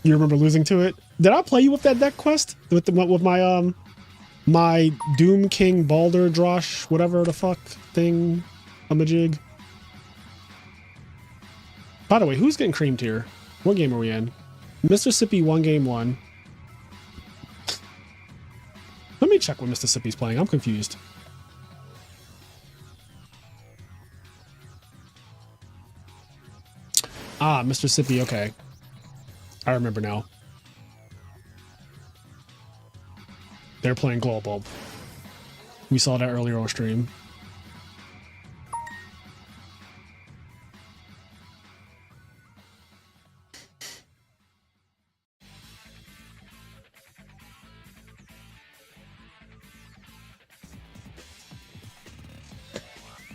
B: You remember losing to it? Did I play you with that deck quest? With my my Doom King Balder Drosh, whatever the fuck thing, I'm a jig. By the way, who's getting creamed here? What game are we in? Mississippi won game 1. Let me check what Mississippi's playing. I'm confused. Ah, Mississippi, okay. I remember now. They're playing Glow Bulb. We saw that earlier on stream.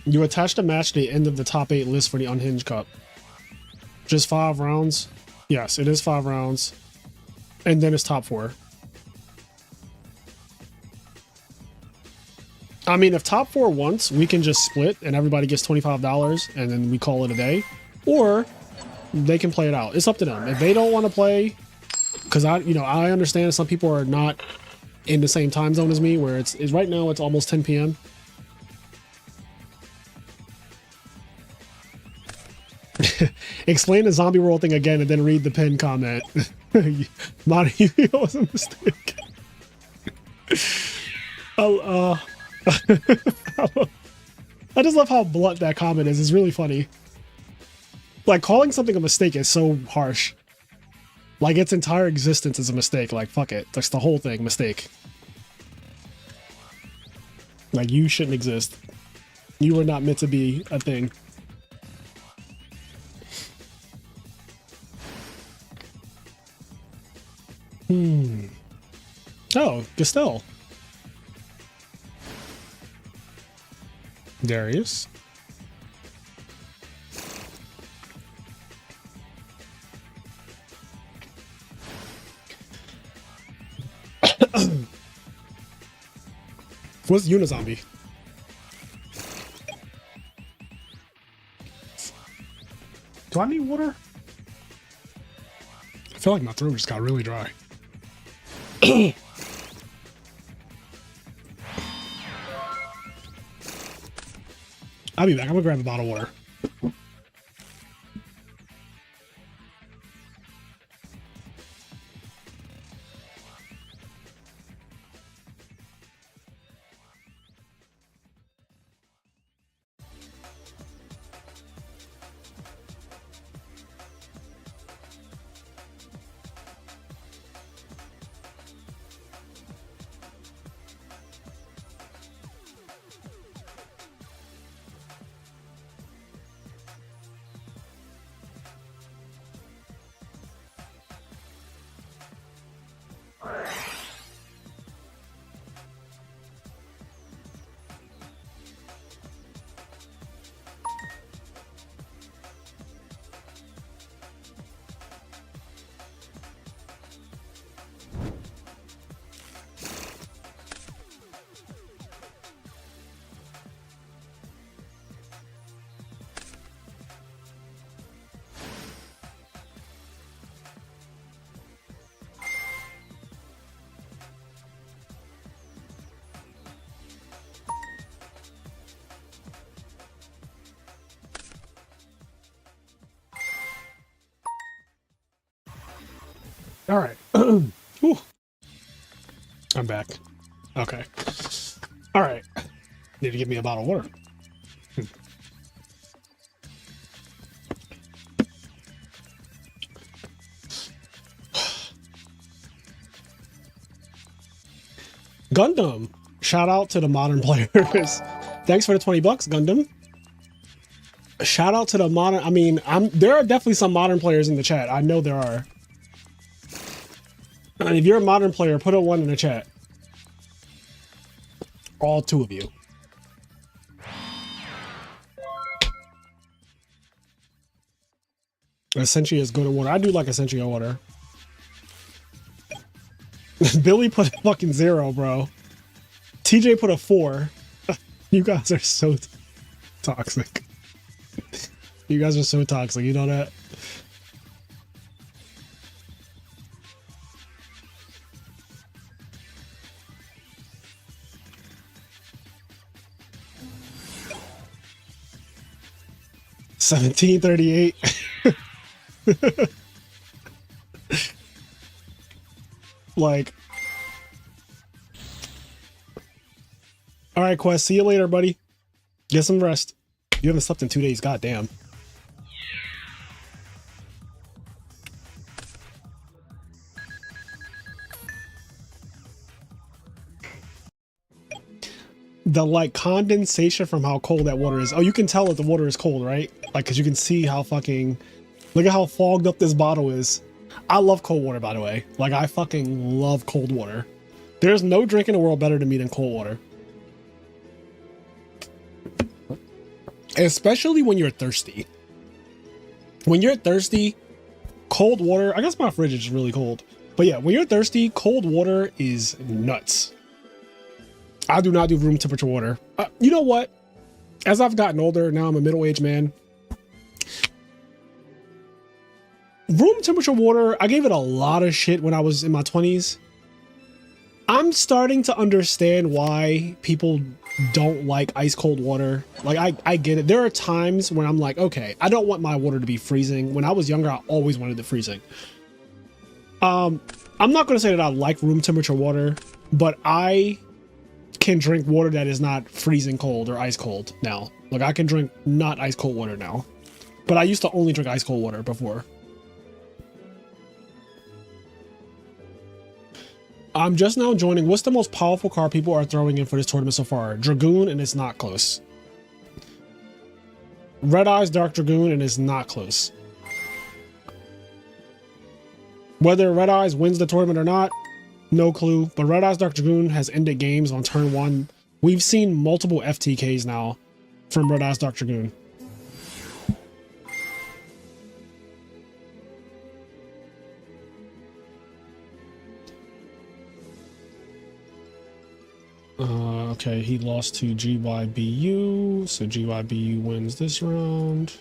B: You attached a match to the end of the top 8 list for the Unhinged Cup. Just 5 rounds? Yes, it is 5 rounds. And then it's top 4. I mean, if top 4 once, we can just split and everybody gets $25 and then we call it a day. Or they can play it out. It's up to them. If they don't want to play, because I understand some people are not in the same time zone as me, where it's right now it's almost 10 p.m. Explain the zombie world thing again and then read the pinned comment. Monty, it was a mistake. I just love how blunt that comment is. It's really funny. Like, calling something a mistake is so harsh. Like, its entire existence is a mistake. Like, fuck it. That's the whole thing. Mistake. Like, you shouldn't exist. You were not meant to be a thing. Oh, Gastel. Darius. What's Unizombie? Do I need water? I feel like my throat just got really dry. I'll be back. I'm gonna grab a bottle of water. All right. Ooh. I'm back. Okay. All right. Need to give me a bottle of water. Gundam. Shout out to the modern players. Thanks for the 20 bucks, Gundam. Shout out to the modern. I mean, there are definitely some modern players in the chat. I know there are. And if you're a modern player, put a 1 in the chat. All 2 of you. Essentially is good at water. I do like Essential water. Billy put a fucking 0, bro. TJ put a 4. You guys are so toxic. You guys are so toxic, you know that? $17.38. Like, all right, Quest, see you later, buddy. Get some rest. You haven't slept in 2 days, goddamn. The like condensation from how cold that water is. Oh, you can tell that the water is cold, right? Like, cause you can see how fucking, look at how fogged up this bottle is. I love cold water, by the way. Like, I fucking love cold water. There's no drink in the world better to me than cold water. Especially when you're thirsty. When you're thirsty, cold water, I guess my fridge is really cold. But yeah, when you're thirsty, cold water is nuts. I do not do room temperature water. You know what? As I've gotten older, now I'm a middle-aged man. Room temperature water, I gave it a lot of shit when I was in my 20s. I'm starting to understand why people don't like ice cold water. Like, I get it. There are times when I'm like, okay, I don't want my water to be freezing. When I was younger, I always wanted it freezing. I'm not going to say that I like room temperature water, but I can drink water that is not freezing cold or ice cold now. Like, I can drink not ice cold water now, but I used to only drink ice cold water before. I'm just now joining. What's the most powerful card people are throwing in for this tournament so far? Dragoon, and it's not close. Red Eyes Dark Dragoon, and it's not close. Whether Red Eyes wins the tournament or not, no clue. But Red Eyes Dark Dragoon has ended games on turn 1. We've seen multiple FTKs now from Red Eyes Dark Dragoon. Okay, he lost to GYBU, so GYBU wins this round.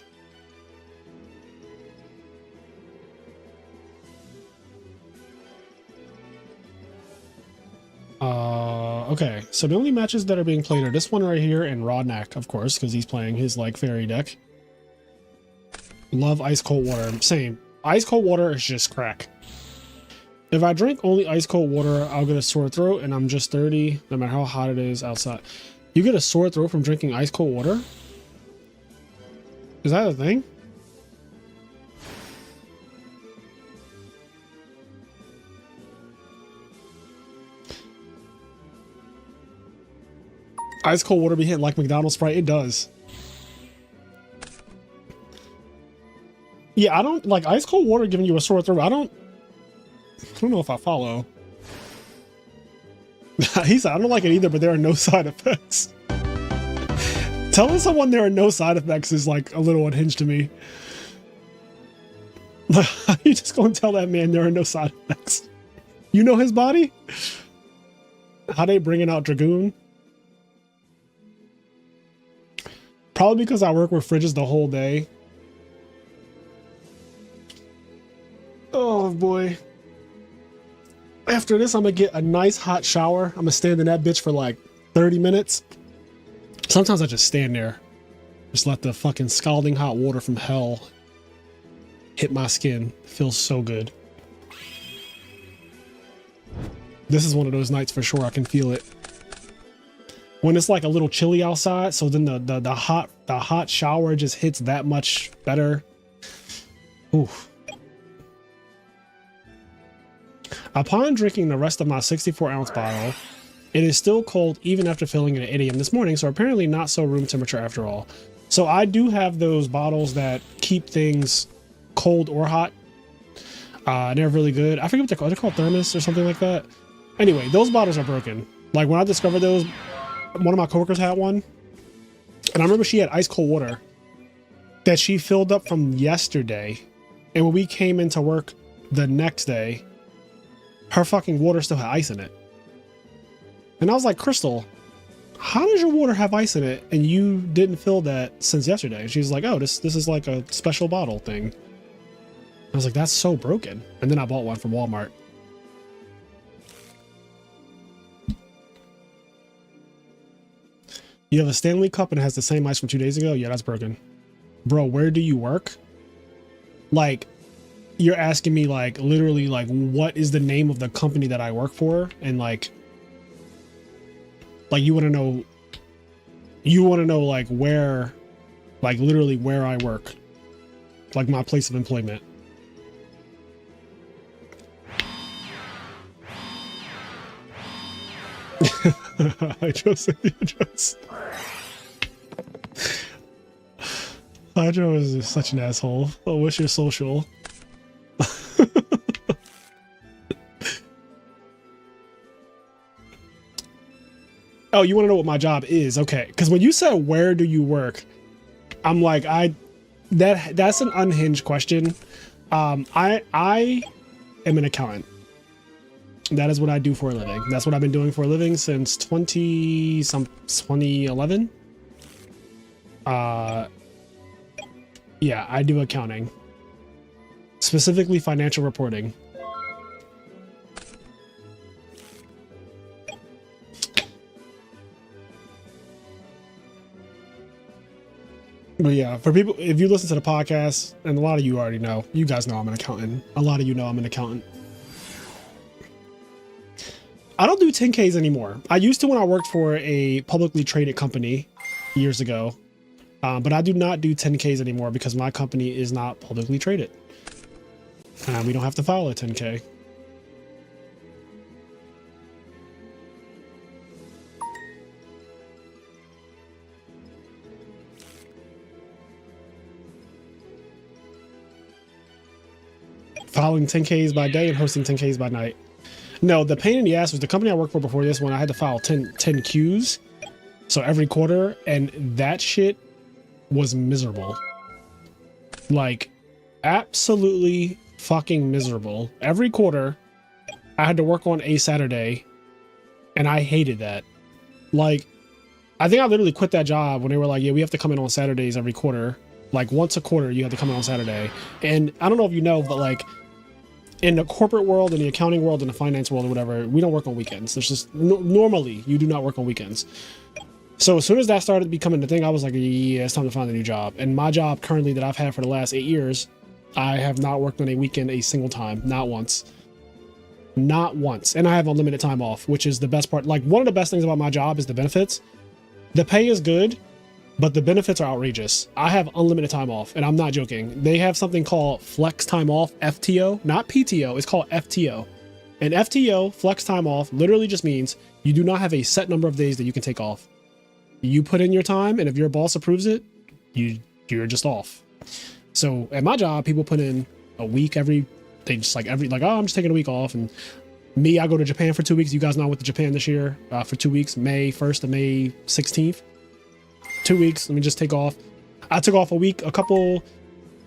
B: Okay, so the only matches that are being played are this one right here and Rodnak, of course, because he's playing his like fairy deck. Love ice cold water. Same. Ice cold water is just crack. If I drink only ice cold water, I'll get a sore throat, and I'm just 30, no matter how hot it is outside. You get a sore throat from drinking ice cold water? Is that a thing? Ice cold water be hitting like McDonald's Sprite? It does. Yeah, I don't like ice cold water giving you a sore throat. I don't know if I follow. He said, I don't like it either, but there are no side effects. Telling someone there are no side effects is like a little unhinged to me. You just gonna tell that man there are no side effects? You know his body? How they bringing out Dragoon? Probably because I work with fridges the whole day. Oh boy. After this, I'm gonna get a nice hot shower. I'm gonna stand in that bitch for like 30 minutes. Sometimes I just stand there. Just let the fucking scalding hot water from hell hit my skin. It feels so good. This is one of those nights for sure. I can feel it. When it's like a little chilly outside, so then the hot shower just hits that much better. Oof. Upon drinking the rest of my 64-ounce bottle, it is still cold even after filling it at 8 AM this morning, so apparently not so room temperature after all. So I do have those bottles that keep things cold or hot. They're really good. I forget what they're called. They're called thermos or something like that. Anyway, those bottles are broken. Like when I discovered those, one of my coworkers had one, and I remember she had ice cold water that she filled up from yesterday. And when we came into work the next day, her fucking water still had ice in it. And I was like, Crystal, how does your water have ice in it and you didn't fill that since yesterday? And she's like, oh, this is like a special bottle thing. I was like, that's so broken. And then I bought one from Walmart. You have a Stanley Cup and it has the same ice from 2 days ago? Yeah, that's broken. Bro, where do you work? Like, you're asking me like literally like what is the name of the company that I work for, and like you want to know like where, like literally where I work, like my place of employment. Hydro is such an asshole. Oh, what's your social? Oh, you want to know what my job is? Okay, because when you said where do you work, I'm like that's an unhinged question. I am an accountant. That is what I do for a living. That's what I've been doing for a living since 2011. Yeah, I do accounting, specifically financial reporting. But yeah, for people, if you listen to the podcast, and a lot of you already know, you guys know I'm an accountant. A lot of you know I'm an accountant. I don't do 10Ks anymore. I used to when I worked for a publicly traded company years ago, but I do not do 10Ks anymore because my company is not publicly traded. We don't have to file a 10K. Filing 10Ks by day and hosting 10Ks by night. No, the pain in the ass was the company I worked for before this one. I had to file 10 Qs. So every quarter, and that shit was miserable. Like, absolutely fucking miserable. Every quarter, I had to work on a Saturday, and I hated that. Like, I think I literally quit that job when they were like, yeah, we have to come in on Saturdays every quarter. Like, once a quarter, you have to come in on Saturday. And I don't know if you know, but like, in the corporate world, in the accounting world, in the finance world, or whatever, we don't work on weekends. There's just normally you do not work on weekends. So as soon as that started becoming the thing, I was like, yeah, it's time to find a new job. And my job currently that I've had for the last 8 years, I have not worked on a weekend a single time, not once. Not once. And I have unlimited time off, which is the best part. Like, one of the best things about my job is the benefits. The pay is good, but the benefits are outrageous. I have unlimited time off, and I'm not joking. They have something called flex time off, FTO, not PTO. It's called FTO. And FTO, flex time off, literally just means you do not have a set number of days that you can take off. You put in your time, and if your boss approves it, you're just off. So at my job, people put in a week oh, I'm just taking a week off. And me, I go to Japan for 2 weeks. You guys know I went to Japan this year for 2 weeks, May 1st to May 16th. 2 weeks. Let me just take off. I took off a week,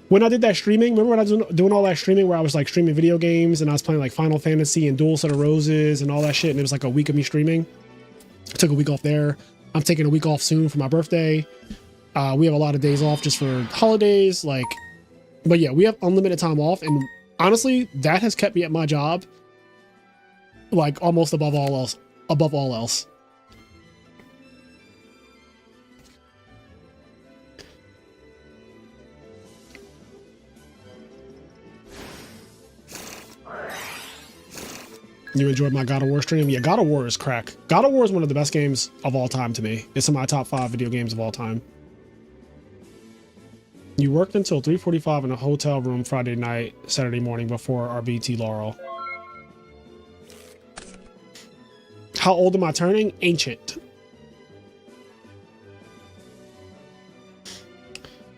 B: when I did that streaming. Remember when I was doing all that streaming where I was like streaming video games and I was playing like Final Fantasy and Duel Set of Roses and all that shit. And it was like a week of me streaming. I took a week off there. I'm taking a week off soon for my birthday. We have a lot of days off just for holidays. But yeah, we have unlimited time off. And honestly, that has kept me at my job like almost above all else. You enjoyed my God of War stream? Yeah, God of War is crack. God of War is one of the best games of all time to me. It's in my top 5 video games of all time. You worked until 3:45 in a hotel room Friday night, Saturday morning before our BT Laurel. How old am I turning? Ancient.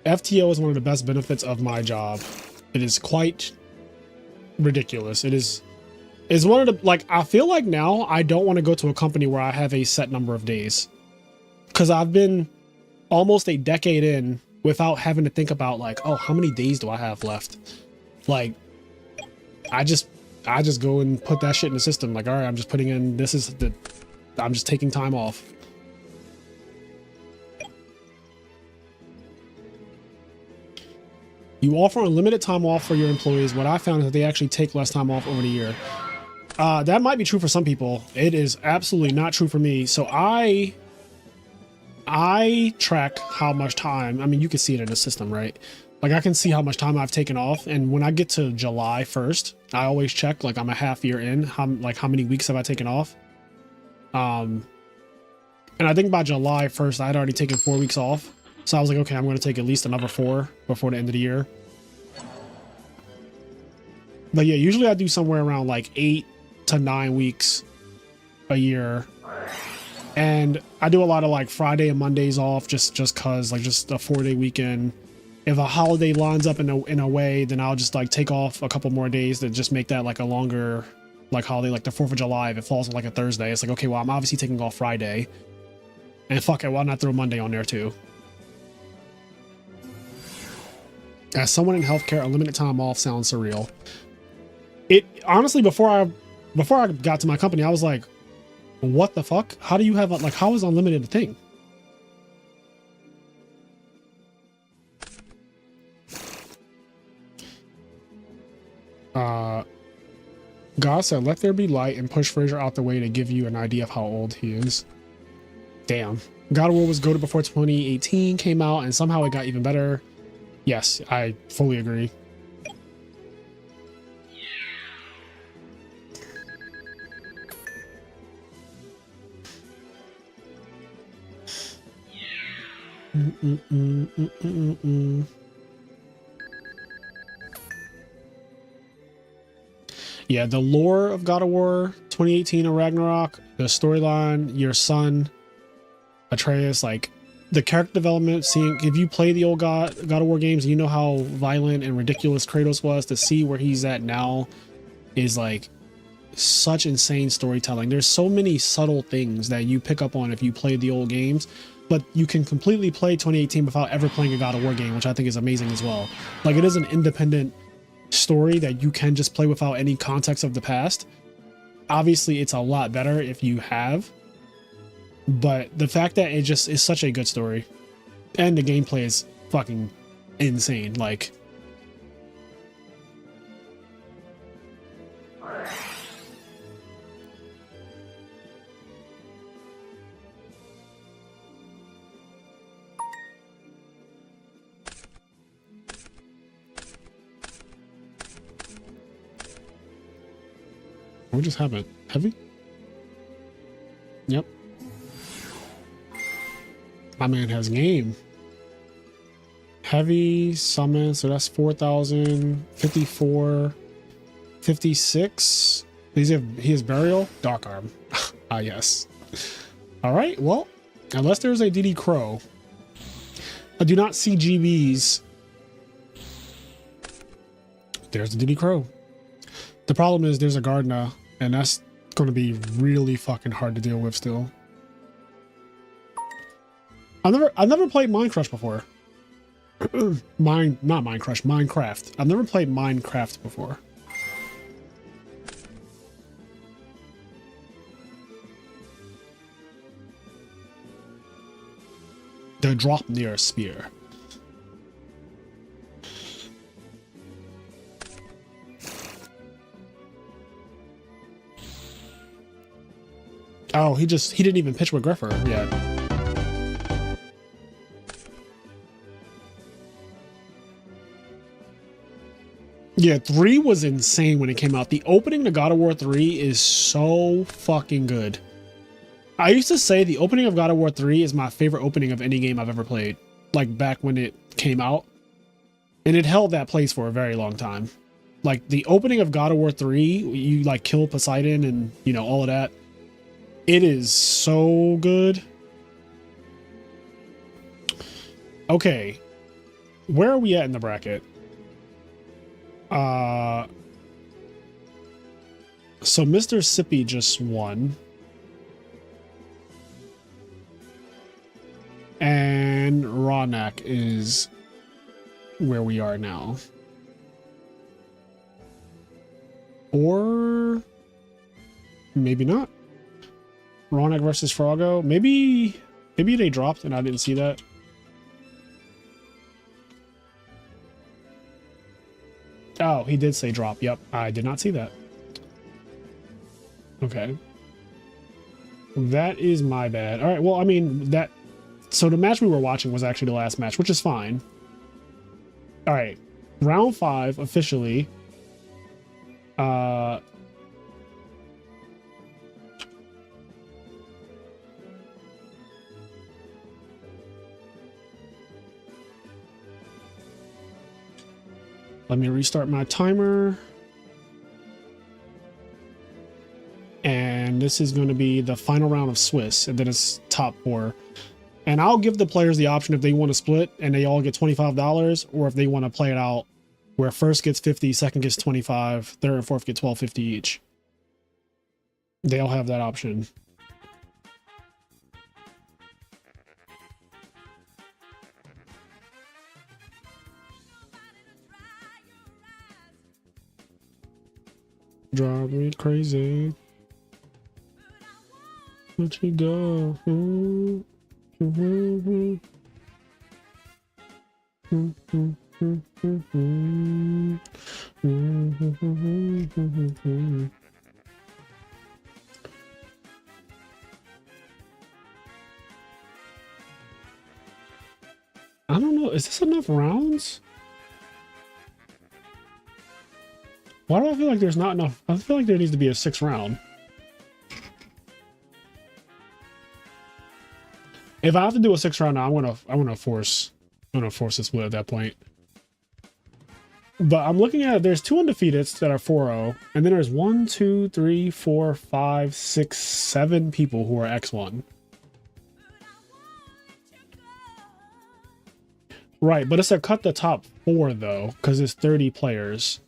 B: FTO is one of the best benefits of my job. It is quite ridiculous. It's one of the, like, I feel like now I don't want to go to a company where I have a set number of days, because I've been almost a decade in without having to think about like, oh, how many days do I have left? Like, I just go and put that shit in the system. Like, all right, I'm just putting in, I'm just taking time off. You offer unlimited time off for your employees. What I found is that they actually take less time off over the year. That might be true for some people. It is absolutely not true for me. So I track how much time, I mean, you can see it in the system, right? Like, I can see how much time I've taken off. And when I get to July 1st, I always check, like, I'm a half year in, how many weeks have I taken off? And I think by July 1st, I had already taken 4 weeks off. So I was like, okay, I'm going to take at least another 4 before the end of the year. But yeah, usually I do somewhere around like 8 to 9 weeks a year. And I do a lot of like Friday and Mondays off just cause, like, just a 4-day weekend. If a holiday lines up in a way, then I'll just like take off a couple more days to just make that like a longer like holiday, like the 4th of July. If it falls on like a Thursday, it's like, okay, well, I'm obviously taking off Friday, and fuck it, why not throw Monday on there too? As someone in healthcare, unlimited time off sounds surreal. It honestly, before I got to my company, I was like, what the fuck? How do you have, like, how is unlimited a thing? God said, let there be light, and push Fraser out the way to give you an idea of how old he is. Damn. God of War was goated before 2018 came out, and somehow it got even better. Yes, I fully agree. Yeah, the lore of God of War 2018 or Ragnarok, the storyline, your son, Atreus, like, the character development, seeing, if you play the old God of War games, you know how violent and ridiculous Kratos was. To see where he's at now is like such insane storytelling. There's so many subtle things that you pick up on if you play the old games, but you can completely play 2018 without ever playing a God of War game, which I think is amazing as well. Like, it is an independent story that you can just play without any context of the past. Obviously, it's a lot better if you have, but the fact that it just is such a good story, and the gameplay is fucking insane. Like, what just happened? Heavy? Yep. My man has game. Heavy summon, so that's 4,000, 54, 56. He has burial, dark arm. Ah, yes. All right, well, unless there's a DD Crow, I do not see GBs. There's the DD Crow. The problem is there's a Gardner, and that's going to be really fucking hard to deal with still. I've never played Minecraft before. Minecraft. I've never played Minecraft before. The drop near a spear. Oh, he didn't even pitch with Greffer yet. Yeah, 3 was insane when it came out. The opening to God of War 3 is so fucking good. I used to say the opening of God of War 3 is my favorite opening of any game I've ever played. Like back when it came out. And it held that place for a very long time. Like the opening of God of War 3, you like kill Poseidon and you know, all of that. It is so good. Okay. Where are we at in the bracket? So Mr. Sippy just won. And Ronak is where we are now. Or maybe not. Ronak versus Froggo. Maybe they dropped and I didn't see that. Oh, he did say drop. Yep, I did not see that. Okay. That is my bad. All right, well, I mean, that... So the match we were watching was actually the last match, which is fine. All right. Round 5, officially. Let me restart my timer. And this is going to be the final round of Swiss, and then it's top 4. And I'll give the players the option if they want to split and they all get $25, or if they want to play it out where first gets 50, second gets 25, third and fourth get $12.50 each. They'll have that option. Drive me crazy. Let you go. I don't know. Is this enough rounds? Why do I feel like there's not enough? I feel like there needs to be a 6th round. If I have to do a 6th round now, I'm gonna force a split at that point. But I'm looking at, there's 2 undefeateds that are 4-0, and then there's 1, 2, 3, 4, 5, 6, 7 people who are X1. Right, but it's a cut the top 4 though, because it's 30 players.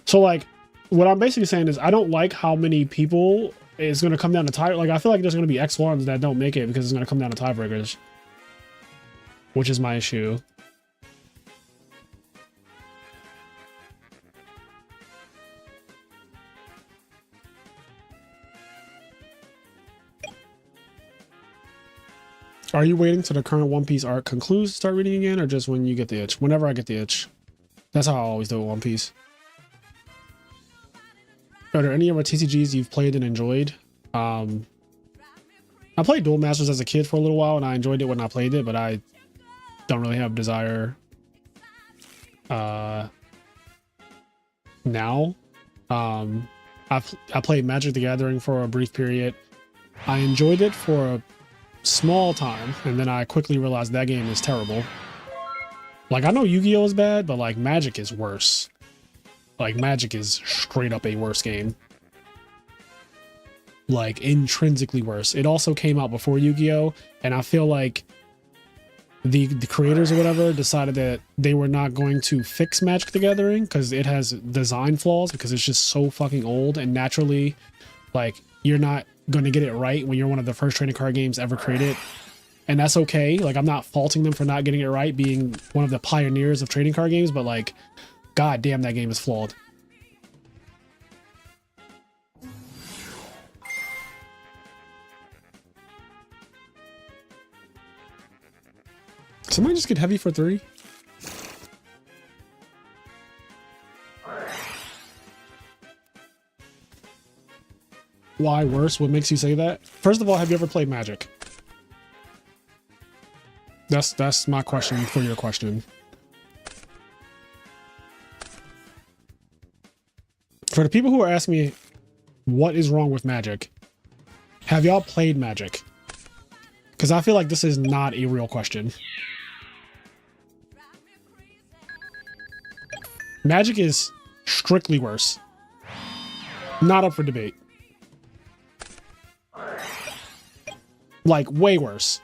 B: So like, what I'm basically saying is I don't like how many people it's going to come down to tie. Like, I feel like there's going to be X1s that don't make it because it's going to come down to tiebreakers, which is my issue. Are you waiting till the current One Piece arc concludes to start reading again, or just when you get the itch? Whenever I get the itch. That's how I always do it with One Piece. Are there any other TCGs you've played and enjoyed? I played Duel Masters as a kid for a little while, and I enjoyed it when I played it, but I don't really have desire now. I played Magic the Gathering for a brief period. I enjoyed it for a small time, and then I quickly realized that game is terrible. Like, I know Yu-Gi-Oh is bad, but like Magic is worse. Like, Magic is straight up a worse game. Like, intrinsically worse. It also came out before Yu-Gi-Oh! And I feel like the creators or whatever decided that they were not going to fix Magic the Gathering because it has design flaws, because it's just so fucking old, and naturally, like, you're not going to get it right when you're one of the first trading card games ever created. And that's okay. Like, I'm not faulting them for not getting it right, being one of the pioneers of trading card games, but like, god damn, that game is flawed. Somebody just get heavy for 3? Why worse? What makes you say that? First of all, have you ever played Magic? That's my question for your question. For the people who are asking me what is wrong with Magic, have y'all played Magic? Because I feel like this is not a real question. Magic is strictly worse. Not up for debate. Like, way worse.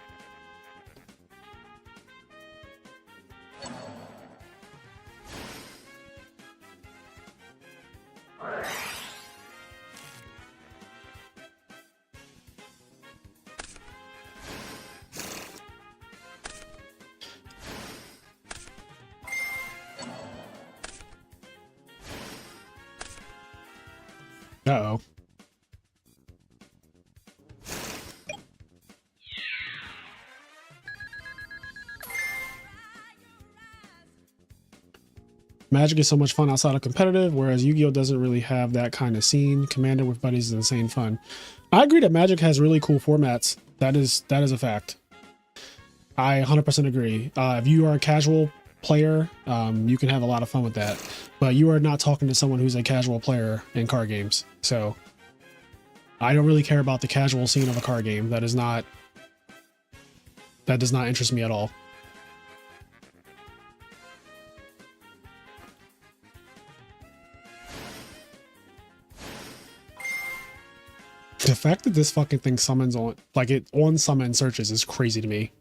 B: Uh-oh. Magic is so much fun outside of competitive, whereas Yu-Gi-Oh doesn't really have that kind of scene. Commander with buddies is insane fun. I agree that Magic has really cool formats. That is a fact. I 100% agree. If you are a casual player, you can have a lot of fun with that. But you are not talking to someone who's a casual player in card games. So I don't really care about the casual scene of a card game. That does not interest me at all. The fact that this fucking thing summons on, like it on summon searches is crazy to me.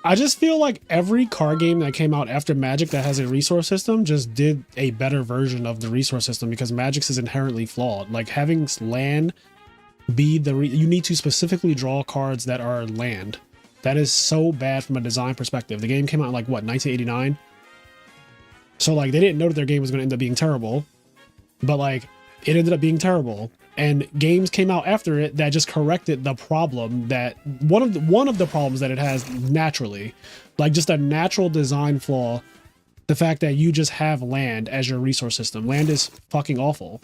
B: I just feel like every card game that came out after Magic that has a resource system just did a better version of the resource system, because Magic's is inherently flawed. Like having land be the you need to specifically draw cards that are land. That is so bad from a design perspective. The game came out in like what, 1989? So like they didn't know that their game was going to end up being terrible, but like it ended up being terrible. And games came out after it that just corrected the problem, that one of the problems that it has naturally, like just a natural design flaw. The fact that you just have land as your resource system. Land is fucking awful.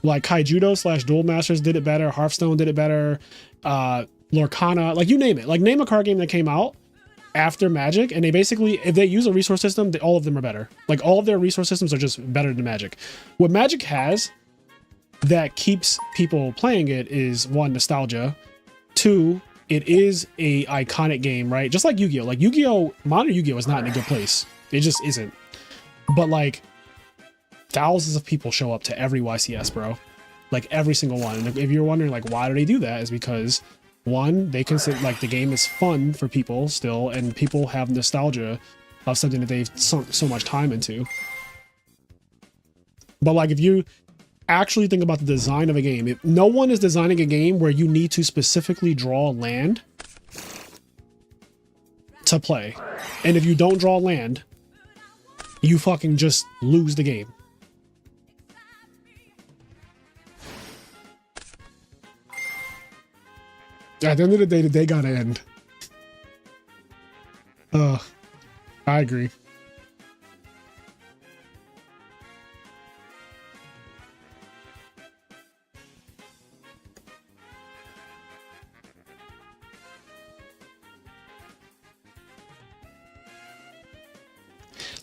B: Like Kaijudo / Duel Masters did it better. Hearthstone did it better. Lorcana, like you name it. Like name a card game that came out after Magic, and they basically, if they use a resource system, all of them are better. Like all of their resource systems are just better than Magic. What Magic has that keeps people playing it is, one, nostalgia. Two, it is a iconic game, right? Just like Yu-Gi-Oh. Like Yu-Gi-Oh, modern Yu-Gi-Oh is not in a good place. It just isn't. But like thousands of people show up to every YCS, bro. Like every single one. And if you're wondering like why do they do that, is because one, they consider like the game is fun for people still, and people have nostalgia of something that they've sunk so much time into. But like if you actually think about the design of a game, if no one is designing a game where you need to specifically draw land to play, and if you don't draw land, you fucking just lose the game. At the end of the day gotta end. I agree.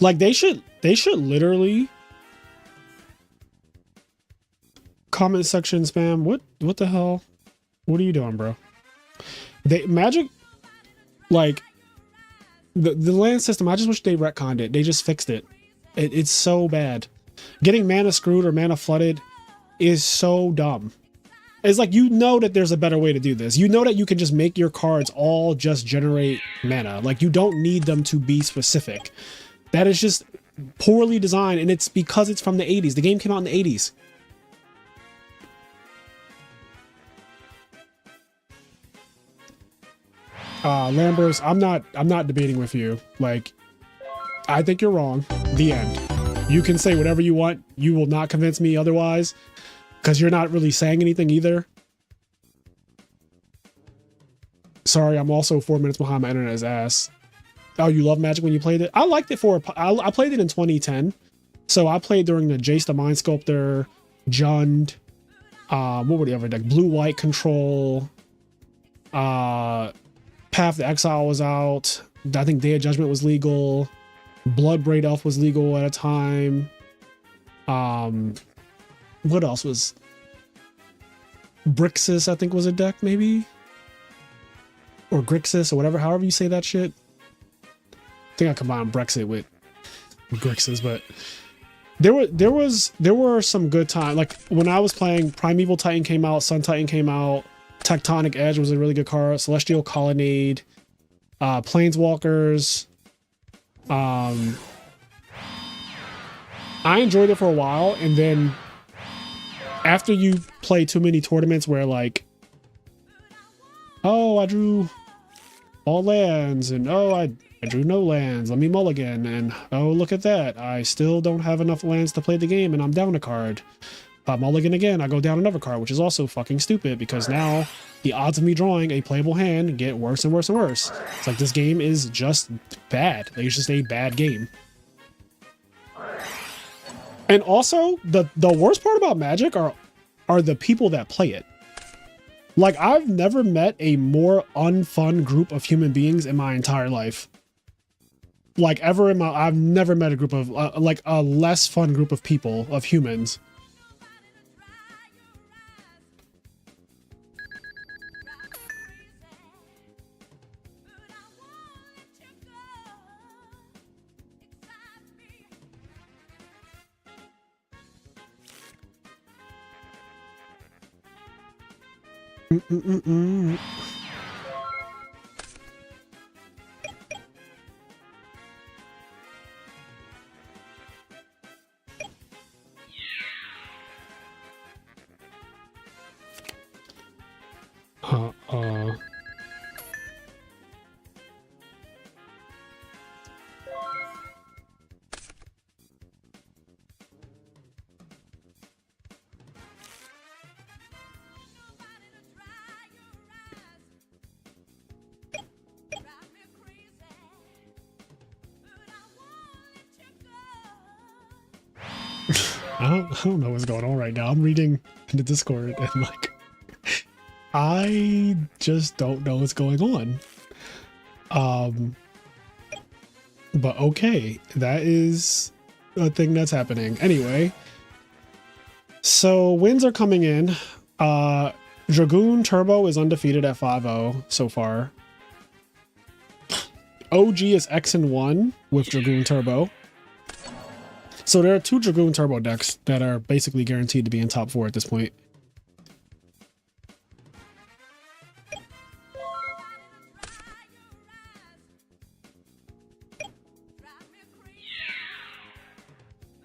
B: Like they should literally comment section spam. What the hell? What are you doing, bro? Magic, like the land system, I just wish they retconned it. They just fixed it. It's so bad. Getting mana screwed or mana flooded is so dumb. It's like, you know that there's a better way to do this. You know that you can just make your cards all just generate mana. Like you don't need them to be specific. That is just poorly designed, and it's because it's from the 80s. The game came out in the 80s. Lambros, I'm not debating with you. Like, I think you're wrong. The end. You can say whatever you want. You will not convince me otherwise, because you're not really saying anything either. Sorry, I'm also 4 minutes behind my internet's ass. Oh, you love Magic when you played it? I liked it I played it in 2010. So I played during the Jace the Mind Sculptor, Jund, What were the other deck? Blue white control. Path to Exile was out. I think Day of Judgment was legal. Bloodbraid Elf was legal at a time. What else was? Brixis, I think, was a deck, maybe? Or Grixis, or whatever, however you say that shit. I think I combined Brexit with Grixis, but there were some good times. Like when I was playing, Primeval Titan came out, Sun Titan came out, Tectonic Edge was a really good card, Celestial Colonnade, Planeswalkers. I enjoyed it for a while, and then after you play too many tournaments where like, oh, I drew all lands, and oh, I drew no lands, let me mulligan, and oh, look at that, I still don't have enough lands to play the game and I'm down a card. If I mulligan again, I go down another card, which is also fucking stupid because now the odds of me drawing a playable hand get worse and worse and worse. It's like this game is just bad. Like, it's just a bad game. And also, the worst part about Magic are the people that play it. Like, I've never met a more unfun group of human beings in my entire life. Like, I've never met a group of, like, a less fun group of people, of humans. I don't know what's going on right now. I'm reading in the Discord and like, I just don't know what's going on. But okay, that is a thing that's happening. Anyway, so wins are coming in. Dragoon Turbo is undefeated at 5-0 so far. OG is X and 1 with Dragoon Turbo. So there are 2 Dragoon Turbo decks that are basically guaranteed to be in top 4 at this point.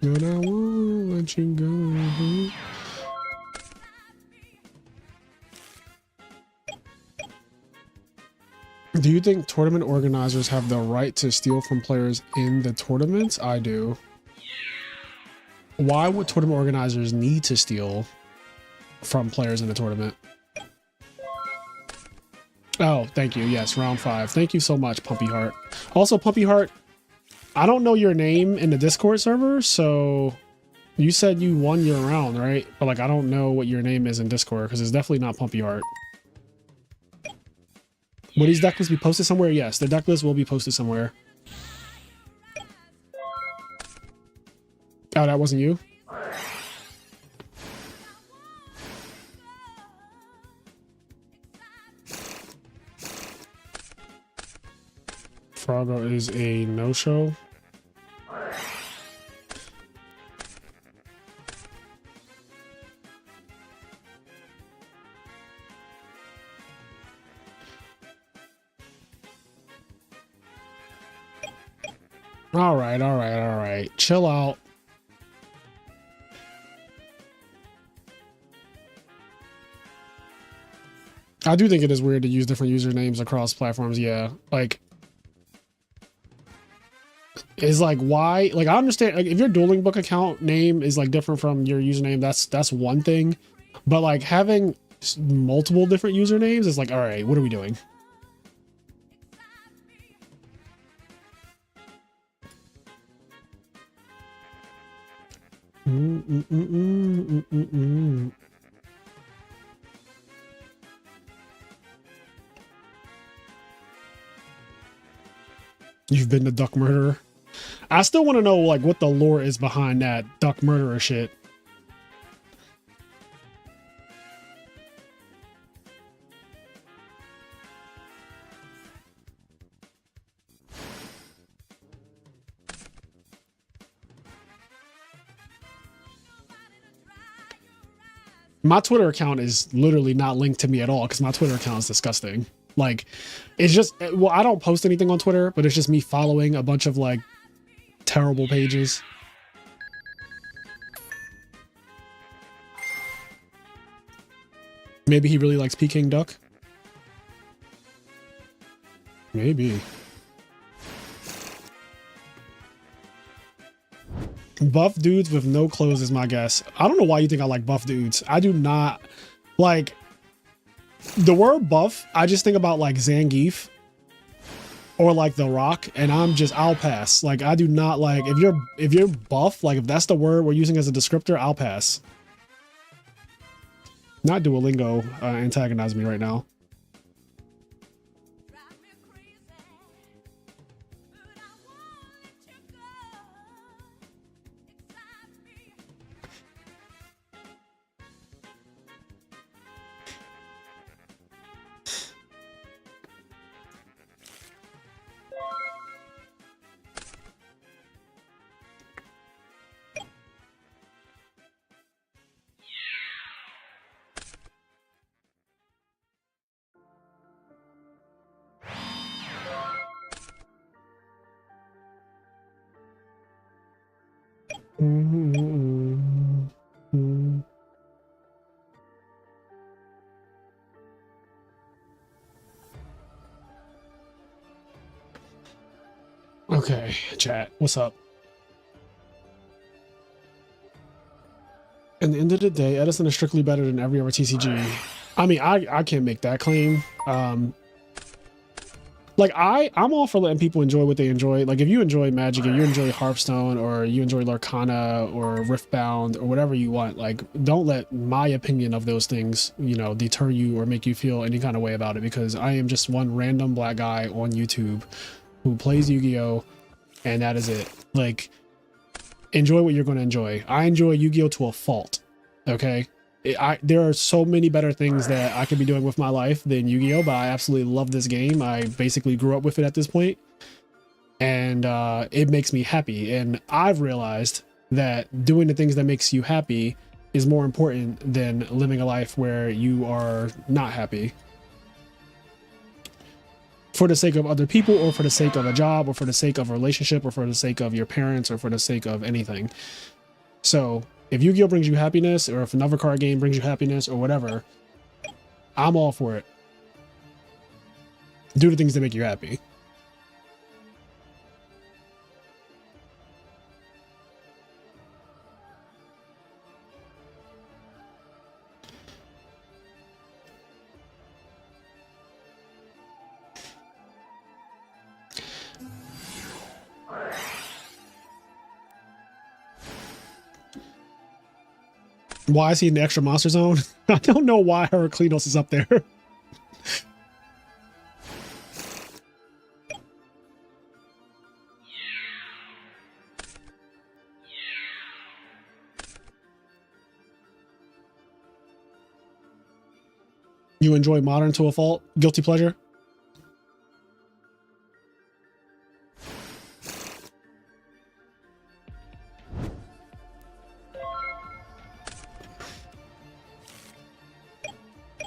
B: But I won't let you go. Do you think tournament organizers have the right to steal from players in the tournaments? I do. Why would tournament organizers need to steal from players in the tournament? Oh, thank you. Yes, round 5. Thank you so much, Pumpy Heart. Also, Pumpy Heart, I don't know your name in the Discord server, so you said you won your round, right? But like, I don't know what your name is in Discord because it's definitely not Pumpy Heart. Will these deck lists be posted somewhere? Yes, the deck list will be posted somewhere. Oh, that wasn't you? Froggo is a no-show. All right. Chill out. I do think it is weird to use different usernames across platforms. Yeah, like, it's like, why? Like, I understand, like, if your Dueling Book account name is like different from your username, that's one thing. But like having multiple different usernames is like, all right, what are we doing? You've been the duck murderer. I still want to know like what the lore is behind that duck murderer shit. My Twitter account is literally not linked to me at all because my Twitter account is disgusting. Like, it's just, well, I don't post anything on Twitter, but it's just me following a bunch of like terrible pages. Maybe he really likes Peking duck. Maybe. Buff dudes with no clothes is my guess. I don't know why you think I like buff dudes. I do not like the word buff. I just think about like Zangief or like The Rock, and I'll pass. Like I do not like if you're buff, like if that's the word we're using as a descriptor, I'll pass. Not Duolingo antagonize me right now. Okay, chat, what's up? At the end of the day, Edison is strictly better than every other TCG. I mean, I can't make that claim. Like I'm all for letting people enjoy what they enjoy. Like if you enjoy Magic and you enjoy Hearthstone or you enjoy Lorcana or Riftbound or whatever you want, like don't let my opinion of those things, you know, deter you or make you feel any kind of way about it, because I am just one random black guy on YouTube who plays Yu-Gi-Oh! And that is it. Like, enjoy what you're going to enjoy. I enjoy Yu-Gi-Oh! To a fault. Okay? There are so many better things that I could be doing with my life than Yu-Gi-Oh! But I absolutely love this game. I basically grew up with it at this point. And it makes me happy. And I've realized that doing the things that makes you happy is more important than living a life where you are not happy. For the sake of other people, or for the sake of a job, or for the sake of a relationship, or for the sake of your parents, or for the sake of anything. So if Yu-Gi-Oh! Brings you happiness, or if another card game brings you happiness, or whatever, I'm all for it. Do the things that make you happy. Why is he in the extra monster zone? I don't know why Heraclinos is up there. You enjoy Modern to a fault? Guilty pleasure?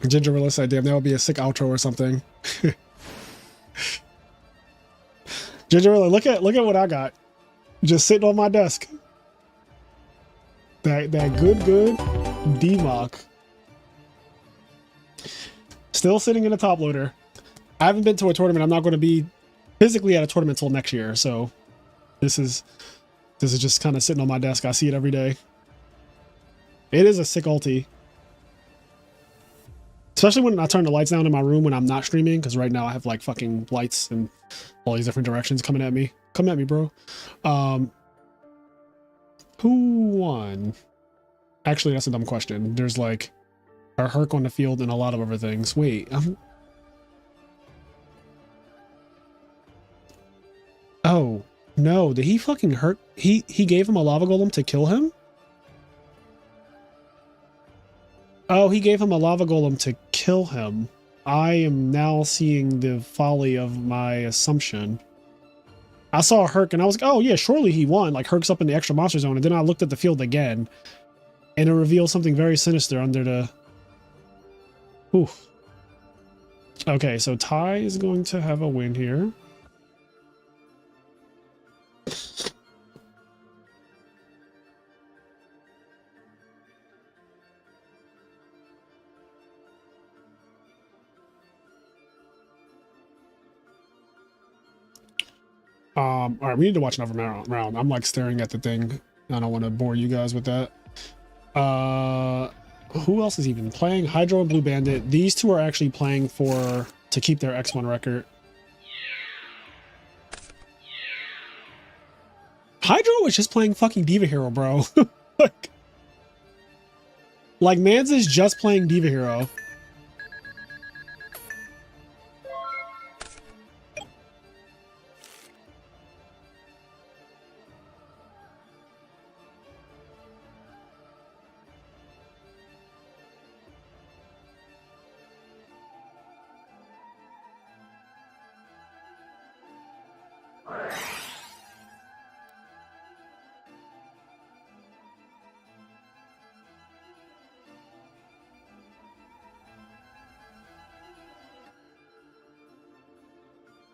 B: Gingerilla said, damn, that would be a sick outro or something. Gingerilla, look at what I got. Just sitting on my desk. That good D-Mock. Still sitting in a top loader. I haven't been to a tournament. I'm not going to be physically at a tournament till next year, so this is just kind of sitting on my desk. I see it every day. It is a sick ulti. Especially when I turn the lights down in my room when I'm not streaming, because right now I have like fucking lights and all these different directions coming at me. Come at me, bro. Who won? Actually, that's a dumb question. There's like a Herc on the field and a lot of other things. Wait, Oh, no. Did he fucking hurt? He gave him a lava golem to kill him? Oh, he gave him a lava golem to kill him. I am now seeing the folly of my assumption. I saw Herc and I was like, oh yeah, surely he won. Like Herc's up in the extra monster zone. And then I looked at the field again and it revealed something very sinister under the... Oof. Okay, so Ty is going to have a win here. All right, we need to watch another round. I'm like staring at the thing. I don't want to bore you guys with that. Who else is even playing? Hydro and Blue Bandit. These two are actually playing to keep their X1 record. Hydro is just playing fucking Diva Hero, bro. like Mans is just playing Diva Hero.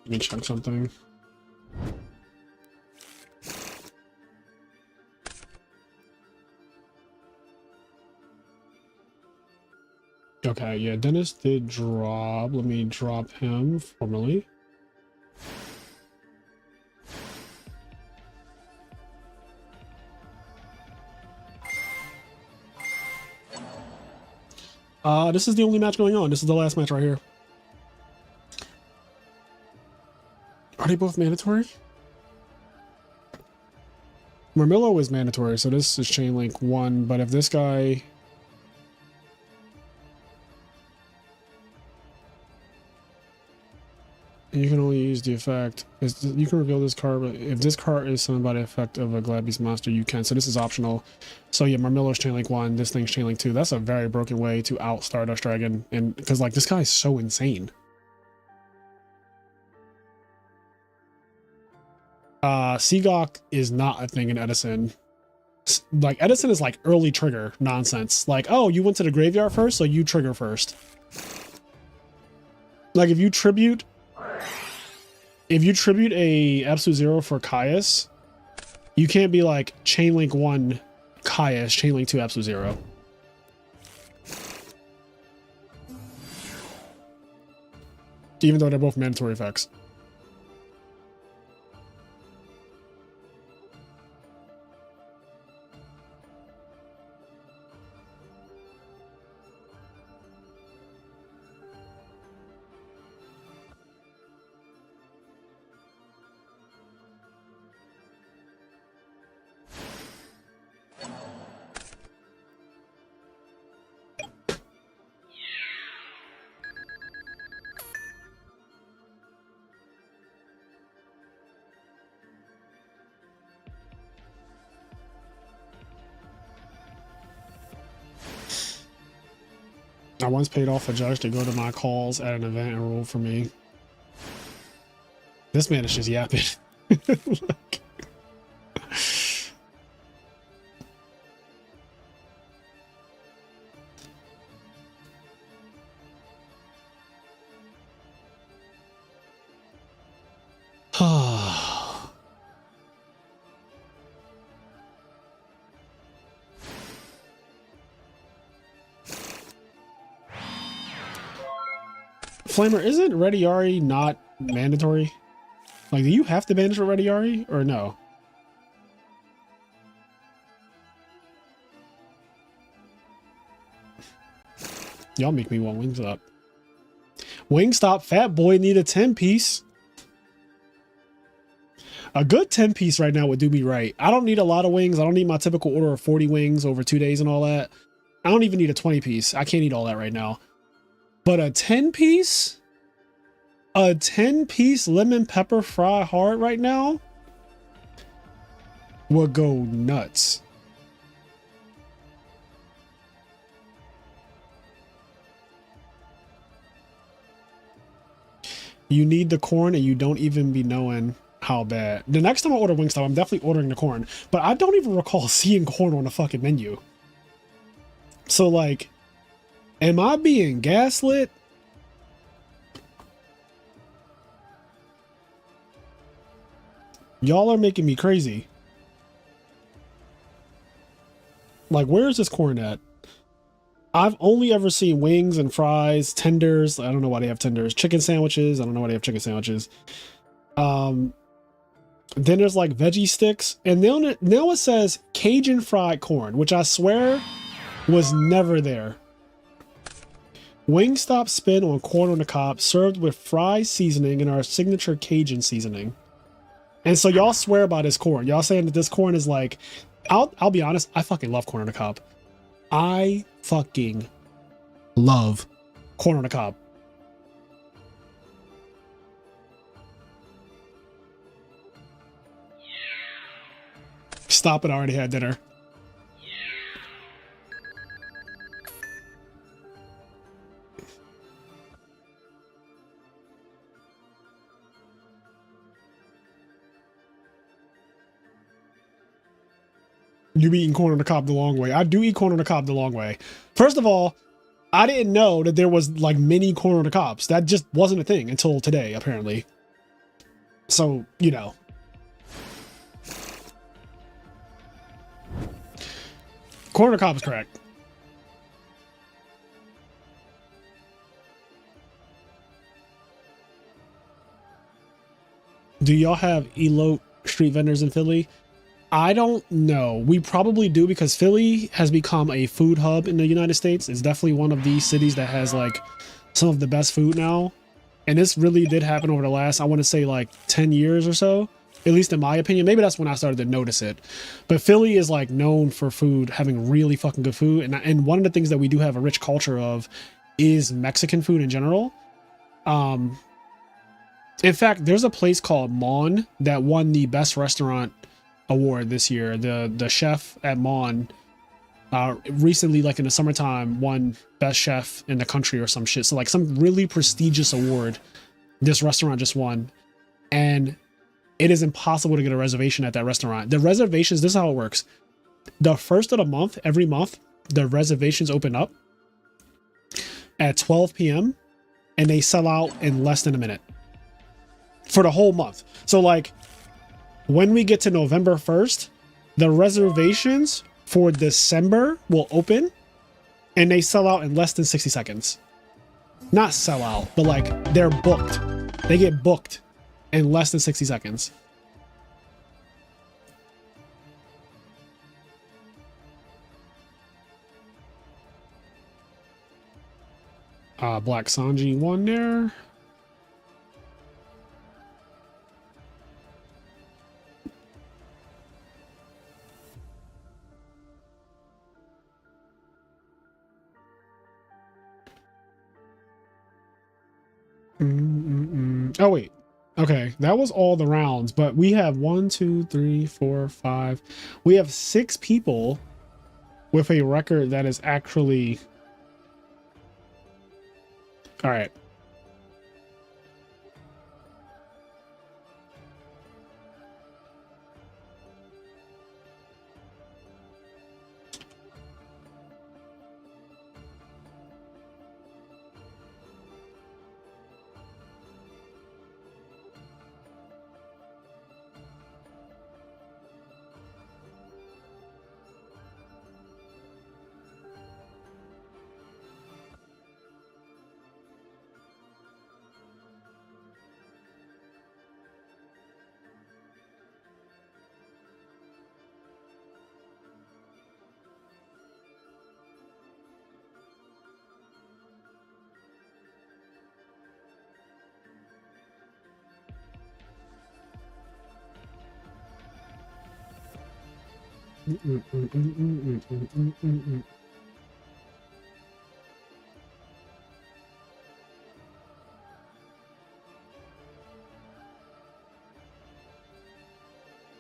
B: Let me check something. Okay, yeah, Dennis did drop. Let me drop him formally. This is the only match going on. This is the last match right here. Are they both mandatory? Marmillo is mandatory, so this is chain link 1, but if this guy... You can only use the effect. You can reveal this card, but if this card is summoned by the effect of a Glad Beast monster, you can. So this is optional. So yeah, Marmillo's chain link 1, this thing's chain link 2. That's a very broken way to out Stardust Dragon, and because like this guy's so insane. Seagawk is not a thing in Edison. Like Edison is like early trigger nonsense. Like, oh, you went to the graveyard first, so you trigger first. Like if you tribute a Absolute Zero for Caius, you can't be like chain link 1 Caius, chain link 2 Absolute Zero. Even though they're both mandatory effects. I once paid off a judge to go to my calls at an event and rule for me. This man is just yapping. Like... Flamer, isn't Rediari not mandatory? Like, do you have to banish for Rediari or no? Y'all make me want Wingstop. Wingstop, fat boy, need a 10-piece. A good 10-piece right now would do me right. I don't need a lot of wings. I don't need my typical order of 40 wings over 2 days and all that. I don't even need a 20-piece. I can't eat all that right now. But a 10-piece? A 10-piece lemon pepper fry hard right now? would go nuts. You need the corn and you don't even be knowing how bad. The next time I order Wingstop, I'm definitely ordering the corn, but I don't even recall seeing corn on the fucking menu. So like, am I being gaslit? Y'all are making me crazy. Like, where is this corn at? I've only ever seen wings and fries, tenders. I don't know why they have tenders. Chicken sandwiches. I don't know why they have chicken sandwiches. Then there's like veggie sticks. And now it says Cajun fried corn, which I swear was never there. Wingstop spin on corn on the cob, served with fried seasoning and our signature Cajun seasoning. And so y'all swear by this corn. Y'all saying that this corn is like, I'll be honest, I fucking love corn on the cob. I fucking love corn on the cob. Stop it, I already had dinner. You be eating corn on the cob the long way. I do eat corn on the cob the long way. First of all, I didn't know that there was like mini corn on the cobs. That just wasn't a thing until today, apparently. So, you know. Corn on the cob is correct. Do y'all have elote street vendors in Philly? I don't know. We probably do because Philly has become a food hub in the United States. It's definitely one of these cities that has like some of the best food now. And this really did happen over the last, I want to say like 10 years or so, at least in my opinion. Maybe that's when I started to notice it. But Philly is like known for food, having really fucking good food. And one of the things that we do have a rich culture of is Mexican food in general. In fact, there's a place called Mon that won the best restaurant award this year. The chef at Mon recently, like in the summertime, won best chef in the country or some shit. So like some really prestigious award this restaurant just won, and it is impossible to get a reservation at that restaurant. The reservations, this is how it works: the first of the month, every month, the reservations open up at 12 p.m. and they sell out in less than a minute for the whole month. So like when we get to November 1st, the reservations for December will open and they sell out in less than 60 seconds. Not sell out, but like they're booked. They get booked in less than 60 seconds. Black Sanji won there. Oh wait, okay, that was all the rounds, but we have 1 2 3 4 5, we have 6 people with a record that is actually all right.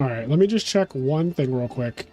B: All right. right, let me just check one thing real quick.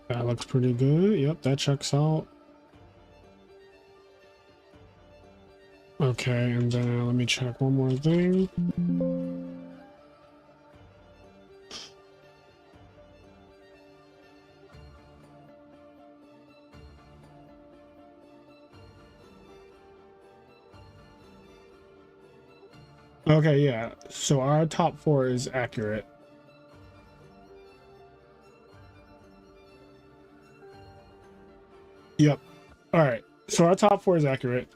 B: That looks pretty good. Yep, that checks out. Okay, and then let me check one more thing. Okay, yeah. So our top 4 is accurate. Yep. All right. So our top 4 is accurate.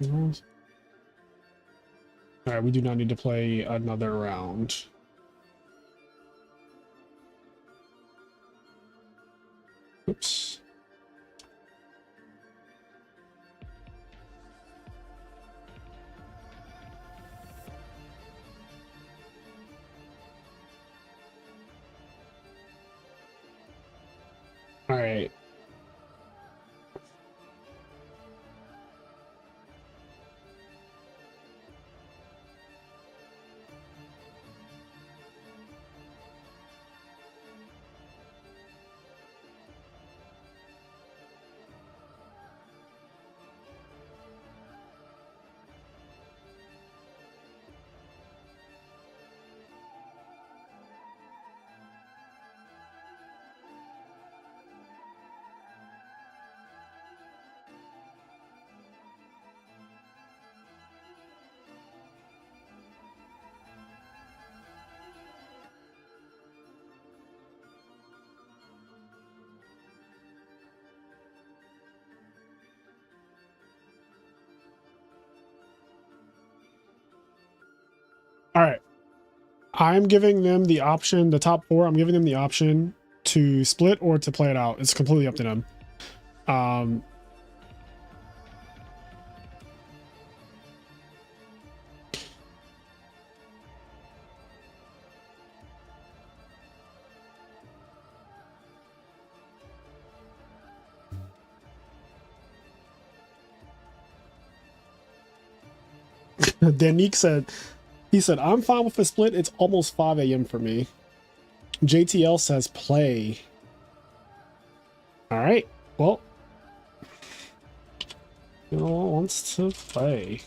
B: All right, we do not need to play another round. Oops. All right. All right. I'm giving them the option, the top 4, I'm giving them the option to split or to play it out. It's completely up to them. Danique said, he said, I'm fine with a split. It's almost 5 a.m. for me. JTL says play. All right. Well, who wants to play?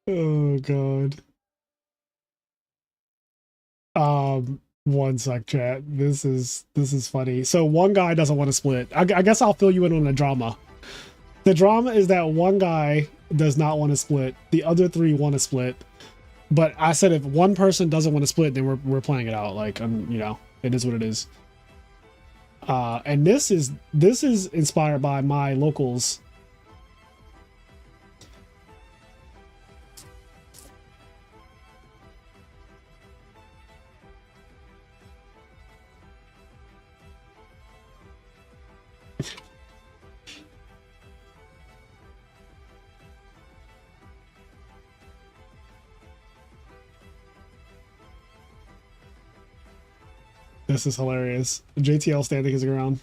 B: Oh god. One sec, chat. This is funny. So one guy doesn't want to split. I guess I'll fill you in on the drama. The drama is that one guy does not want to split. The other three want to split. But I said if one person doesn't want to split, then we're playing it out. Like, you know, it is what it is. And this is inspired by my locals. This is hilarious. JTL standing his ground.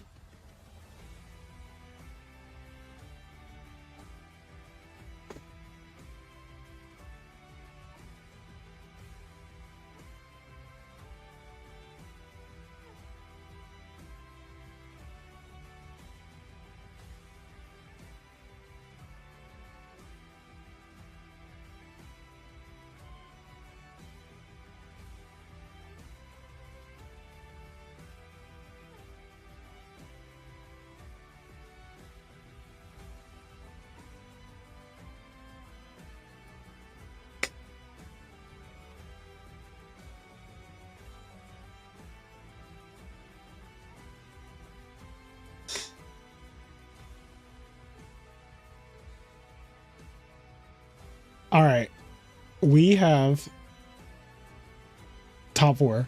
B: All right, we have top four.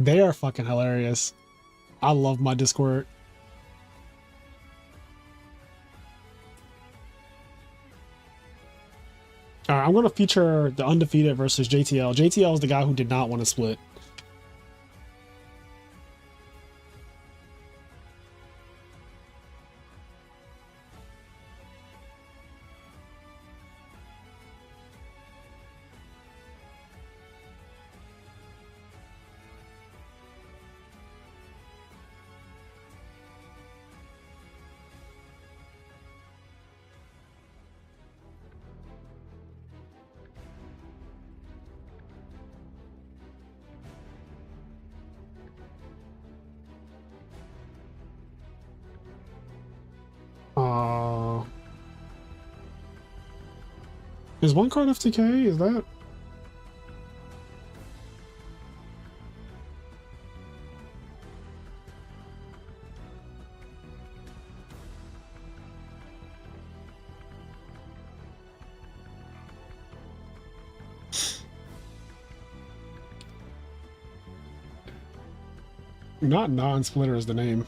B: They are fucking hilarious. I love my Discord. All right, I'm going to feature the Undefeated versus JTL. JTL is the guy who did not want to split. Is one card FTK? Is that? Not non-splitter is the name.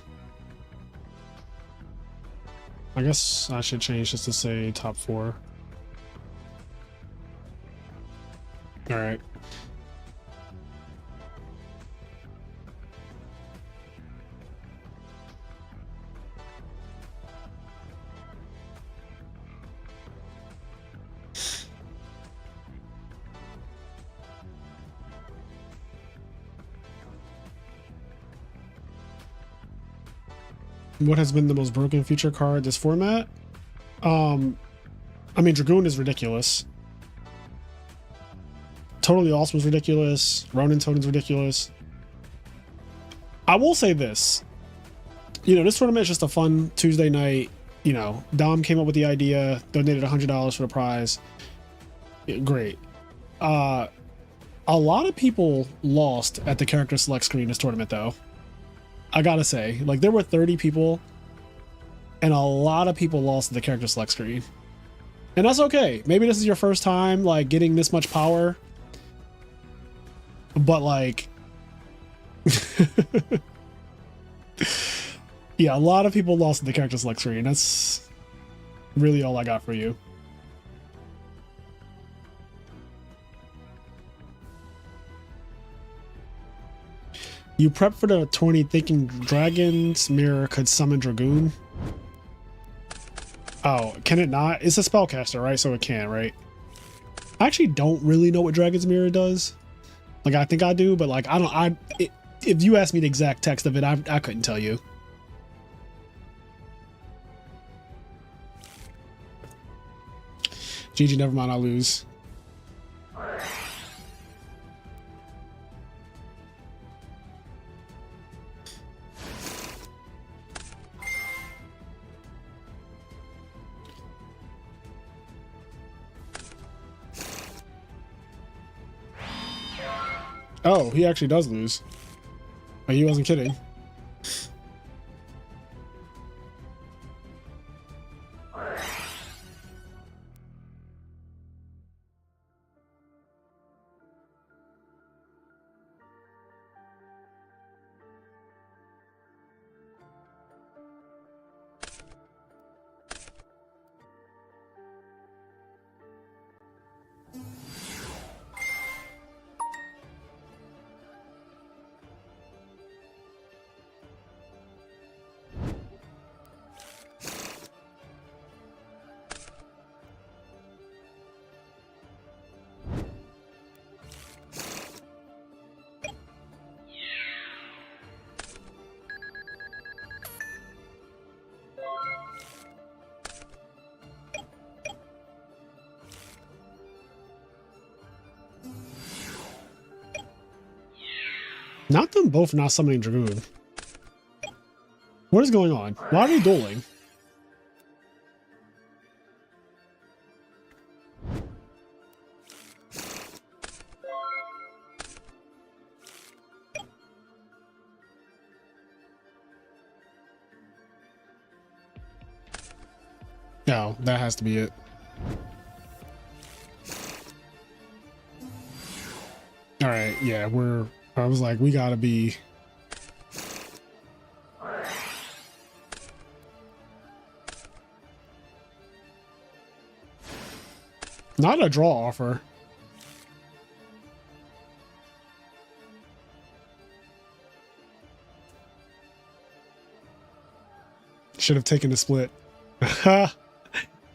B: I guess I should change this to say top four. All right. What has been the most broken feature card this format? I mean, Dragoon is ridiculous. Totally Awesome is ridiculous. Ronin Totem's ridiculous. I will say this. You know, this tournament is just a fun Tuesday night. You know, Dom came up with the idea, donated $100 for the prize. Great. A lot of people lost at the character select screen this tournament, though. I gotta say, like, there were 30 people, and a lot of people lost at the character select screen. And that's okay. Maybe this is your first time like getting this much power. But like yeah, a lot of people lost the character select screen. That's really all I got for you. You prep for the 20 thinking Dragon's Mirror could summon Dragoon. Oh, can it not? It's a spellcaster, right? So it can, right? I actually don't really know what Dragon's Mirror does. Like, I think I do, but like, if you ask me the exact text of it, I couldn't tell you. GG, never mind, I'll lose. Oh, he actually does lose. Oh, he wasn't kidding. Not them both not summoning Dragoon. What is going on? Why are they dueling? No, that has to be it. All right, yeah, I was like, we gotta be. Not a draw offer. Should have taken the split. So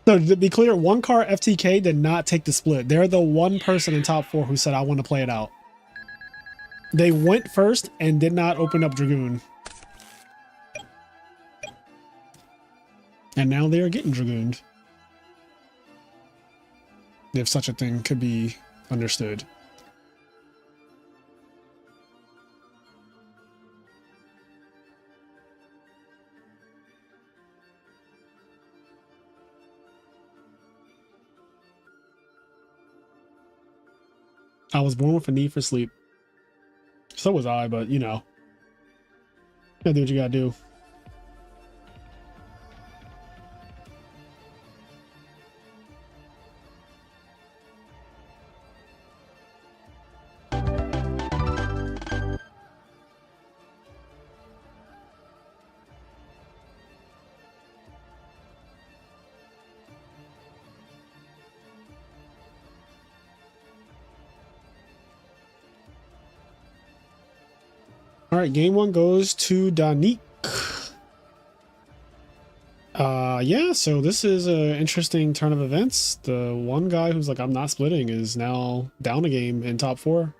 B: to be clear, one car FTK did not take the split. They're the one person in top 4 who said, I want to play it out. They went first and did not open up Dragoon. And now they are getting Dragooned. If such a thing could be understood. I was born with a need for sleep. So was I, but you know. You gotta do what you gotta do. All right, game 1 goes to Danique. Yeah, so this is an interesting turn of events. The one guy who's like, I'm not splitting is now down a game in top 4.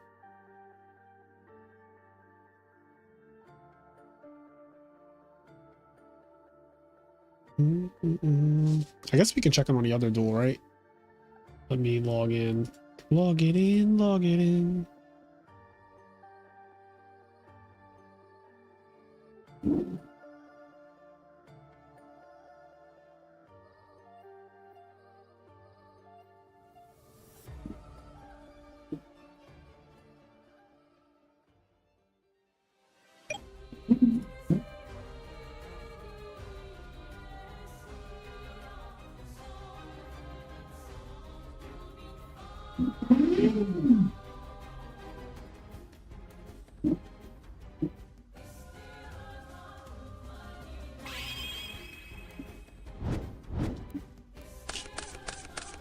B: I guess we can check on the other duel, right? Let me log in. Log it in, log it in.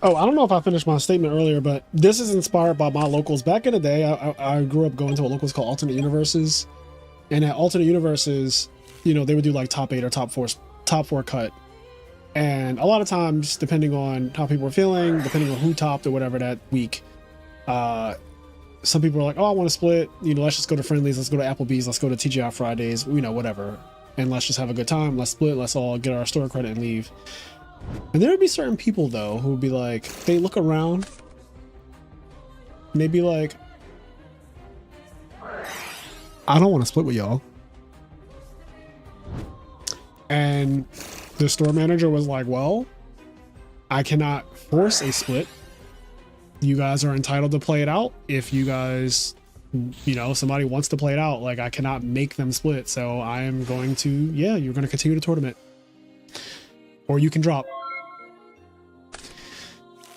B: Oh, I don't know if I finished my statement earlier, but this is inspired by my locals. Back in the day, I grew up going to a locals called Alternate Universes, and at Alternate Universes, you know, they would do like top 8 or top four cut. And a lot of times, depending on how people were feeling, depending on who topped or whatever that week, some people were like, oh, I want to split, you know, let's just go to Friendlies, let's go to Applebee's, let's go to TGI Fridays, you know, whatever. And let's just have a good time. Let's split, let's all get our store credit and leave. And there would be certain people though who would be like, they look around and they'd be like, I don't want to split with y'all. And the store manager was like, well, I cannot force a split. You guys are entitled to play it out. If you guys, you know, somebody wants to play it out, like I cannot make them split. So I am going to, yeah, you're going to continue the tournament. Or you can drop.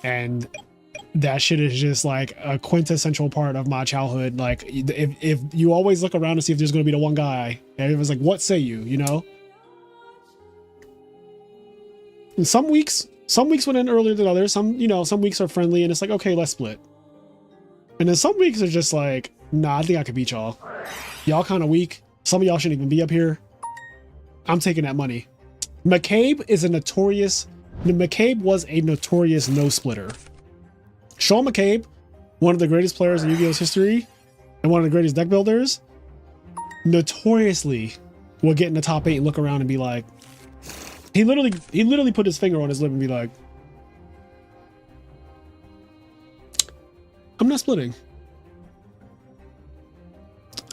B: And that shit is just like a quintessential part of my childhood. Like if you always look around to see if there's going to be the one guy, and it was like, what say you, you know? And some weeks went in earlier than others. Some, you know, some weeks are friendly and it's like, okay, let's split. And then some weeks are just like, nah, I think I could beat y'all. Y'all kind of weak. Some of y'all shouldn't even be up here. I'm taking that money. McCabe was a notorious no splitter. Sean McCabe, one of the greatest players in Yu-Gi-Oh's history and one of the greatest deck builders, notoriously will get in the top 8 and look around and be like, he literally put his finger on his lip and be like, I'm not splitting.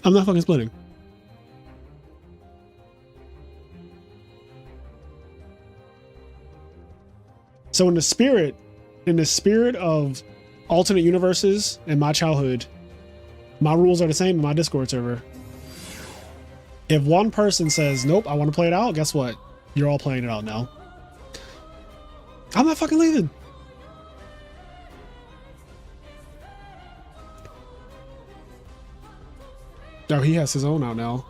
B: I'm not fucking splitting. So in the spirit of alternate universes in my childhood, my rules are the same in my Discord server. If one person says, nope, I want to play it out, guess what? You're all playing it out now. I'm not fucking leaving. Oh, he has his own out now.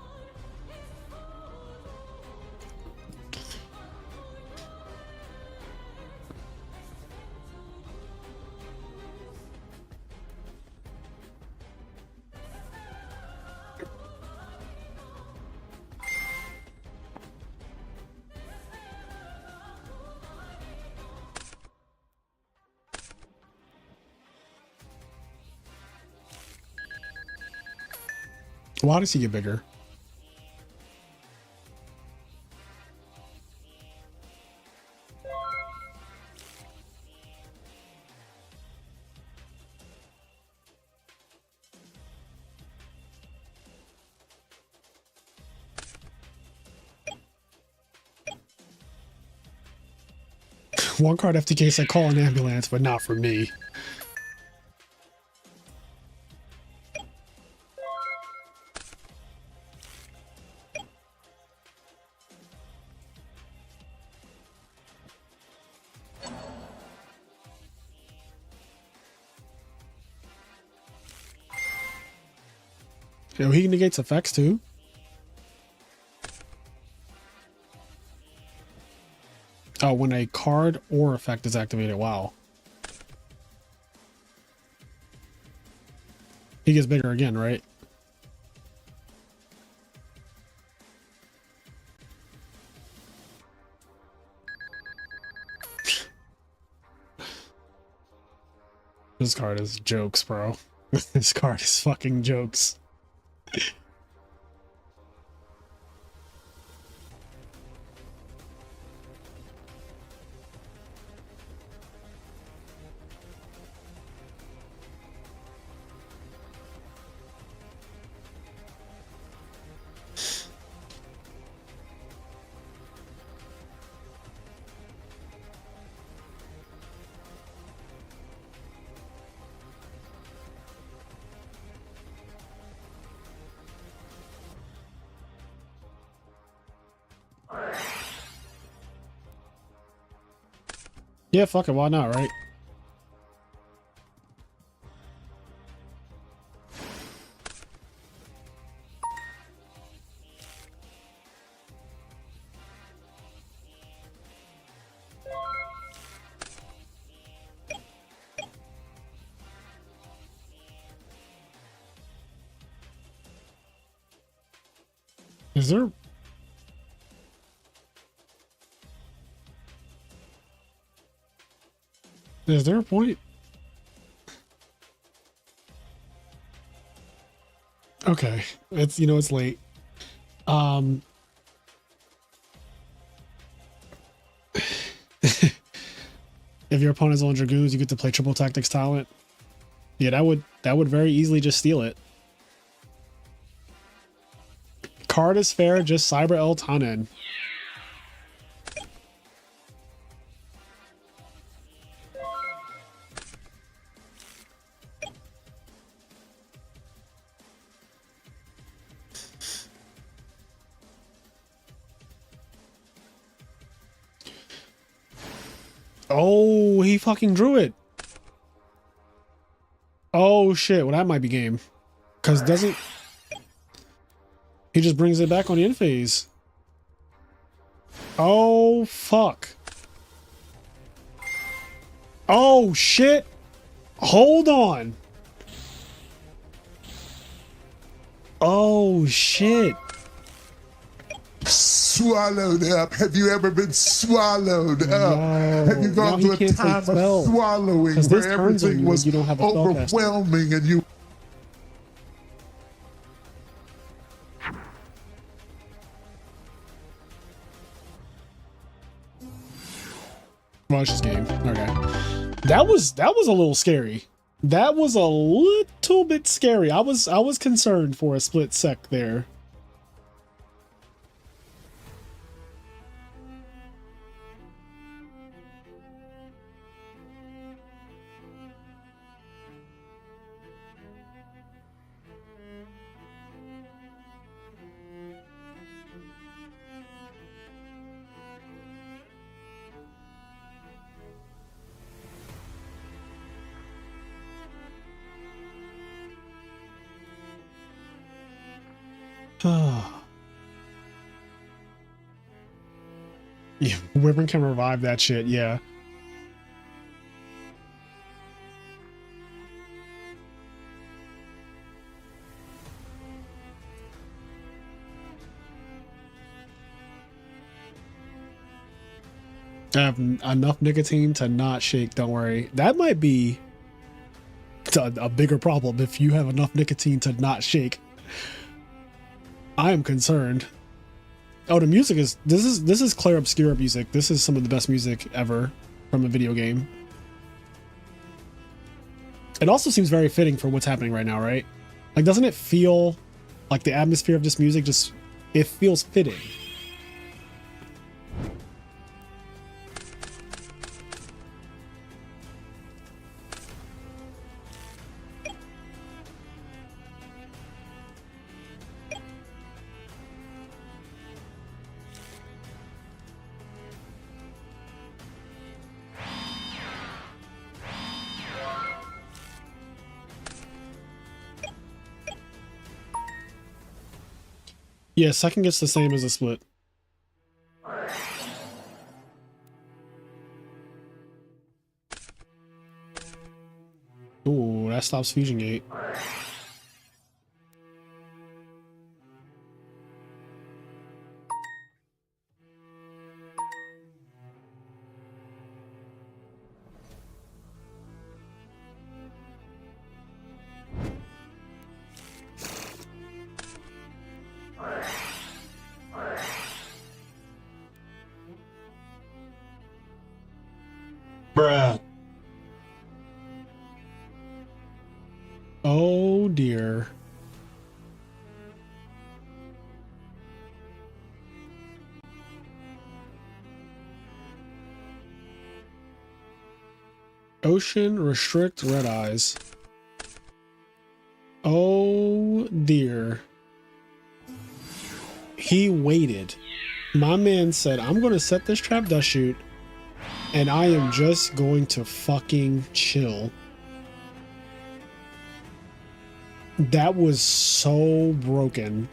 B: Why does he get bigger? One card FTK said call an ambulance, but not for me. Yo, he negates effects too. Oh, when a card or effect is activated. Wow. He gets bigger again, right? This card is jokes, bro. This card is fucking jokes. Yeah, fuck it, why not, right? Is there... Is there a point? Okay. It's, you know, it's late. If your opponent's on Dragoons, you get to play triple tactics talent. Yeah, that would very easily just steal it. Card is fair, just Cyber El Tannen. Oh, he fucking drew it. Oh shit, well that might be game. Cause doesn't... He just brings it back on the end phase. Oh fuck. Oh shit. Hold on. Oh shit.
A: Swallowed up. Have you ever been swallowed up? Have you gone through a time of swallowing where everything was overwhelming and you...
B: Watch this game. Okay. That was a little scary. That was a little bit scary. I was concerned for a split sec there. Yeah, Wyvern can revive that shit, yeah. I have enough nicotine to not shake, don't worry. That might be a bigger problem if you have enough nicotine to not shake. I am concerned. Oh, the music is... This is Claire Obscura music. This is some of the best music ever from a video game. It also seems very fitting for what's happening right now, right? Like, doesn't it feel like the atmosphere of this music just... It feels fitting. Yeah, second gets the same as a split. Ooh, that stops Fusion Gate.
C: Bruh.
B: Oh dear. Ocean restrict red eyes. Oh dear. He waited. My man said, I'm going to set this trap dust shoot and I am just going to fucking chill. That was so broken.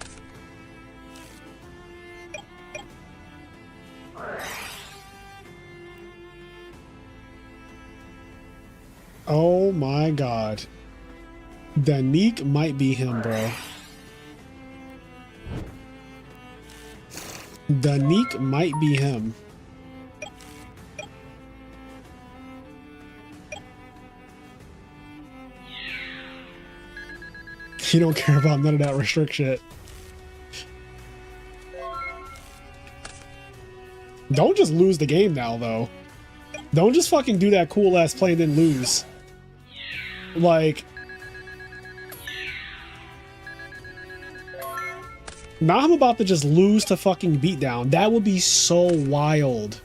B: Oh my god. The Neek might be him, bro. Danique might be him. He don't care about none of that restrict shit. Don't just lose the game now, though. Don't just fucking do that cool ass play and then lose. Like, now I'm about to just lose to fucking beatdown. That would be so wild.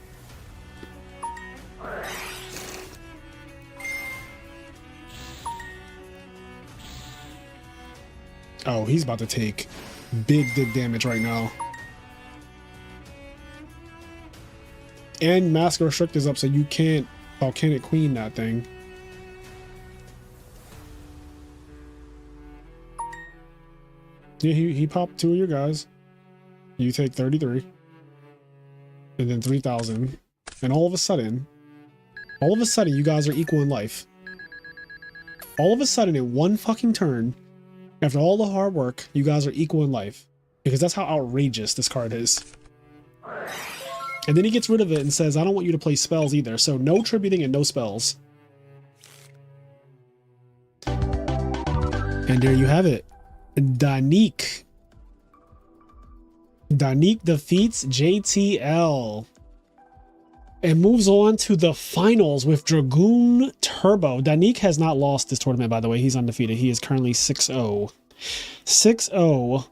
B: Oh, he's about to take big damage right now. And Mask Restrict is up, so you can't volcanic queen that thing. Yeah, he popped 2 of your guys. You take 33. And then 3,000. And all of a sudden, you guys are equal in life. All of a sudden, in one fucking turn, after all the hard work, you guys are equal in life. Because that's how outrageous this card is. And then he gets rid of it and says, I don't want you to play spells either. So no tributing and no spells. And there you have it. Danique. Danique defeats JTL. And moves on to the finals with Dragoon Turbo. Danique has not lost this tournament, by the way. He's undefeated. He is currently 6-0. 6-0.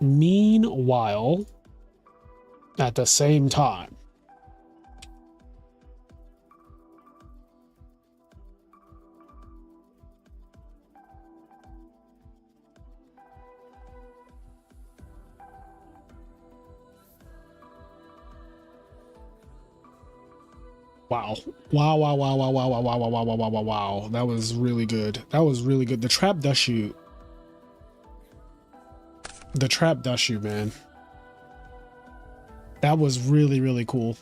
B: Meanwhile, at the same time, wow. That was really good. That was really good. The trap does shoot. The trap does shoot, man. That was really, really cool.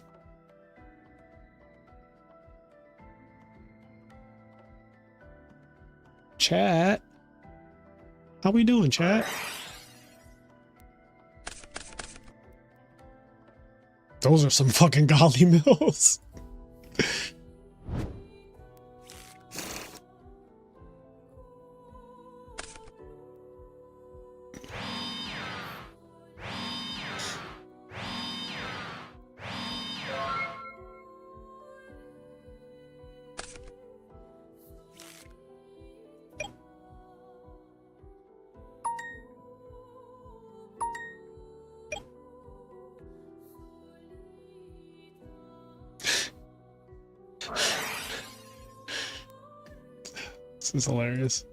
B: Chat. How we doing, chat? Those are some fucking golly mills. This is hilarious.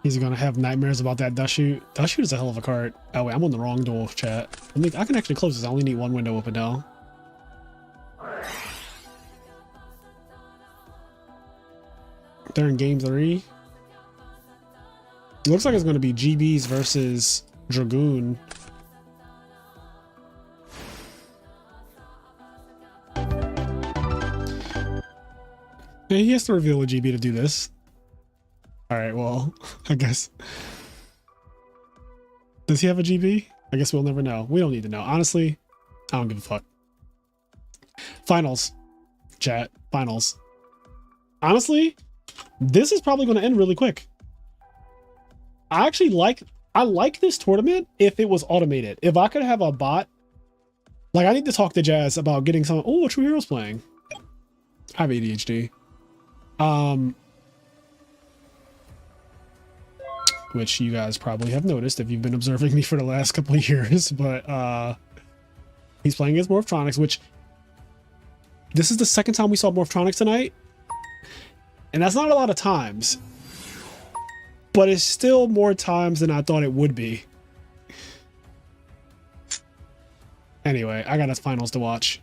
B: He's gonna have nightmares about that dust shoot. Dust shoot is a hell of a card. Oh wait, I'm on the wrong duel, chat. I can actually close this. I only need one window open now. They're in game 3. Looks like it's gonna be GBs versus Dragoon. Yeah, he has to reveal a GB to do this. Alright, well, I guess. Does he have a GB? I guess we'll never know. We don't need to know. Honestly, I don't give a fuck. Finals. Chat. Finals. Honestly, this is probably going to end really quick. I like this tournament if it was automated. If I could have a bot. Like, I need to talk to Jazz about getting some. Oh, True Heroes playing. I have ADHD. Which you guys probably have noticed if you've been observing me for the last couple of years, but he's playing against Morphtronics, which this is the second time we saw Morphtronics tonight, and that's not a lot of times, but it's still more times than I thought it would be. Anyway, I got us finals to watch.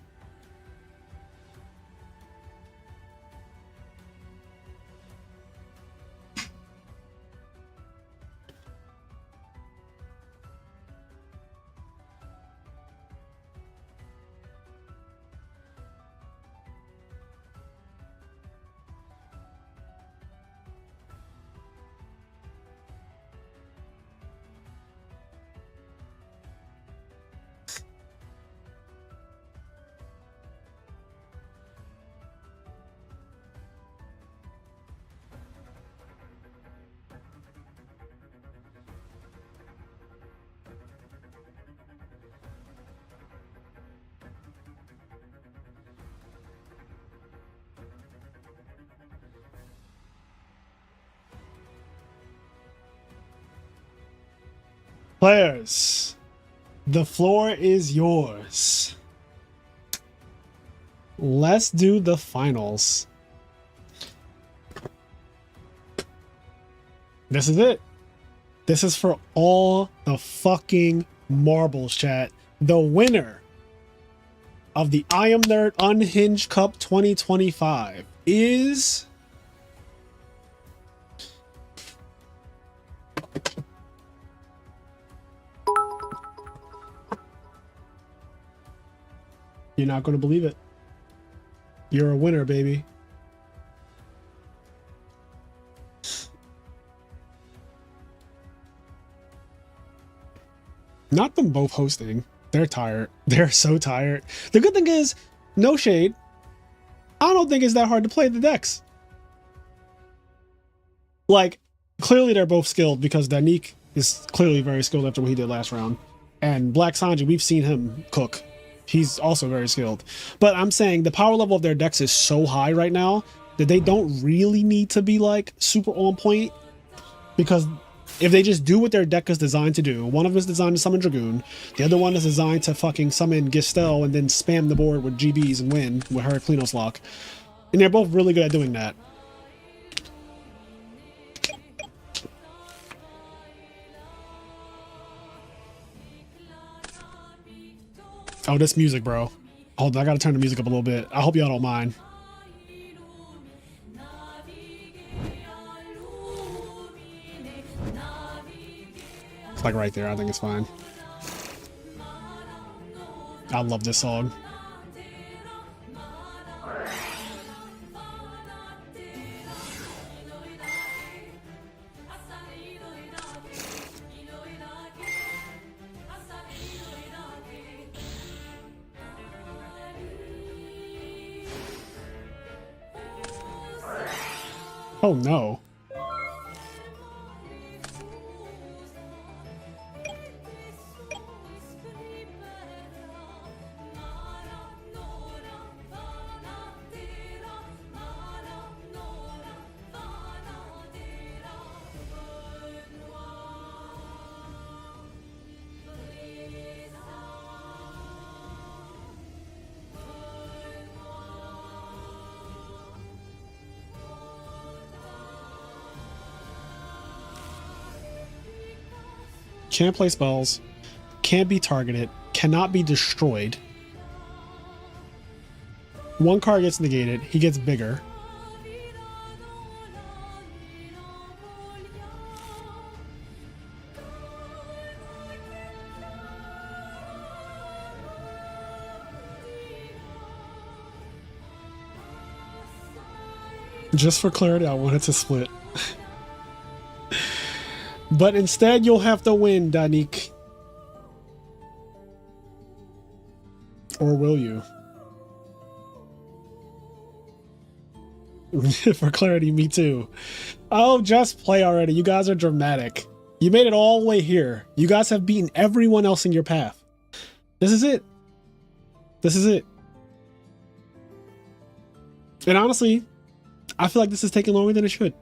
B: Players, the floor is yours. Let's do the finals. This is it. This is for all the fucking marbles, chat. The winner of the IMNerd Unhinged Cup 2025 is... You're not going to believe it. You're a winner, baby. Not them both hosting. They're tired. They're so tired. The good thing is, no shade, I don't think it's that hard to play the decks. Like, clearly they're both skilled because Danik is clearly very skilled after what he did last round. And Black Sanji, we've seen him cook. He's also very skilled. But I'm saying the power level of their decks is so high right now that they don't really need to be like super on point, because if they just do what their deck is designed to do, one of them is designed to summon Dragoon, the other one is designed to fucking summon Gistel and then spam the board with GBs and win with Heraclinos Lock. And they're both really good at doing that. Oh, this music, bro. Hold on, I gotta turn the music up a little bit. I hope y'all don't mind. It's like right there. I think it's fine. I love this song. Oh no. Can't play spells, can't be targeted, cannot be destroyed. One card gets negated, he gets bigger. Just for clarity, I wanted to split. But instead, you'll have to win, Danik. Or will you? For clarity, me too. Oh, just play already. You guys are dramatic. You made it all the way here. You guys have beaten everyone else in your path. This is it. This is it. And honestly, I feel like this is taking longer than it should.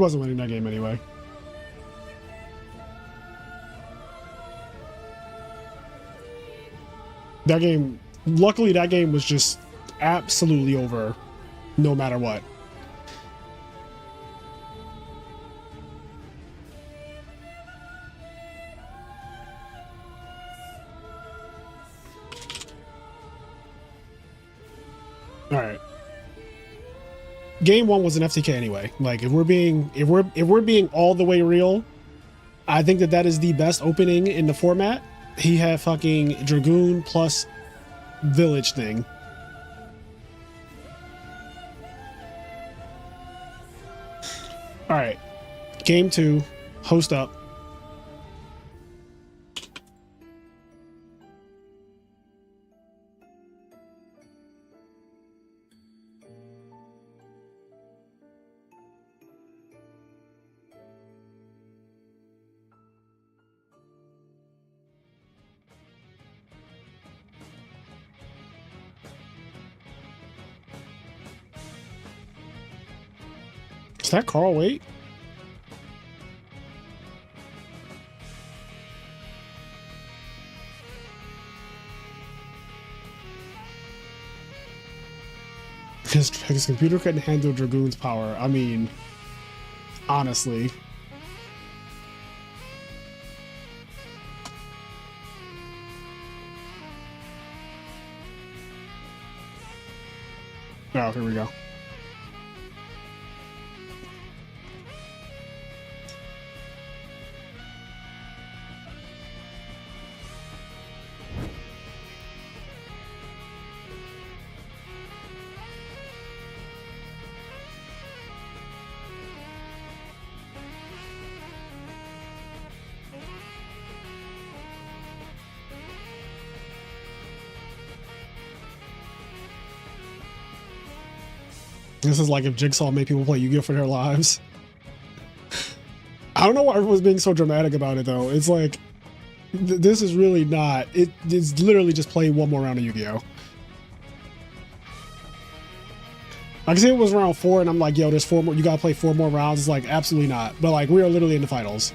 B: wasn't winning that game anyway. That game, luckily that game was just absolutely over no matter what. All right. Game 1 was an FTK anyway. Like if we're being all the way real, I think that is the best opening in the format. He had fucking Dragoon plus village thing. All right. Game 2, host up. Is that Carl Waite? His computer couldn't handle Dragoon's power. I mean, honestly. Oh, here we go. This is like if Jigsaw made people play Yu-Gi-Oh for their lives. I don't know why everyone's being so dramatic about it though. It's like, this is really not. It's literally just play one more round of Yu-Gi-Oh. I can see it was round 4 and I'm like, yo, there's 4 more. You gotta play 4 more rounds. It's like, absolutely not. But like, we are literally in the finals.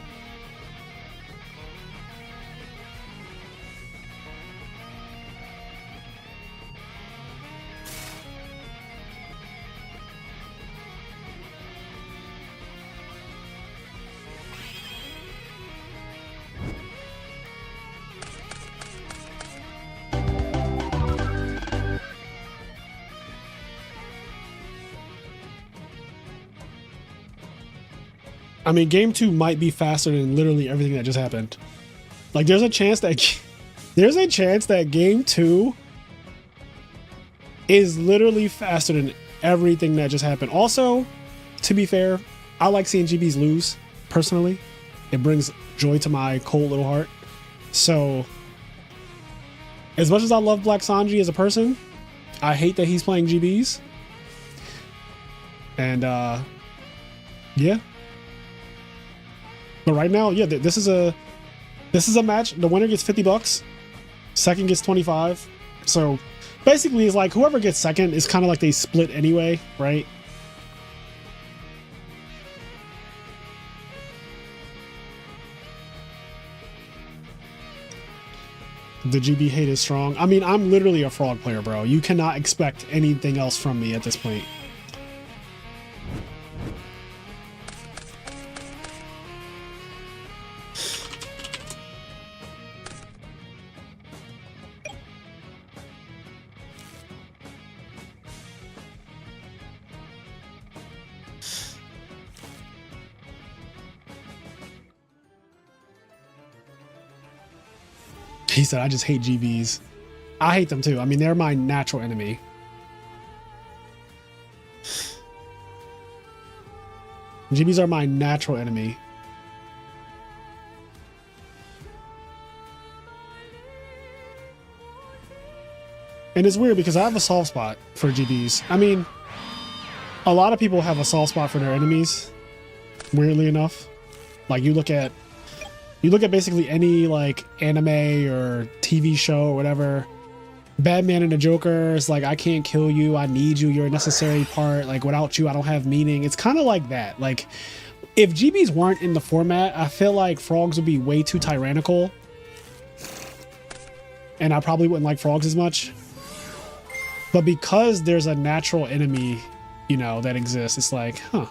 B: I mean, game 2 might be faster than literally everything that just happened. Like, there's a chance that game 2 is literally faster than everything that just happened. Also, to be fair, I like seeing GBs lose, personally. It brings joy to my cold little heart. So, as much as I love Black Sanji as a person, I hate that he's playing GBs. And, yeah. But right now, yeah, this is a match. The winner gets $50, second gets 25. So basically, it's like whoever gets second is kind of like they split anyway, right? The GB hate is strong. I mean, I'm literally a frog player, bro. You cannot expect anything else from me at this point. He said, I just hate GBs. I hate them too. I mean, they're my natural enemy. GBs are my natural enemy. And it's weird because I have a soft spot for GBs. I mean, a lot of people have a soft spot for their enemies, weirdly enough. Like you look at basically any like anime or TV show or whatever, Batman and the Joker is like, I can't kill you, I need you, you're a necessary part, like without you I don't have meaning. It's kind of like that. Like If GBs weren't in the format, I feel like frogs would be way too tyrannical. And I probably wouldn't like frogs as much. But because there's a natural enemy, you know, that exists, it's like, huh.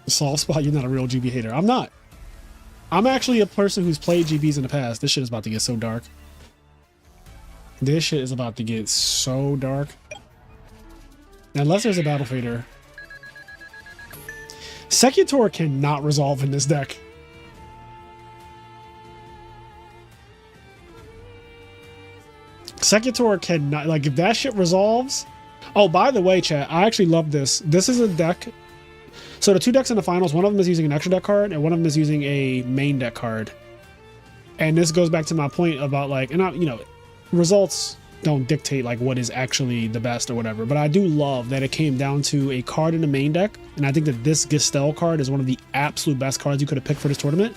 B: Soft spot, you're not a real GB hater. I'm not. I'm actually a person who's played GBs in the past. This shit is about to get so dark. This shit is about to get so dark. Unless there's a battle fader. Secutor cannot resolve in this deck. Secutor cannot, like, if that shit resolves. Oh, by the way, chat, I actually love this. This is a deck. So the two decks in the finals, one of them is using an extra deck card and one of them is using a main deck card. And this goes back to my point about, like, and I, you know, results don't dictate like what is actually the best or whatever, but I do love that it came down to a card in the main deck, and I think that this Gistel card is one of the absolute best cards you could have picked for this tournament,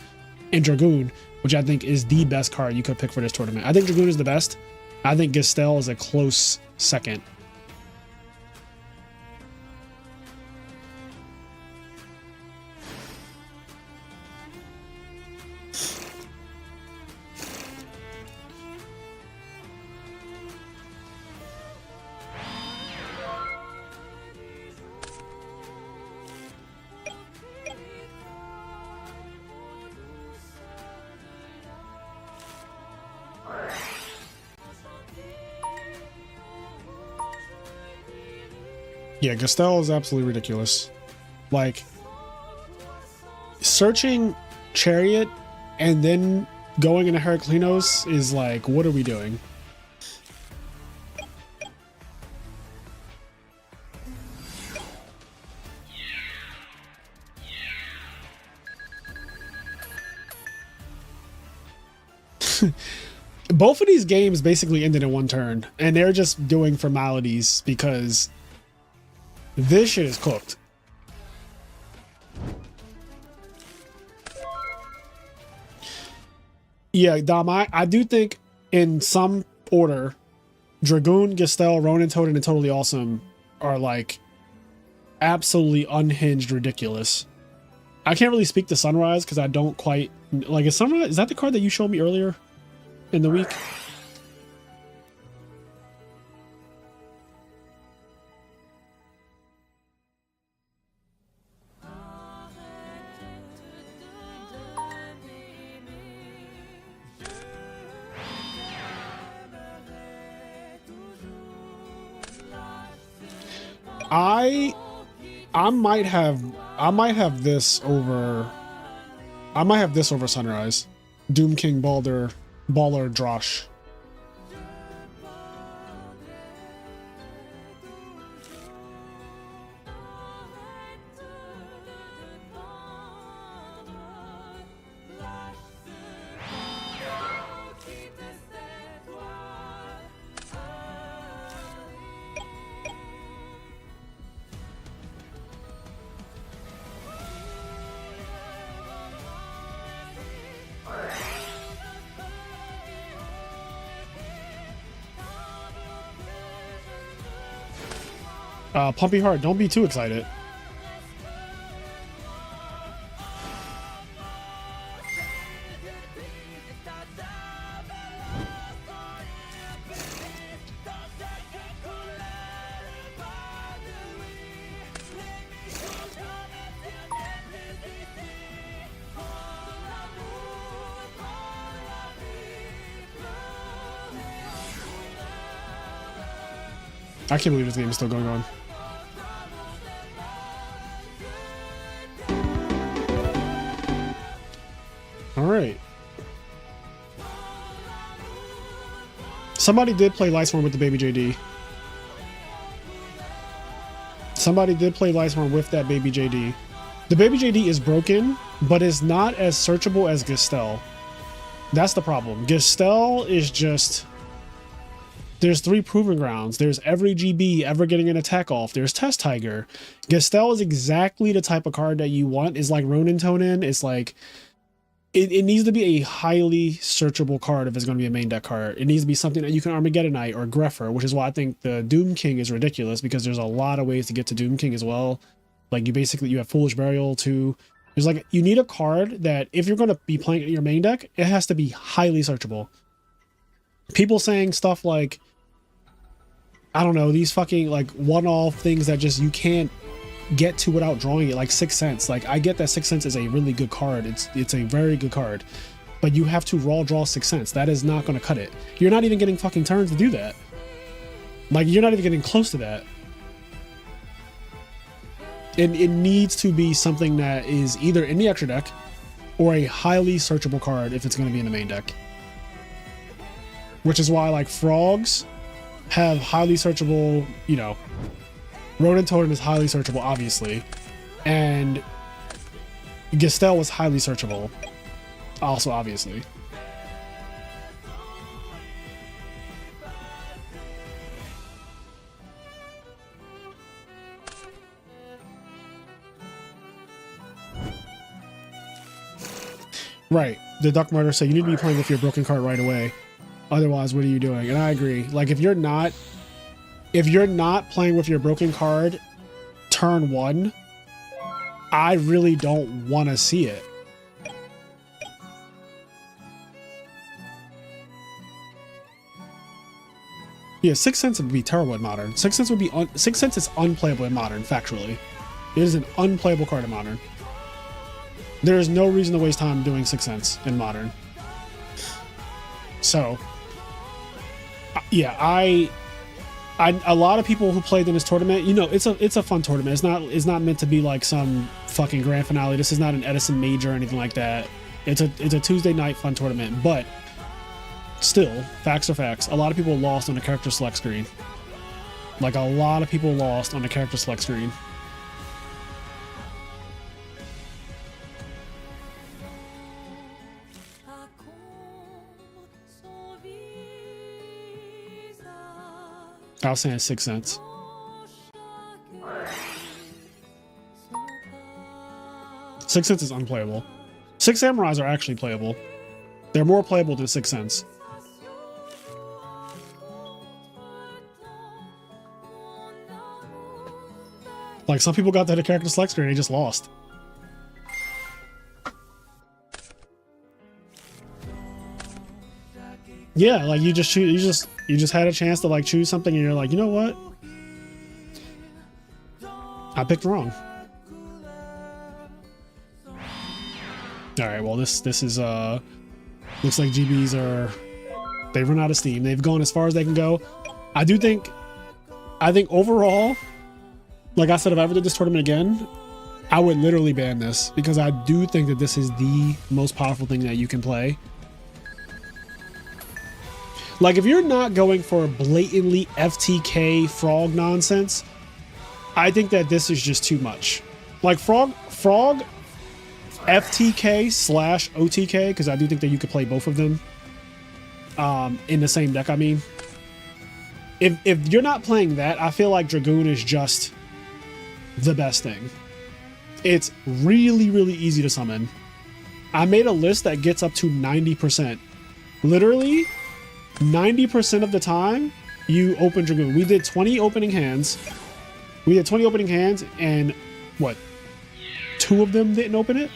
B: and Dragoon, which I think is the best card you could pick for this tournament. I think Dragoon is the best. I think Gistel is a close second. Yeah, Gistel is absolutely ridiculous. Like, searching Chariot and then going into Heraclinos is like, what are we doing? Both of these games basically ended in one turn, and they're just doing formalities because this shit is cooked. Yeah, Dom, I do think in some order, Dragoon, Gistel, Ronin Toad, and Totally Awesome are like absolutely unhinged ridiculous. I can't really speak to Sunrise because I don't quite like. Is Sunrise, is that the card that you showed me earlier in the week? I might have this over Sunrise. Doom King Baller Drosh. Pumpy Heart, don't be too excited. I can't believe this game is still going on. All right. Somebody did play Lightsworn with the Baby JD. Somebody did play Lightsworn with that Baby JD. The Baby JD is broken, but is not as searchable as Gistel. That's the problem. Gistel is just There's 3 Proving Grounds. There's every GB ever getting an attack off. There's Test Tiger. Gestel is exactly the type of card that you want. It's like Ronin Tonin. It's like, it needs to be a highly searchable card if it's going to be a main deck card. It needs to be something that you can Armageddonite or Greffer, which is why I think the Doom King is ridiculous, because there's a lot of ways to get to Doom King as well. Like, you have Foolish Burial too. There's like, you need a card that if you're going to be playing your main deck, it has to be highly searchable. People saying stuff like, I don't know, these fucking like one-off things that just you can't get to without drawing it, like 6th Sense. Like, I get that 6th Sense is a really good card. It's a very good card, but you have to raw draw 6th Sense. That is not going to cut it. You're not even getting fucking turns to do that. Like, you're not even getting close to that. And it needs to be something that is either in the extra deck or a highly searchable card if it's going to be in the main deck. Which is why, like, frogs have highly searchable, you know, Rodent Totem is highly searchable, obviously, and Gestel was highly searchable, also, obviously. Right, the Duck Murder said you need to be playing with your broken card right away. Otherwise, what are you doing? And I agree. Like, if you're not playing with your broken card turn 1, I really don't want to see it. Yeah, 6th Sense would be terrible in Modern. 6th Sense would be 6th Sense is unplayable in Modern, factually. It is an unplayable card in Modern. There is no reason to waste time doing 6th Sense in Modern. So, yeah, a lot of people who played in this tournament, you know, it's a fun tournament. It's not meant to be like some fucking grand finale. This is not an Edison major or anything like that. It's a Tuesday night fun tournament, but still, facts are facts. A lot of people lost on the character select screen. Like, a lot of people lost on the character select screen. I was saying 6th Sense. 6th Sense is unplayable. 6 Samurais are actually playable. They're more playable than 6th Sense. Like, some people got to the character select screen and they just lost. Yeah, like, you just had a chance to like choose something and you're like, you know what? I picked wrong. Alright, well this is looks like GBs they've run out of steam. They've gone as far as they can go. I think overall, like I said, if I ever did this tournament again, I would literally ban this, because I do think that this is the most powerful thing that you can play. Like, if you're not going for blatantly FTK frog nonsense, I think that this is just too much. Like, frog FTK / OTK, because I do think that you could play both of them in the same deck. I mean, if you're not playing that, I feel like Dragoon is just the best thing. It's really, really easy to summon. I made a list that gets up to 90%. Literally 90% of the time you open Dragoon. We did 20 opening hands. And what? 2 of them didn't open it?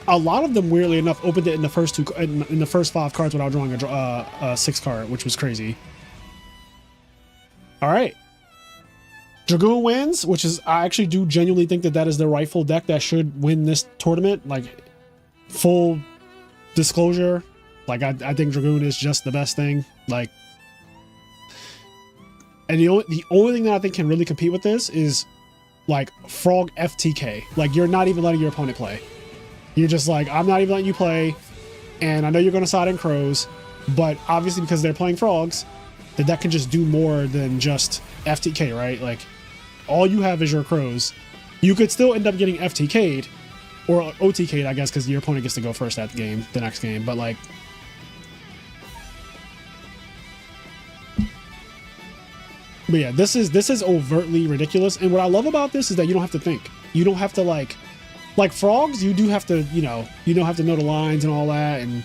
B: A lot of them, weirdly enough, opened it in the first 5 cards without drawing a 6th card, which was crazy. All right. Dragoon wins, which is, I actually do genuinely think that that is the rightful deck that should win this tournament. Like, full disclosure, like, I think Dragoon is just the best thing. Like, and the only thing that I think can really compete with this is like Frog FTK. Like, you're not even letting your opponent play. You're just like, I'm not even letting you play, and I know you're going to side in crows, but obviously because they're playing frogs, the deck can just do more than just FTK, right? Like, all you have is your crows. You could still end up getting FTK'd, or OTK, I guess, because your opponent gets to go first at the next game. But like, but yeah, this is overtly ridiculous. And what I love about this is that you don't have to think. You don't have to like frogs. You do have to, you don't have to know the lines and all that. And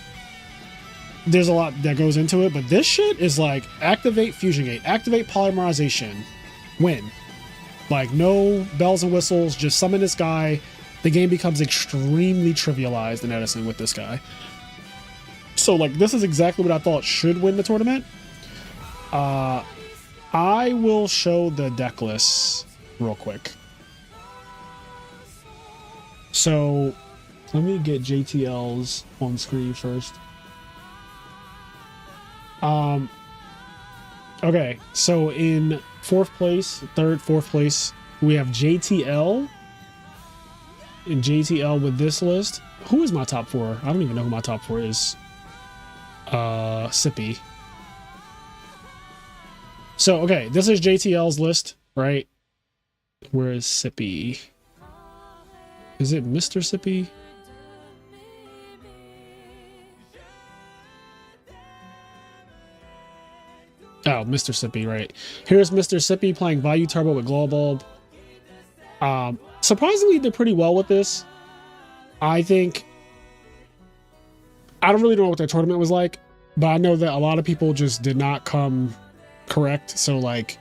B: there's a lot that goes into it. But this shit is like activate Fusion Gate, activate Polymerization, win. Like no bells and whistles, just summon this guy. The game becomes extremely trivialized in Edison with this guy. So like this is exactly what I thought should win the tournament. I will show the deck list real quick. So let me get JTL's on screen first. Okay, so in fourth place, fourth place, we have JTL. And JTL with this list. Who is my top four? I don't even know who my top four is. Sippy. So, okay, this is JTL's list, right? Where is Sippy? Is it Mr. Sippy? Oh, Mr. Sippy, right. Here's Mr. Sippy playing Value Turbo with Glow Bulb. Surprisingly, did pretty well with this. I think... I don't really know what their tournament was like, but I know that a lot of people just did not come correct, so like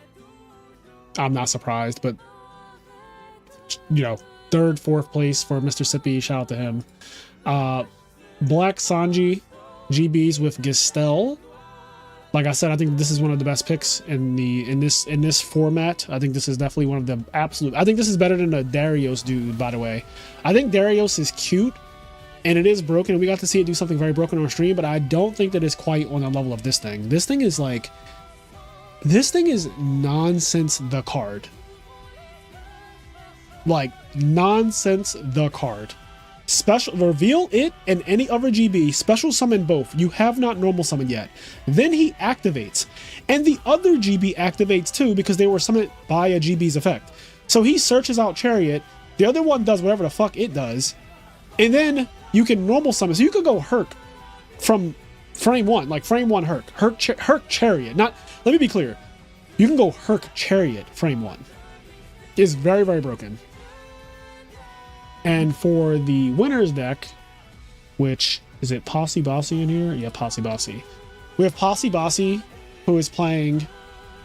B: I'm not surprised. But third, fourth place for Mr. Sippy, shout out to him. Black Sanji GBs with Gistel. Like I said, I think this is one of the best picks in this format. I think this is definitely one of the absolute. I think this is better than the Darius dude, by the way. I think Darius is cute and it is broken. We got to see it do something very broken on stream, but I don't think that it's quite on the level of this thing. This thing is nonsense the card. Like nonsense the card. Special reveal it and any other GB, special summon both. You have not normal summoned yet. Then he activates. And the other GB activates too because they were summoned by a GB's effect. So he searches out Chariot. The other one does whatever the fuck it does. And then you can normal summon. So you could go Herc from frame one, like frame one Herc. Herc Chariot. Not, let me be clear. You can go Herc Chariot frame one. It's very, very broken. And for the winners deck, which is it Posse Bossy in here? Yeah, Posse Bossy. We have Posse Bossy, who is playing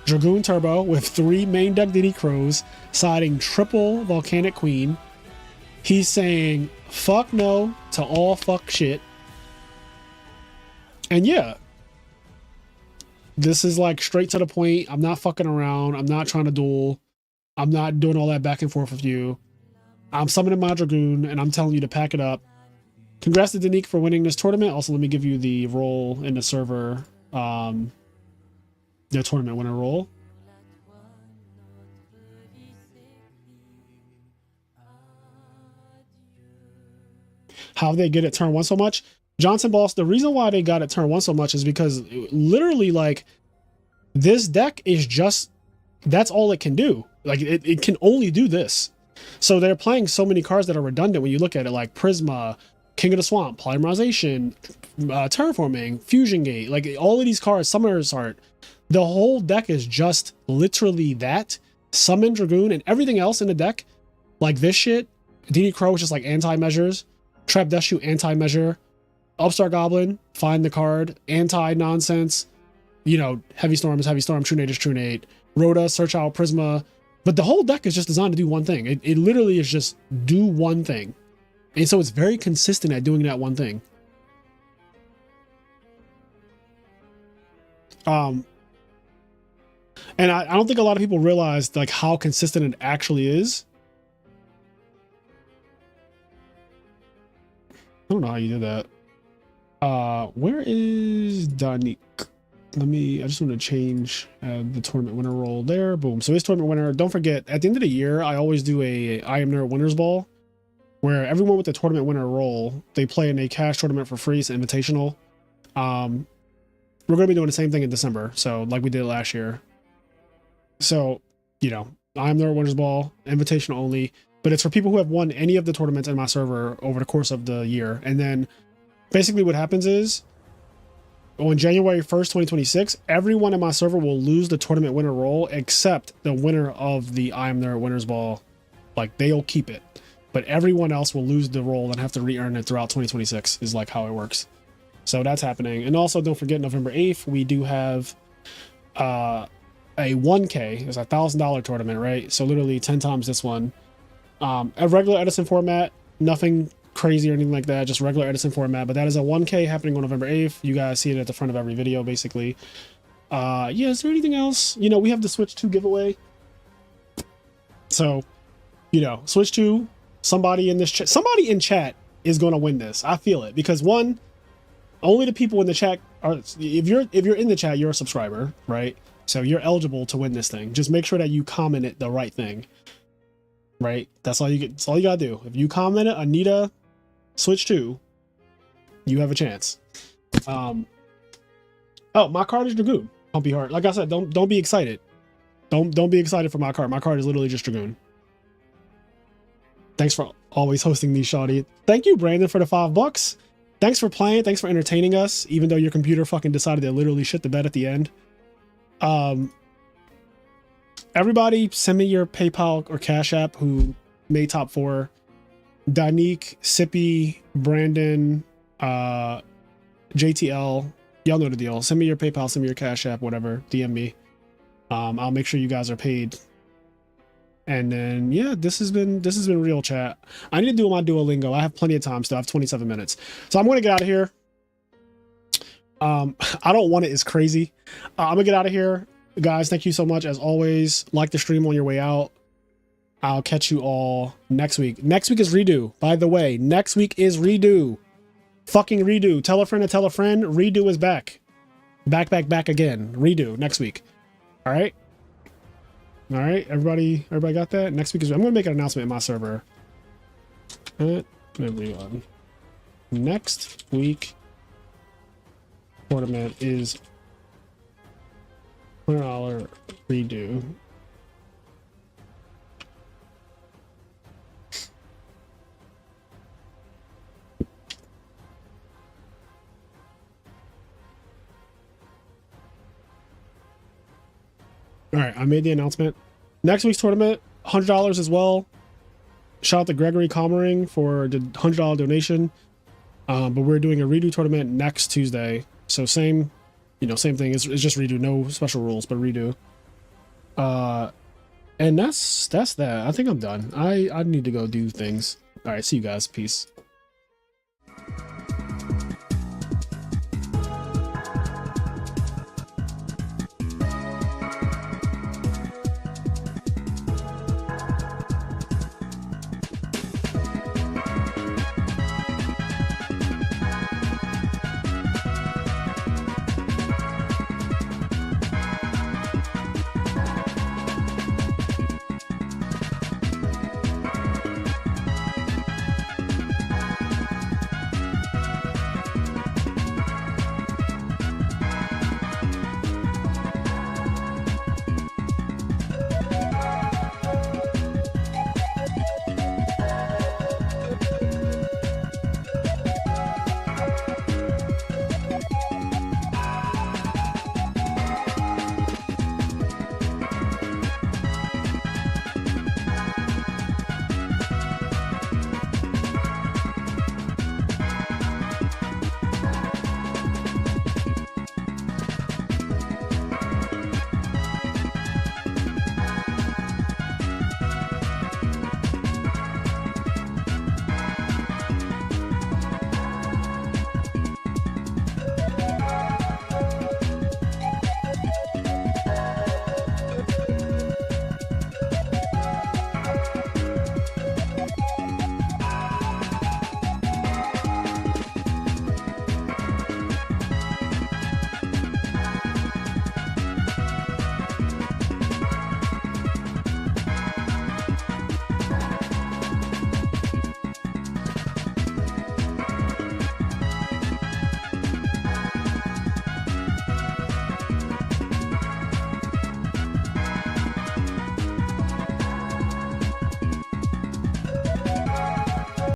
B: Dragoon Turbo with 3 main deck DD Crows, siding triple Volcanic Queen. He's saying fuck no to all fuck shit. And yeah, this is like straight to the point. I'm not fucking around. I'm not trying to duel. I'm not doing all that back and forth with you. I'm summoning my Dragoon, and I'm telling you to pack it up. Congrats to Danique for winning this tournament. Also, let me give you the role in the server, the tournament winner role. How they get it turn 1 so much? Johnson Boss, the reason why they got it turn 1 so much is because literally, like, this deck is just, that's all it can do. Like, it can only do this. So they're playing so many cards that are redundant when you look at it, like Prisma, King of the Swamp, Polymerization, Terraforming, Fusion Gate, like all of these cards, Summoner's Heart. The whole deck is just literally that. Summon Dragoon and everything else in the deck, like this shit. DD Crow is just like anti-measures. Trap Death Shoot, anti-measure. Upstart Goblin, find the card, anti-nonsense. Heavy Storm is Heavy Storm, True Nate is True Nate. Rhoda, Search Out, Prisma. But the whole deck is just designed to do one thing. It literally is just do one thing. And so it's very consistent at doing that one thing. And I don't think a lot of people realize like how consistent it actually is. I don't know how you did that. Where is Danique? I just want to change the tournament winner role there. Boom. So this tournament winner, don't forget, at the end of the year, I always do a IMNerd Winners Ball where everyone with the tournament winner role, they play in a cash tournament for free. It's an invitational. We're going to be doing the same thing in December. So like we did last year. So, IMNerd Winners Ball, invitation only. but it's for people who have won any of the tournaments in my server over the course of the year. And then basically what happens is on January 1st, 2026, everyone in my server will lose the tournament winner role except the winner of the IMNerd Winners Ball. Like, they'll keep it, but everyone else will lose the role and have to re-earn it throughout 2026 is like how it works. So that's happening. And also don't forget November 8th, we do have a 1K, it's a $1,000 tournament, right? So literally 10 times this one. A regular Edison format, nothing crazy or anything like that, just regular Edison format, but that is a 1K happening on November 8th. You guys see it at the front of every video, basically. Yeah, is there anything else? You know, we have the Switch 2 giveaway. So, you know, Switch 2, somebody in this chat, somebody in chat is going to win this. I feel it, because one, only the people in the chat are, if you're in the chat, you're a subscriber, right? So you're eligible to win this thing. Just make sure that you comment it the right thing. Right? That's all you get. That's all you gotta do. If you comment it, Anita Switch 2, you have a chance. Oh, my card is Dragoon. Pumpy Heart. Like I said, don't be excited. Don't be excited for my card. My card is literally just Dragoon. Thanks for always hosting these, Shawty. Thank you, Brandon, for the $5. Thanks for playing. Thanks for entertaining us, even though your computer fucking decided to literally shit the bed at the end. Everybody send me your PayPal or Cash App who made top 4. Danique, Sippy, Brandon, JTL. Y'all know the deal. Send me your PayPal, send me your Cash App, whatever. DM me. I'll make sure you guys are paid. And then yeah, this has been real, chat. I need to do my Duolingo. I have plenty of time still. I have 27 minutes. So I'm gonna get out of here. I don't want it is crazy. I'm gonna get out of here. Guys, thank you so much as always. Like the stream on your way out. I'll catch you all next week. Next week is redo, by the way. Next week is redo. Fucking redo. Tell a friend to tell a friend. Redo is back. Back again. Redo next week. All right. All right. Everybody got that? Next week is, I'm going to make an announcement in my server. Everyone. Next week tournament is $100 redo. All right, I made the announcement. Next week's tournament, $100 as well. Shout out to Gregory Comering for the $100 donation. But we're doing a redo tournament next Tuesday. So same thing. It's just redo, no special rules, but redo. And that's that. I think I'm done. I need to go do things. All right, see you guys. Peace.